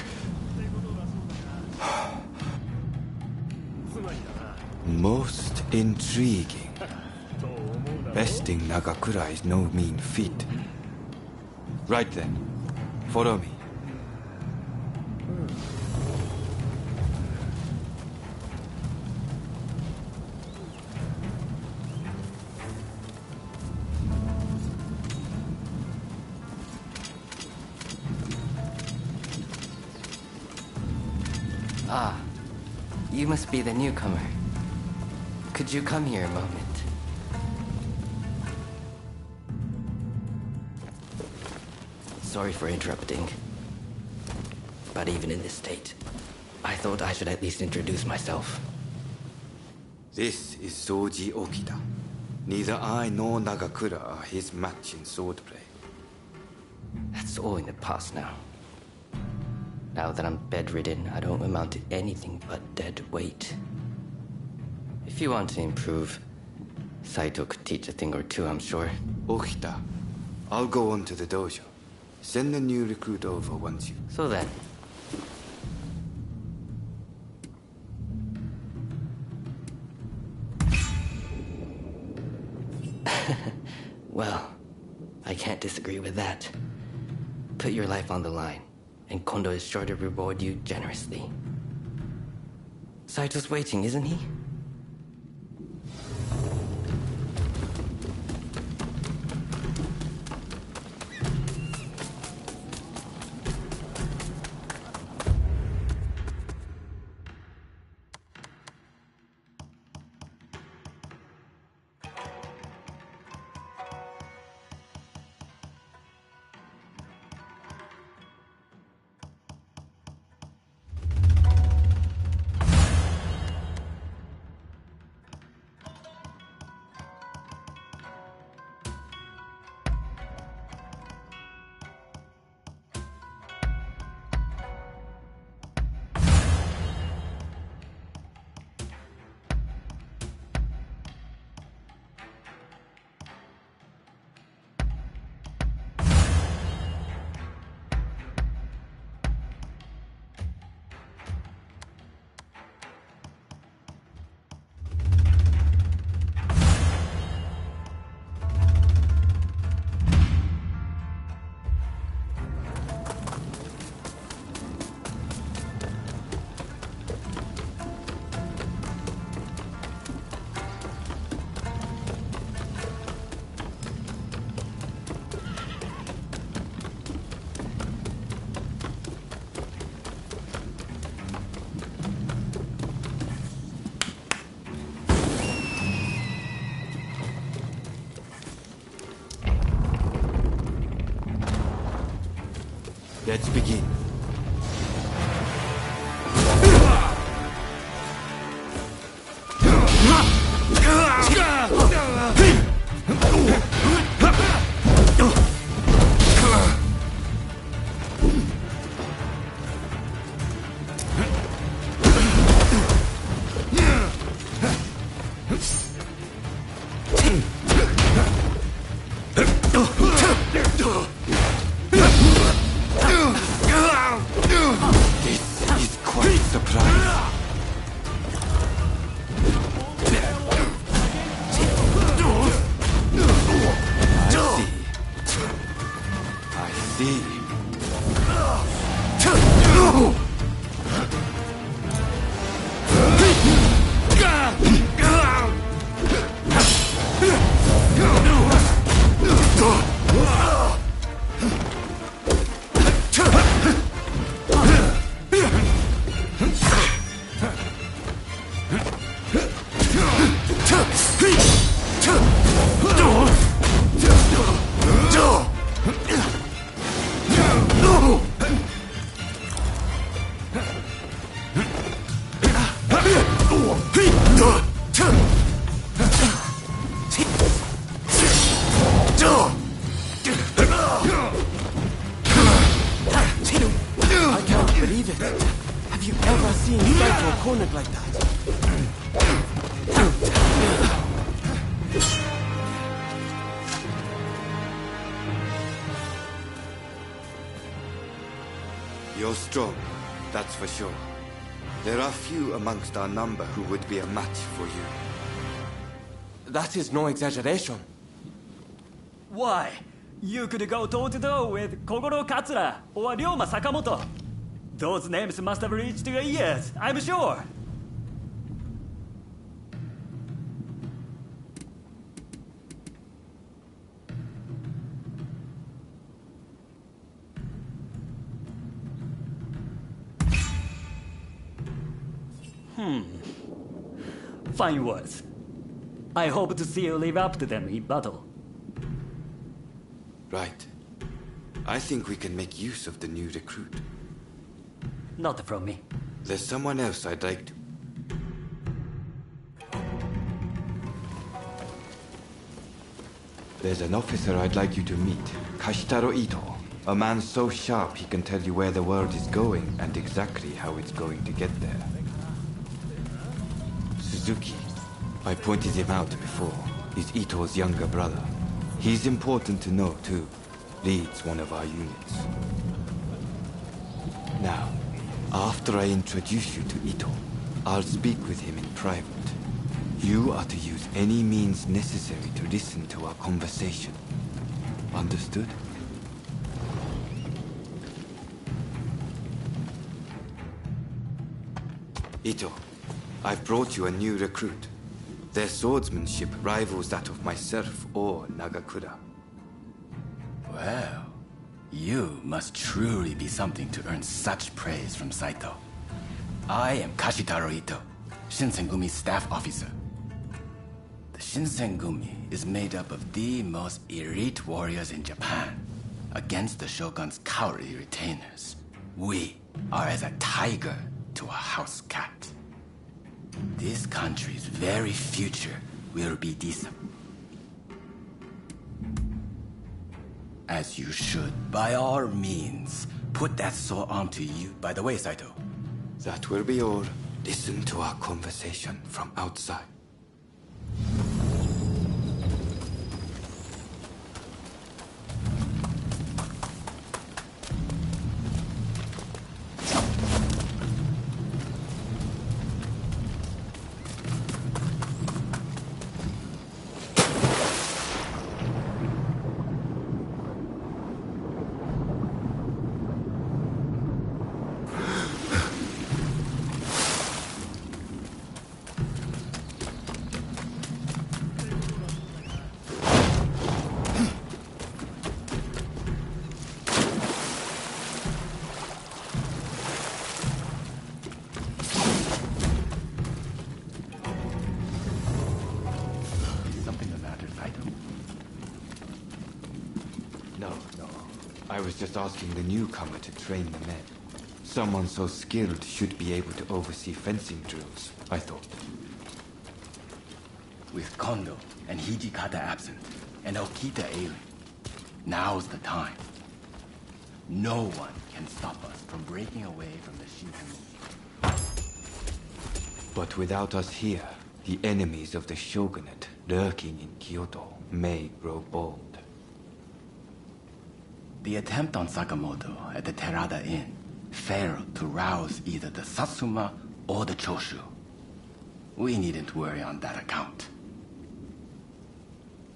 Most intriguing. Besting Nagakura is no mean feat. Right then, follow me. You must be the newcomer. Could you come here a moment? Sorry for interrupting. But even in this state, I thought I should at least introduce myself. This is Soji Okita. Neither I nor Nagakura are his match in swordplay. That's all in the past now. Now that I'm bedridden, I don't amount to anything but dead weight. If you want to improve, Saito could teach a thing or two, I'm sure. Okita, I'll go on to the dojo. Send the new recruit over once you... So then. Well, I can't disagree with that. Put your life on the line, and Kondo is sure to reward you generously. Saito's waiting, isn't he? Let's begin. You're strong, that's for sure. There are few amongst our number who would be a match for you. That is no exaggeration. Why? You could go toe-to-toe with Kogoro Katsura or Ryoma Sakamoto. Those names must have reached your ears, I'm sure. Fine words. I hope to see you live up to them in battle. Right. I think we can make use of the new recruit. Not from me. There's someone else I'd like to. There's an officer I'd like you to meet. Kashitaro Ito. A man so sharp he can tell you where the world is going and exactly how it's going to get there. Suzuki. I pointed him out before. He's Ito's younger brother. He's important to know, too. Leads one of our units. Now, after I introduce you to Ito, I'll speak with him in private. You are to use any means necessary to listen to our conversation. Understood? Ito, I've brought you a new recruit. Their swordsmanship rivals that of myself or Nagakura. Well, you must truly be something to earn such praise from Saito. I am Kashitaro Ito, Shinsengumi's staff officer. The Shinsengumi is made up of the most elite warriors in Japan against the Shogun's cowardly retainers. We are as a tiger to a house cat. This country's very future will be decent. As you should, by all means, put that sword onto you. By the way, Saito. That will be all. Listen to our conversation from outside. I was just asking the newcomer to train the men. Someone so skilled should be able to oversee fencing drills, I thought. With Kondo and Hijikata absent, and Okita ailing, now's the time. No one can stop us from breaking away from the Shinsengumi. But without us here, the enemies of the shogunate lurking in Kyoto may grow bold. The attempt on Sakamoto at the Terada Inn failed to rouse either the Satsuma or the Choshu. We needn't worry on that account.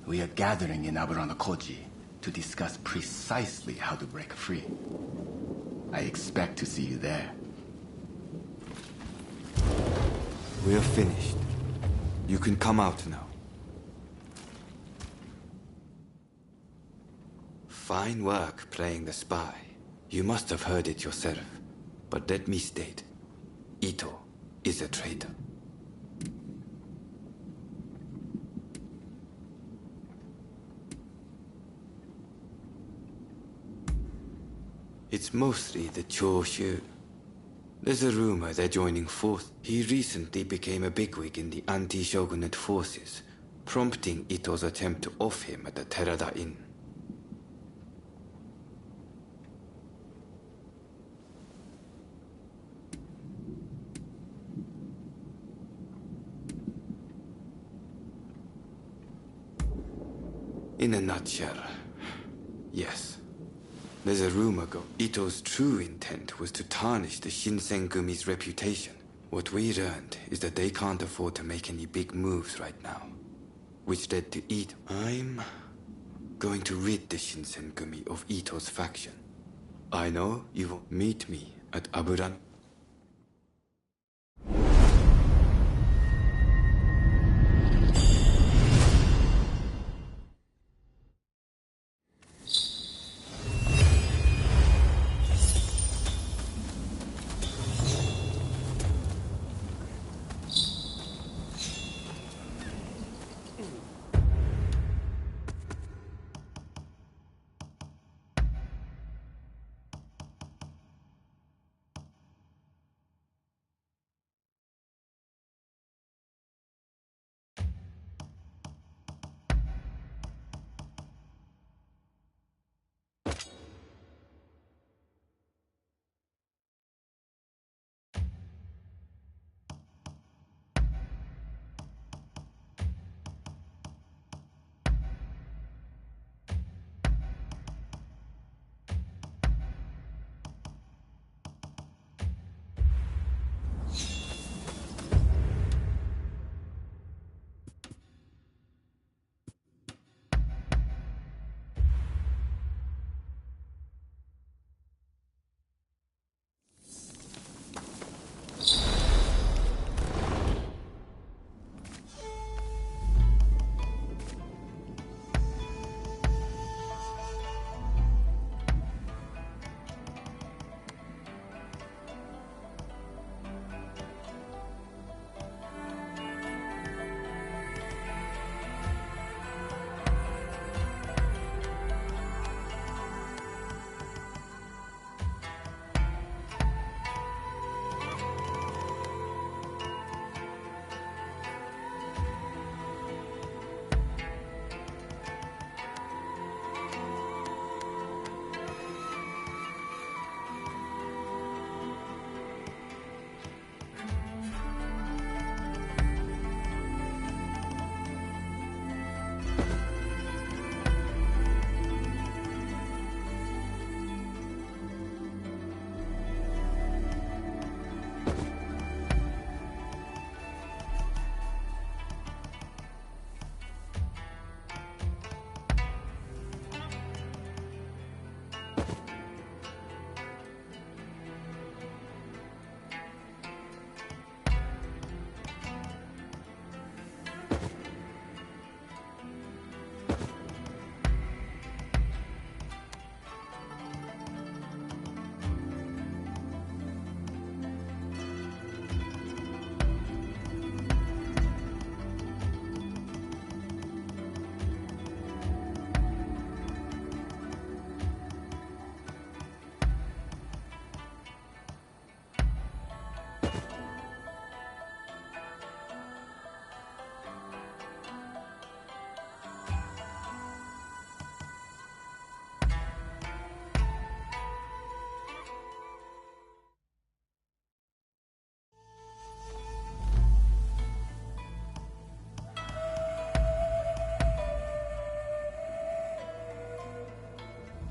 We are gathering in Aburanokoji to discuss precisely how to break free. I expect to see you there. We're finished. You can come out now. Fine work playing the spy. You must have heard it yourself. But let me state, Ito is a traitor. It's mostly the Choshu. There's a rumor they're joining force. He recently became a bigwig in the anti-shogunate forces, prompting Ito's attempt to off him at the Terada Inn. In a nutshell, yes. There's a rumor Ito's true intent was to tarnish the Shinsengumi's reputation. What we learned is that they can't afford to make any big moves right now. Which led to Ito. I'm going to rid the Shinsengumi of Ito's faction. I know you will meet me at Aburan.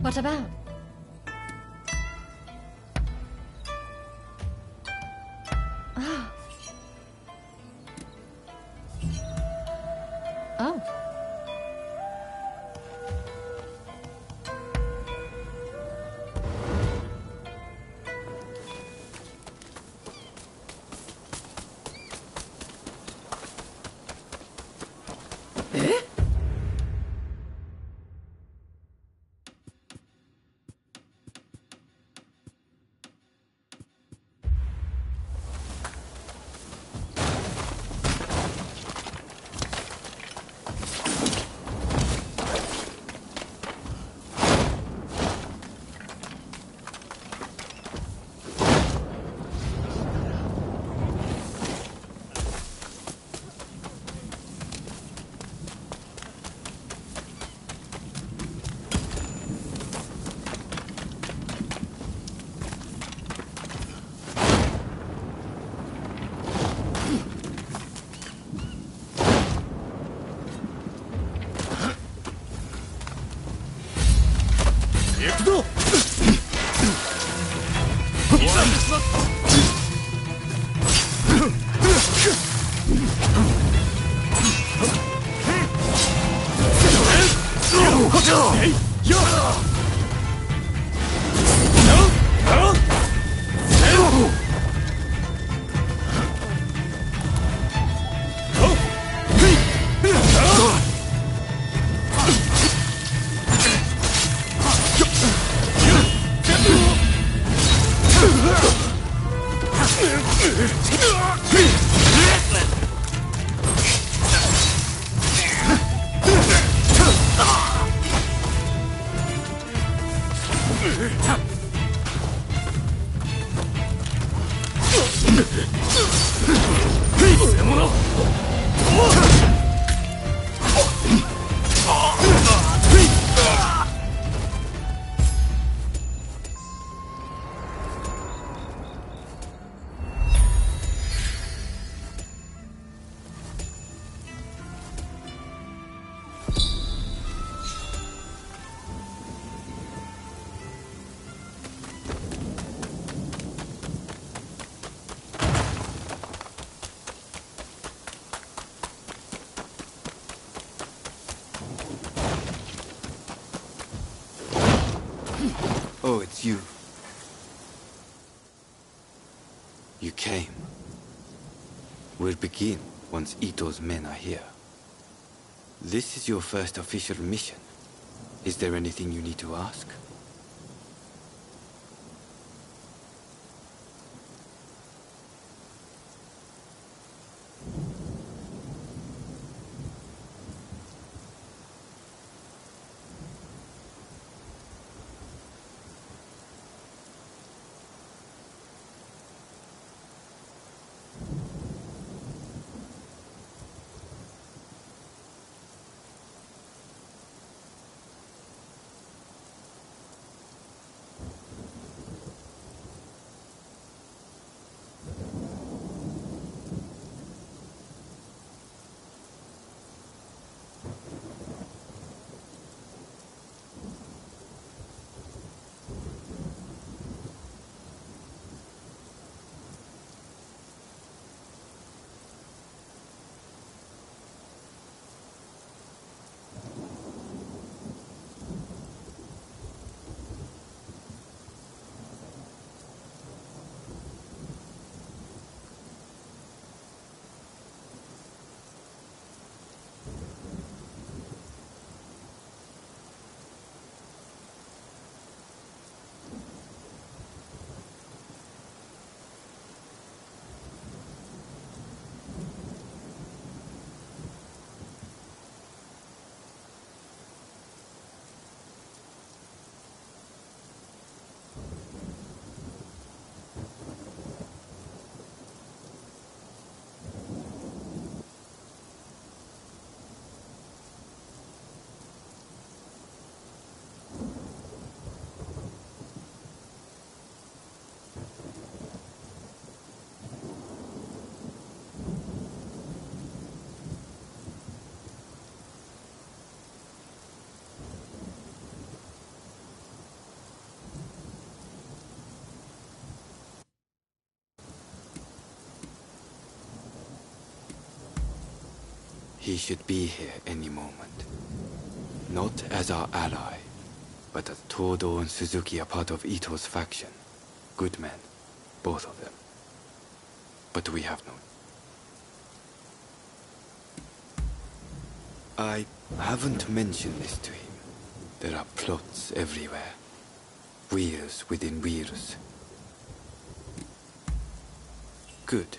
What about? Oh. Oh. Oh, it's you. You came. We'll begin once Ito's men are here. This is your first official mission. Is there anything you need to ask? He should be here any moment. Not as our ally, but as Todo and Suzuki are part of Ito's faction. Good men, both of them. But we have none. I haven't mentioned this to him. There are plots everywhere. Wheels within wheels. Good.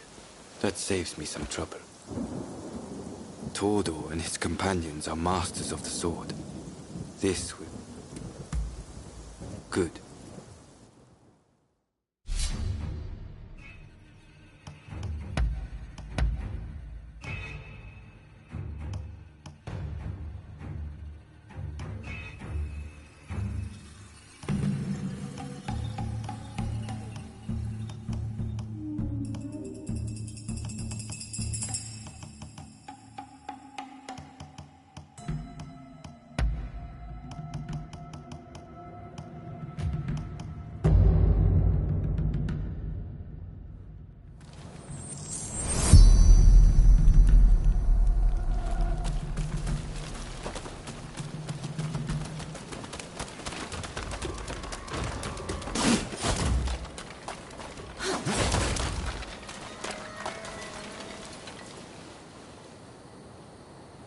That saves me some trouble. Todo and his companions are masters of the sword. This will... Good.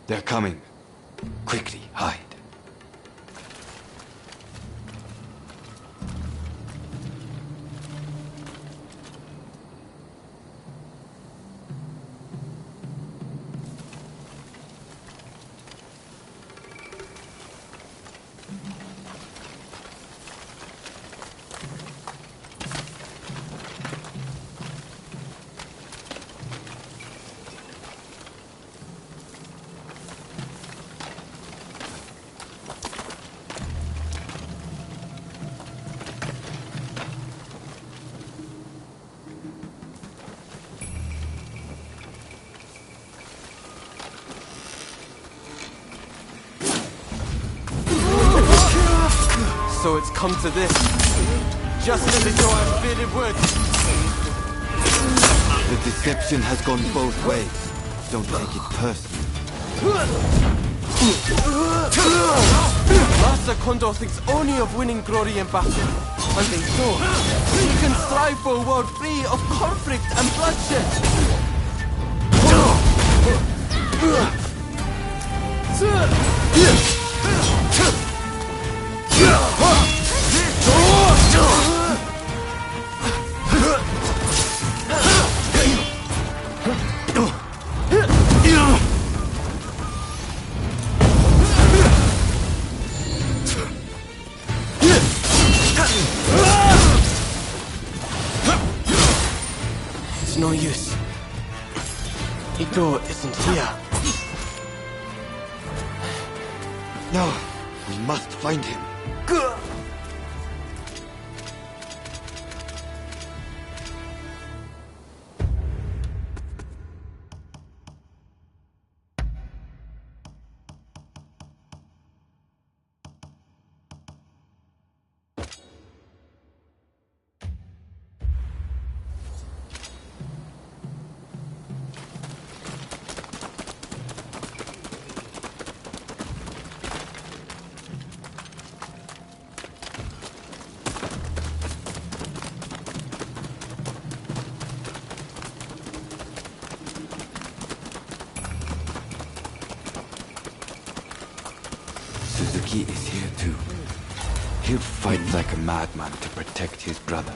They're coming. Quickly, hide. So it's come to this. Just as your unfitted words. The deception has gone both ways. Don't take it personally. Master Kondo thinks only of winning glory in battle. And they don't. We can strive for a world free of conflict and bloodshed. It's no use. Ito isn't here. No, we must find him. Suzuki is here too. He'll fight like a madman to protect his brother.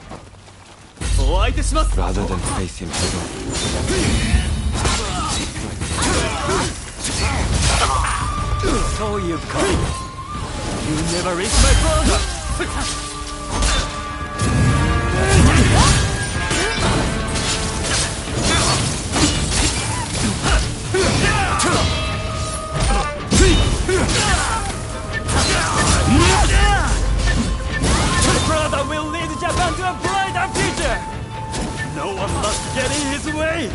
Rather than face him head on. So you've come. You never reached my brother! Brother will lead Japan to a brighter future! No one must get in his way!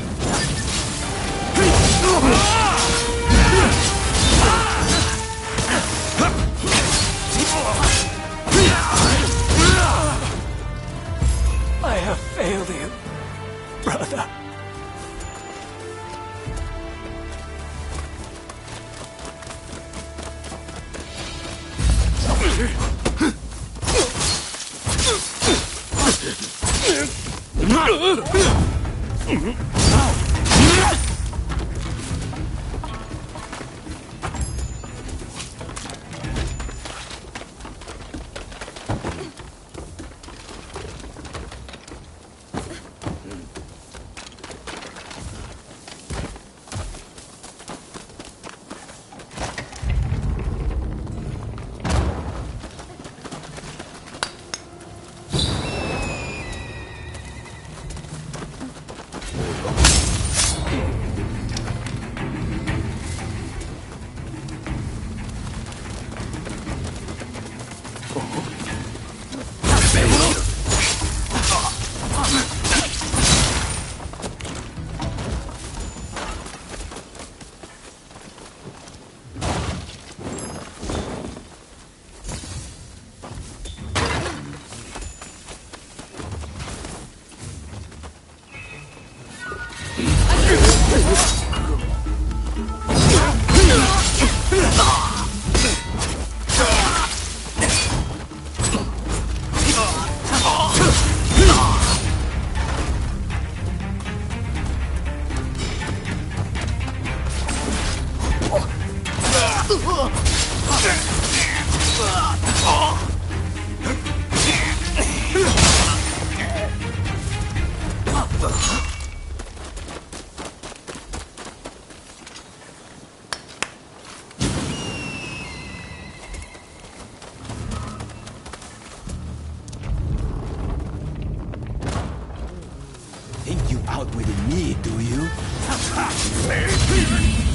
Think you outwitted me, do you?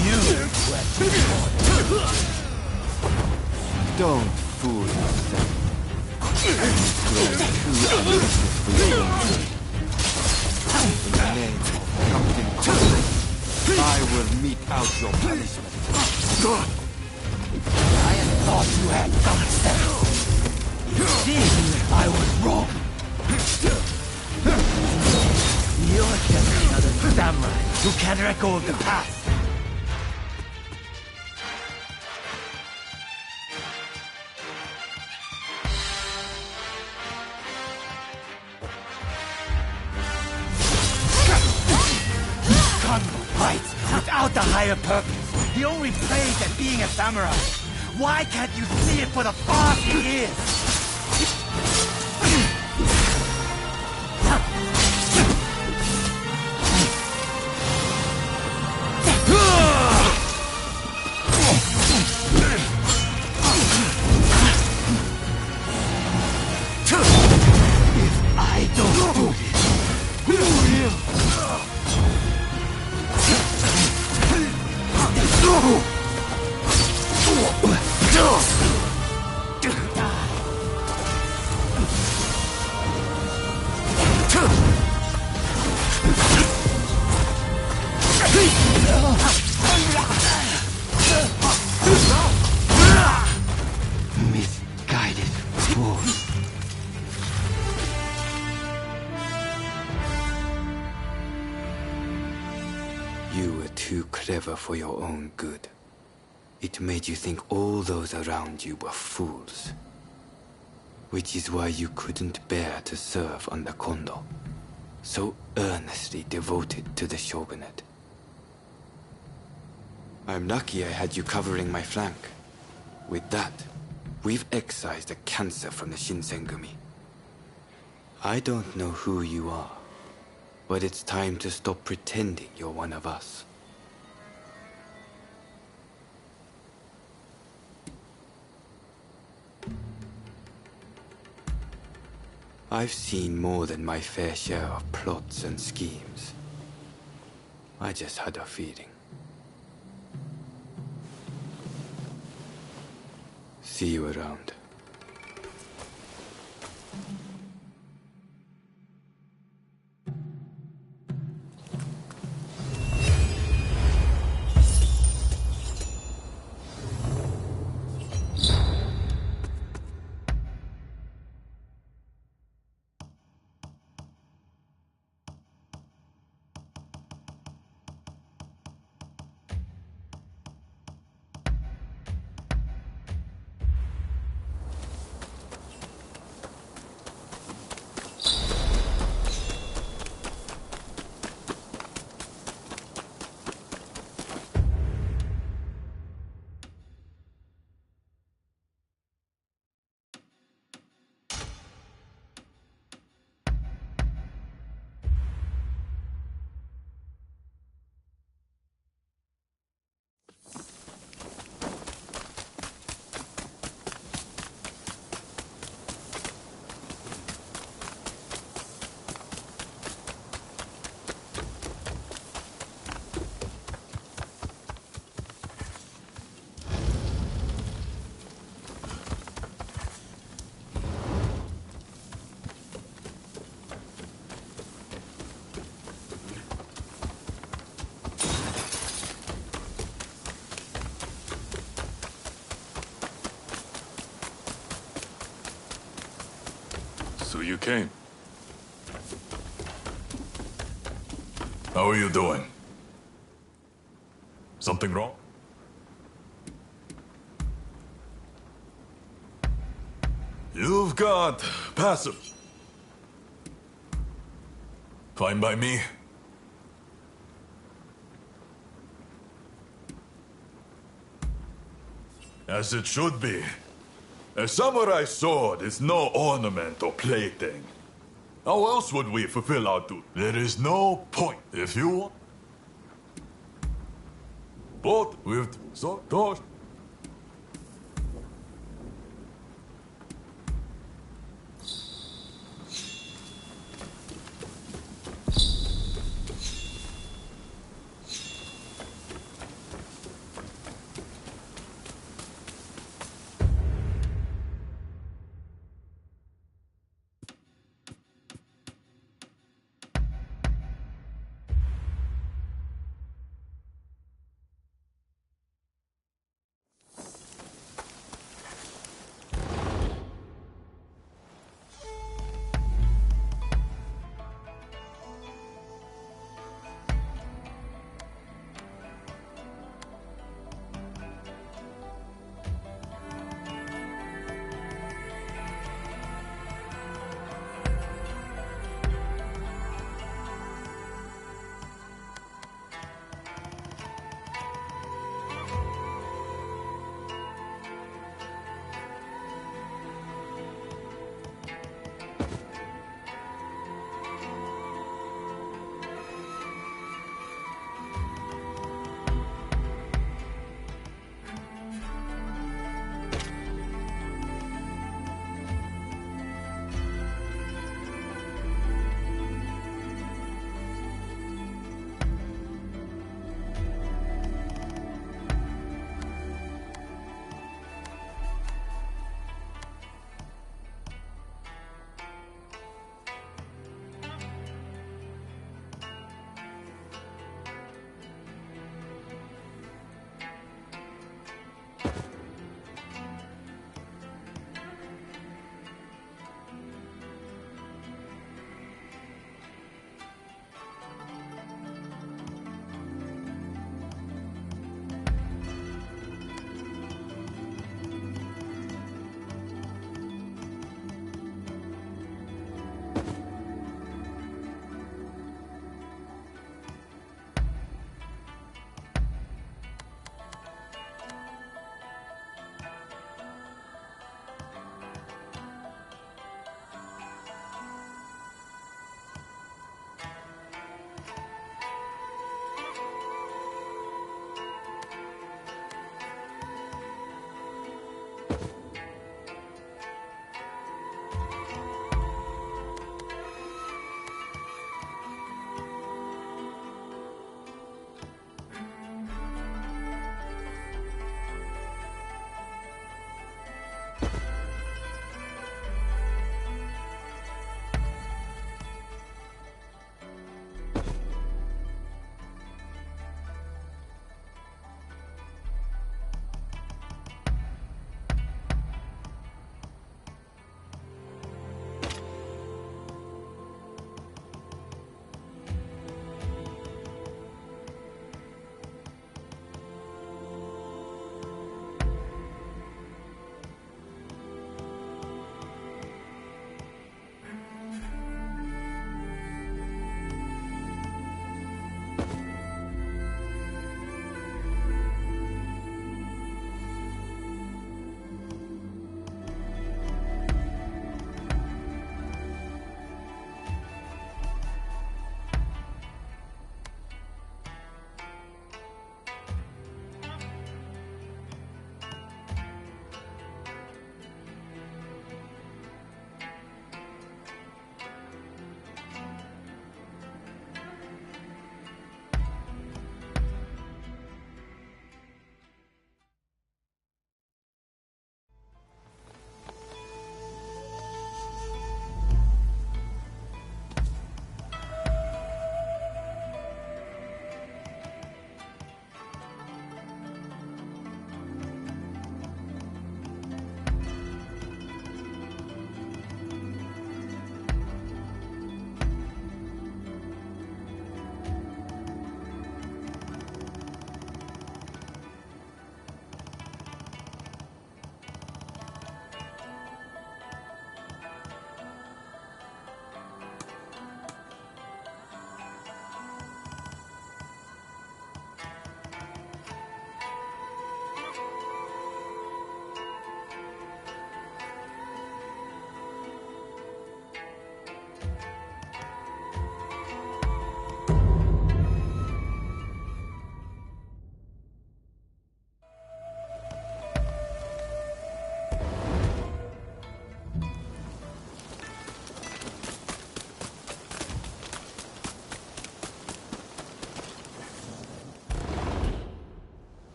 You don't fool yourself. You've grown too ambitious for your own good. In the name of Captain Coulson, I will mete out your punishment. I had thought you had some sense. You see, I was wrong. You're just another samurai who can't let go of the past. Gun fights without the higher purpose. He only plays at being a samurai. Why can't you see it for the farce it is? Misguided fools. You were too clever for your own good. It made you think all those around you were fools. Which is why you couldn't bear to serve under Kondo, so earnestly devoted to the shogunate. I'm lucky I had you covering my flank. With that, we've excised a cancer from the Shinsengumi. I don't know who you are, but it's time to stop pretending you're one of us. I've seen more than my fair share of plots and schemes. I just had a feeling. See you around. So you came. How are you doing? Something wrong? You've got passive. Fine by me. As it should be. A samurai sword is no ornament or plaything. How else would we fulfill our duty? There is no point. If you want, both with sword,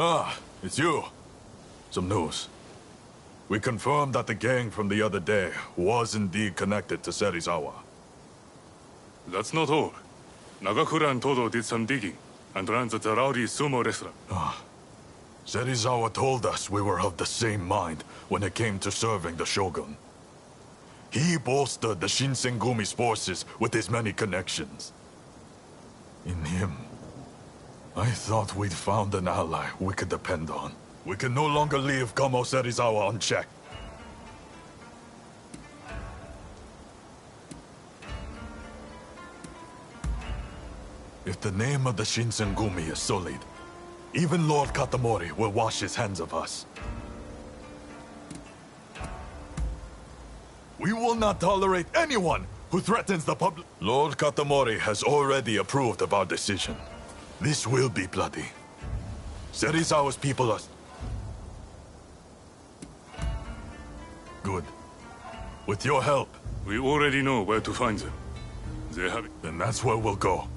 Ah, it's you. Some news. We confirmed that the gang from the other day was indeed connected to Serizawa. That's not all. Nagakura and Todo did some digging and ran the Tarauri sumo restaurant. Serizawa told us we were of the same mind when it came to serving the Shogun. He bolstered the Shinsengumi's forces with his many connections. In him, I thought we'd found an ally we could depend on. We can no longer leave Kamo Serizawa unchecked. If the name of the Shinsengumi is sullied, even Lord Katamori will wash his hands of us. We will not tolerate anyone who threatens the public. Lord Katamori has already approved of our decision. This will be bloody. Serizawa's people are... Good. With your help... We already know where to find them. They have... Then that's where we'll go.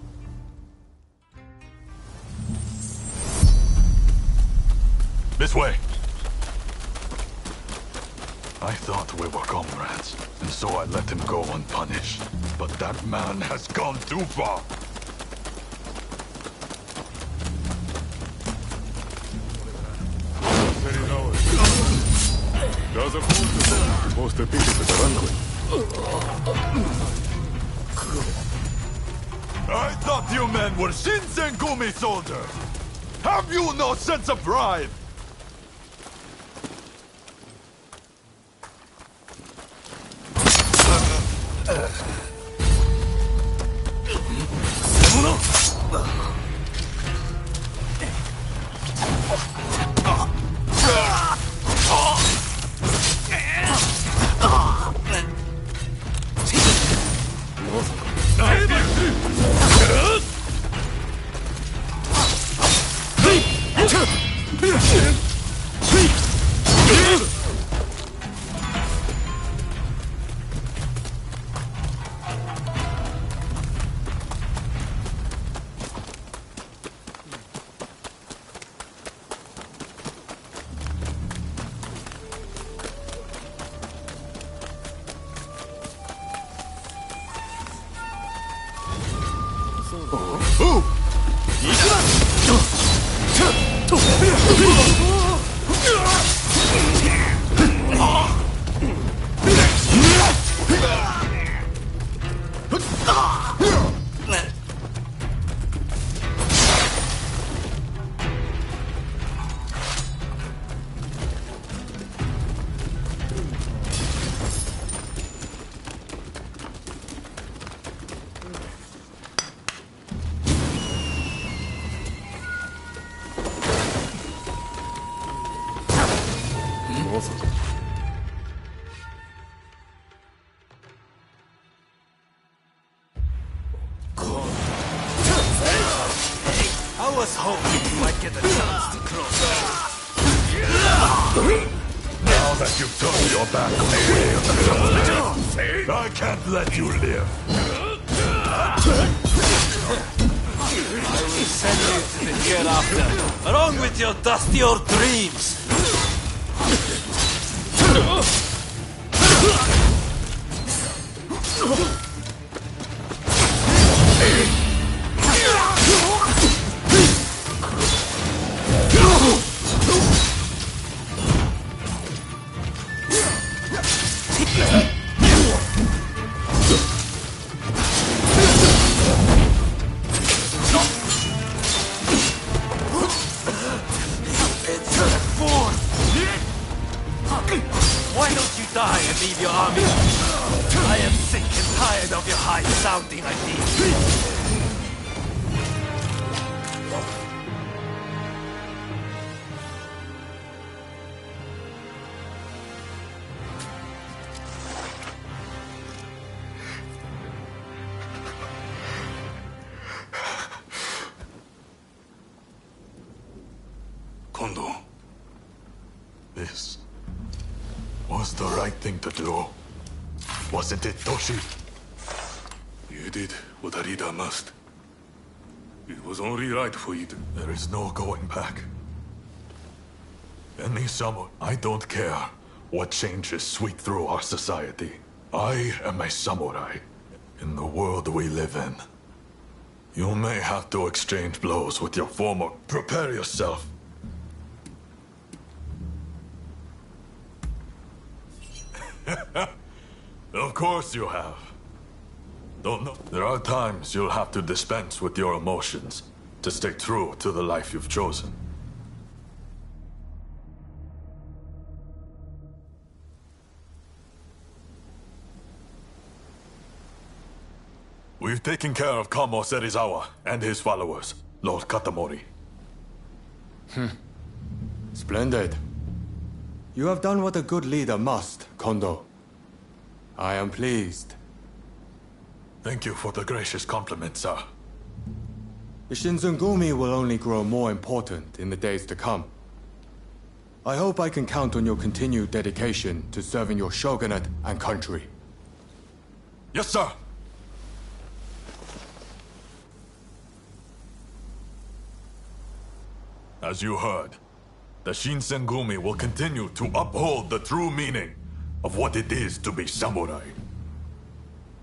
This way! I thought we were comrades, and so I let him go unpunished. But that man has gone too far! Does a most of people I thought you men were Shinsengumi soldiers! Have you no sense of pride? I was hoping you might get a chance to cross. Now that you've turned your back on me, I can't let you live. I will send you to the hereafter, along with your dusty old dreams. Why don't you die and leave your army? I am sick and tired of your high-sounding ideas. Kondo, this was the right thing to do. Wasn't it, Toshi? You did what a leader must. It was only right for you to... There is no going back. Any samurai, I don't care what changes sweep through our society. I am a samurai in the world we live in. You may have to exchange blows with your former. Prepare yourself. Of course you have. Don't know. There are times you'll have to dispense with your emotions to stay true to the life you've chosen. We've taken care of Kamo Serizawa and his followers, Lord Katamori. Splendid. You have done what a good leader must, Kondo. I am pleased. Thank you for the gracious compliment, sir. The Shinsengumi will only grow more important in the days to come. I hope I can count on your continued dedication to serving your shogunate and country. Yes, sir! As you heard, the Shinsengumi will continue to uphold the true meaning of what it is to be samurai.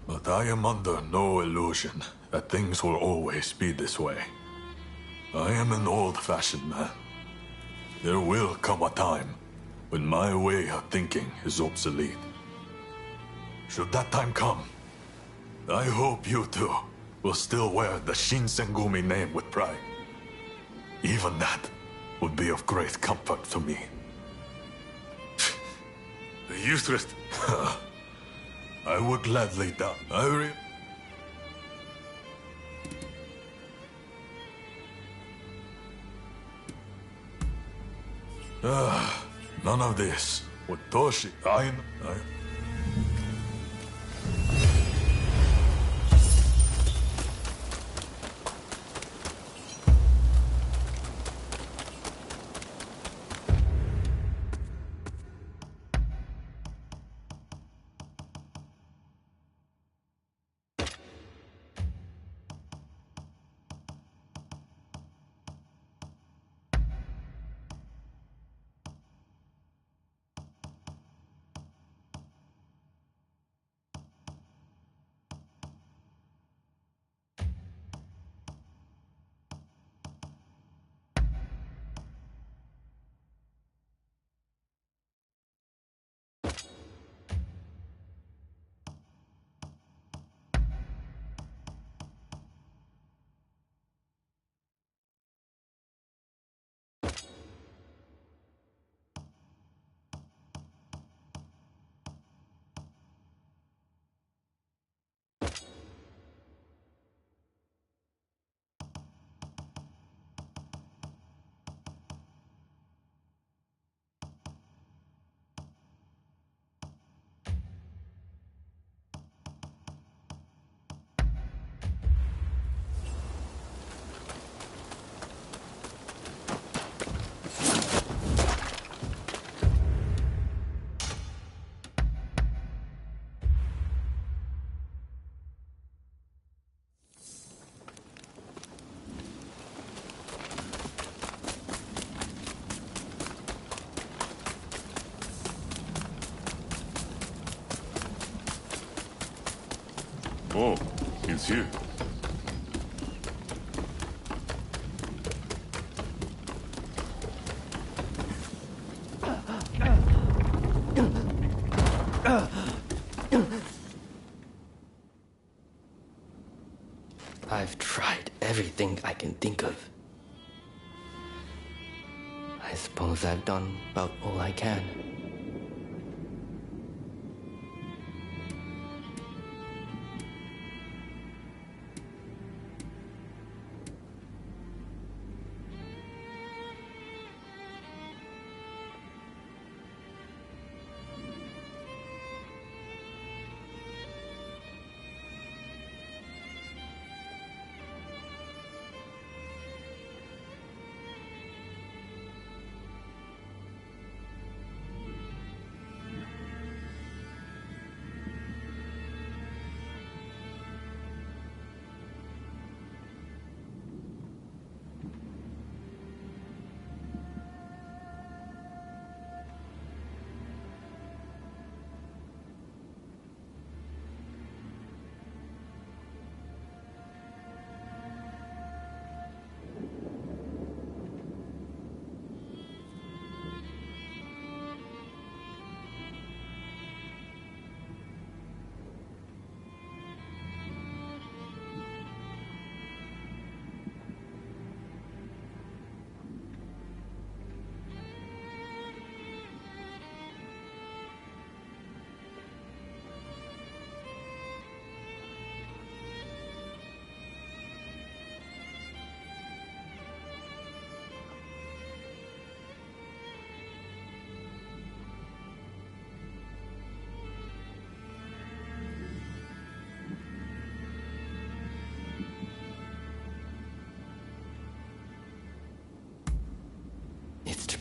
But I am under no illusion that things will always be this way. I am an old-fashioned man. There will come a time when my way of thinking is obsolete. Should that time come, I hope you two will still wear the Shinsengumi name with pride. Even that would be of great comfort to me. Useless. I would gladly die. None of this. With Toshi, I... Oh, it's you. I've tried everything I can think of. I suppose I've done about all I can.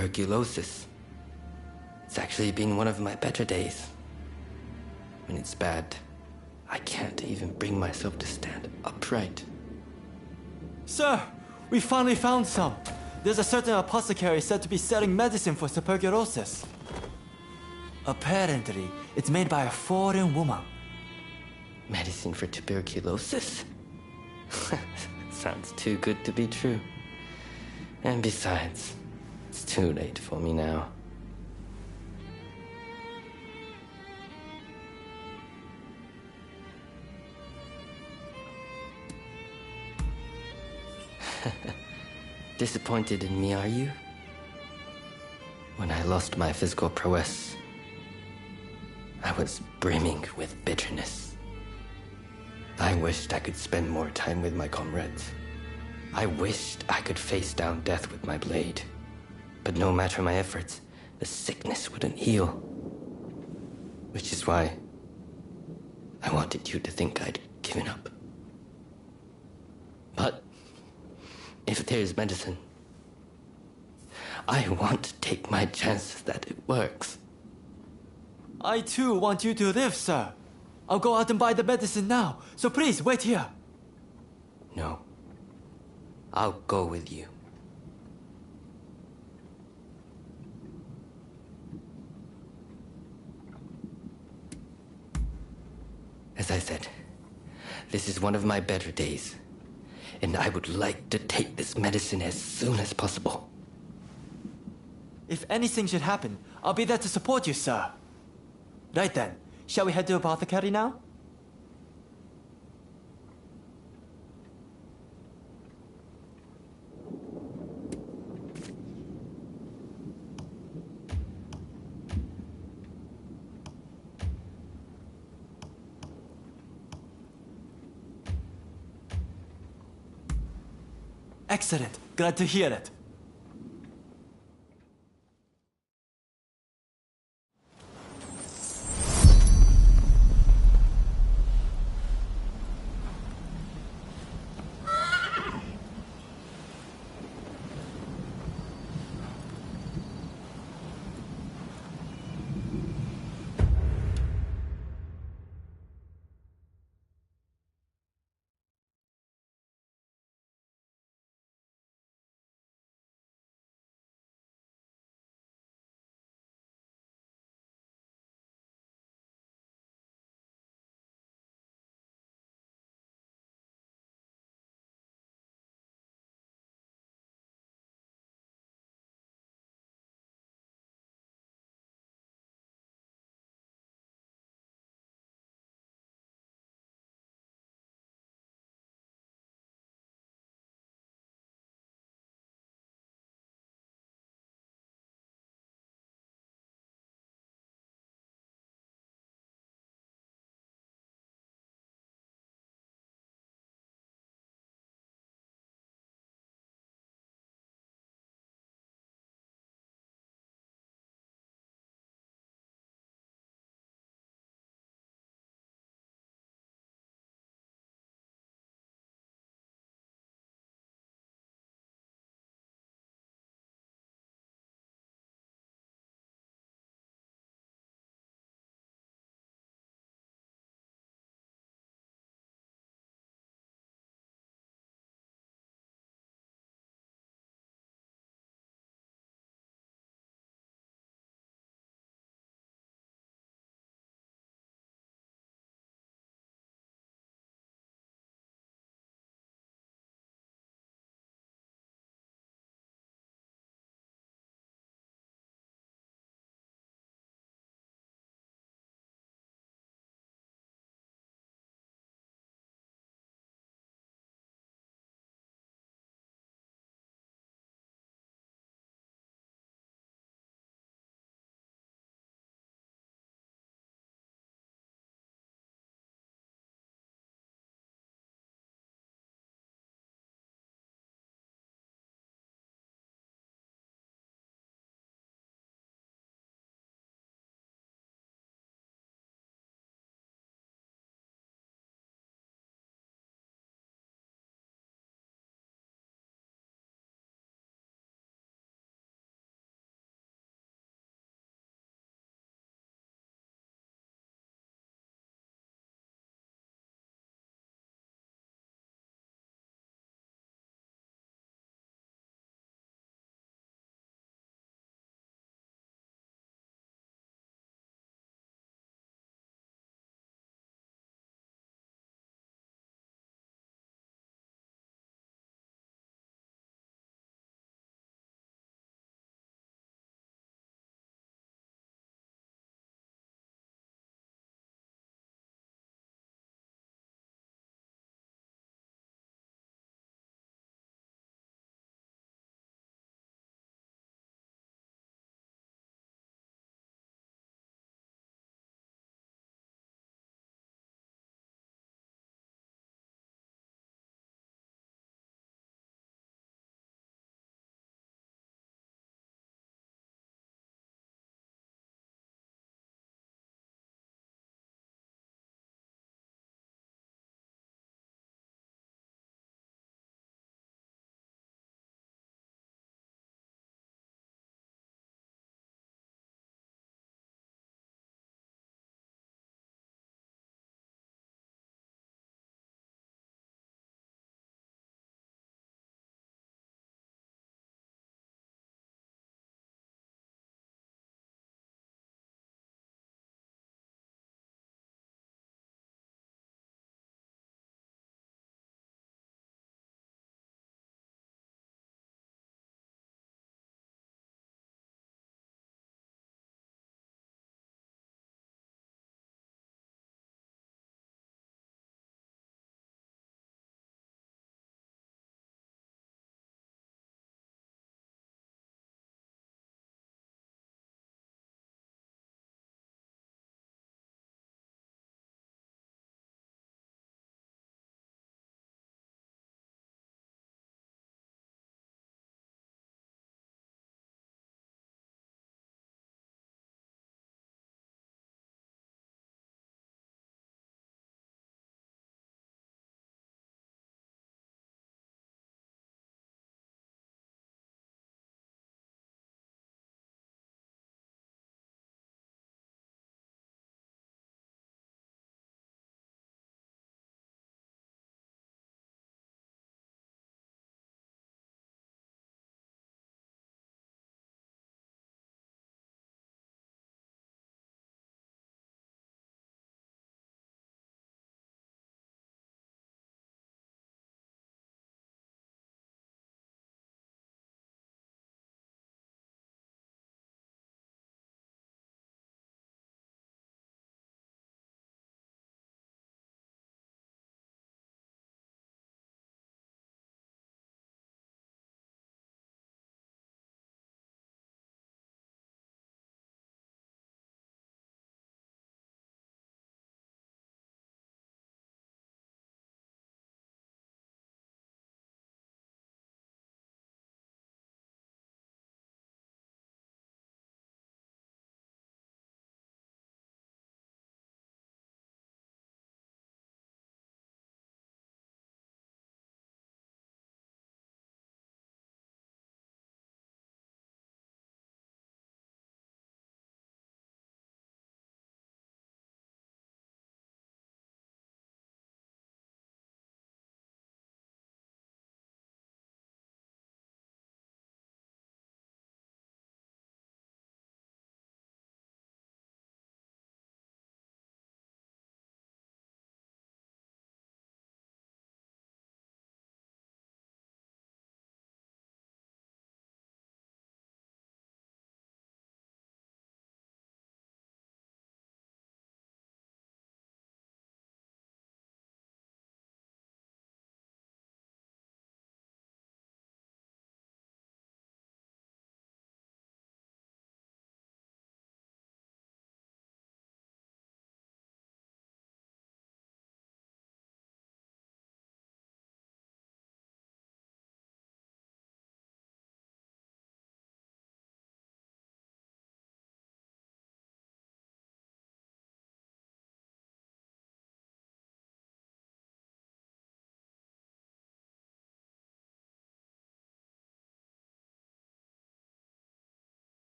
tuberculosis. It's actually been one of my better days. When it's bad, I can't even bring myself to stand upright. Sir, we finally found some. There's a certain apothecary said to be selling medicine for tuberculosis. Apparently, it's made by a foreign woman. Medicine for tuberculosis? Sounds too good to be true. And besides, it's too late for me now. Disappointed in me, are you? When I lost my physical prowess, I was brimming with bitterness. I wished I could spend more time with my comrades. I wished I could face down death with my blade. But no matter my efforts, the sickness wouldn't heal. Which is why I wanted you to think I'd given up. But if there's medicine, I want to take my chances that it works. I too want you to live, sir. I'll go out and buy the medicine now, so please wait here. No. I'll go with you. As I said, this is one of my better days, and I would like to take this medicine as soon as possible. If anything should happen, I'll be there to support you, sir. Right then, shall we head to apothecary now? Excellent. Glad to hear it.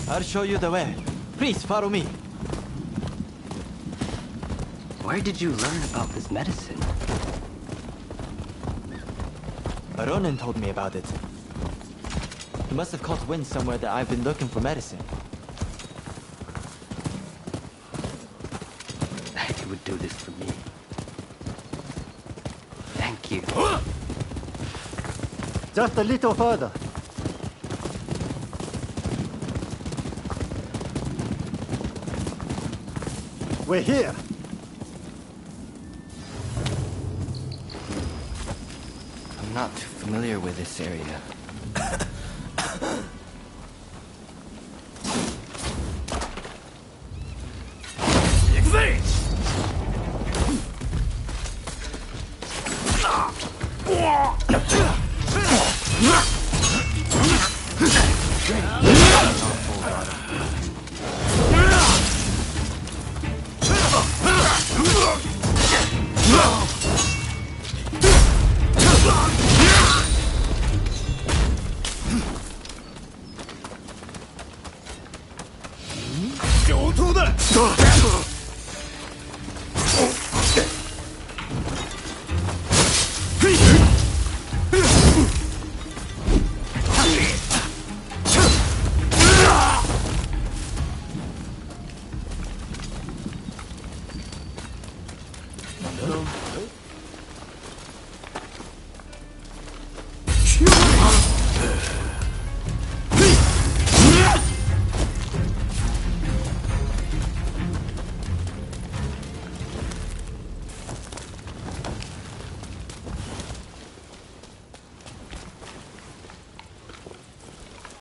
I'll show you the way. Please follow me. Where did you learn about this medicine? A Ronin told me about it. He must have caught wind somewhere that I've been looking for medicine. You would do this for me. Thank you. Just a little further. We're here. I'm not too familiar with this area.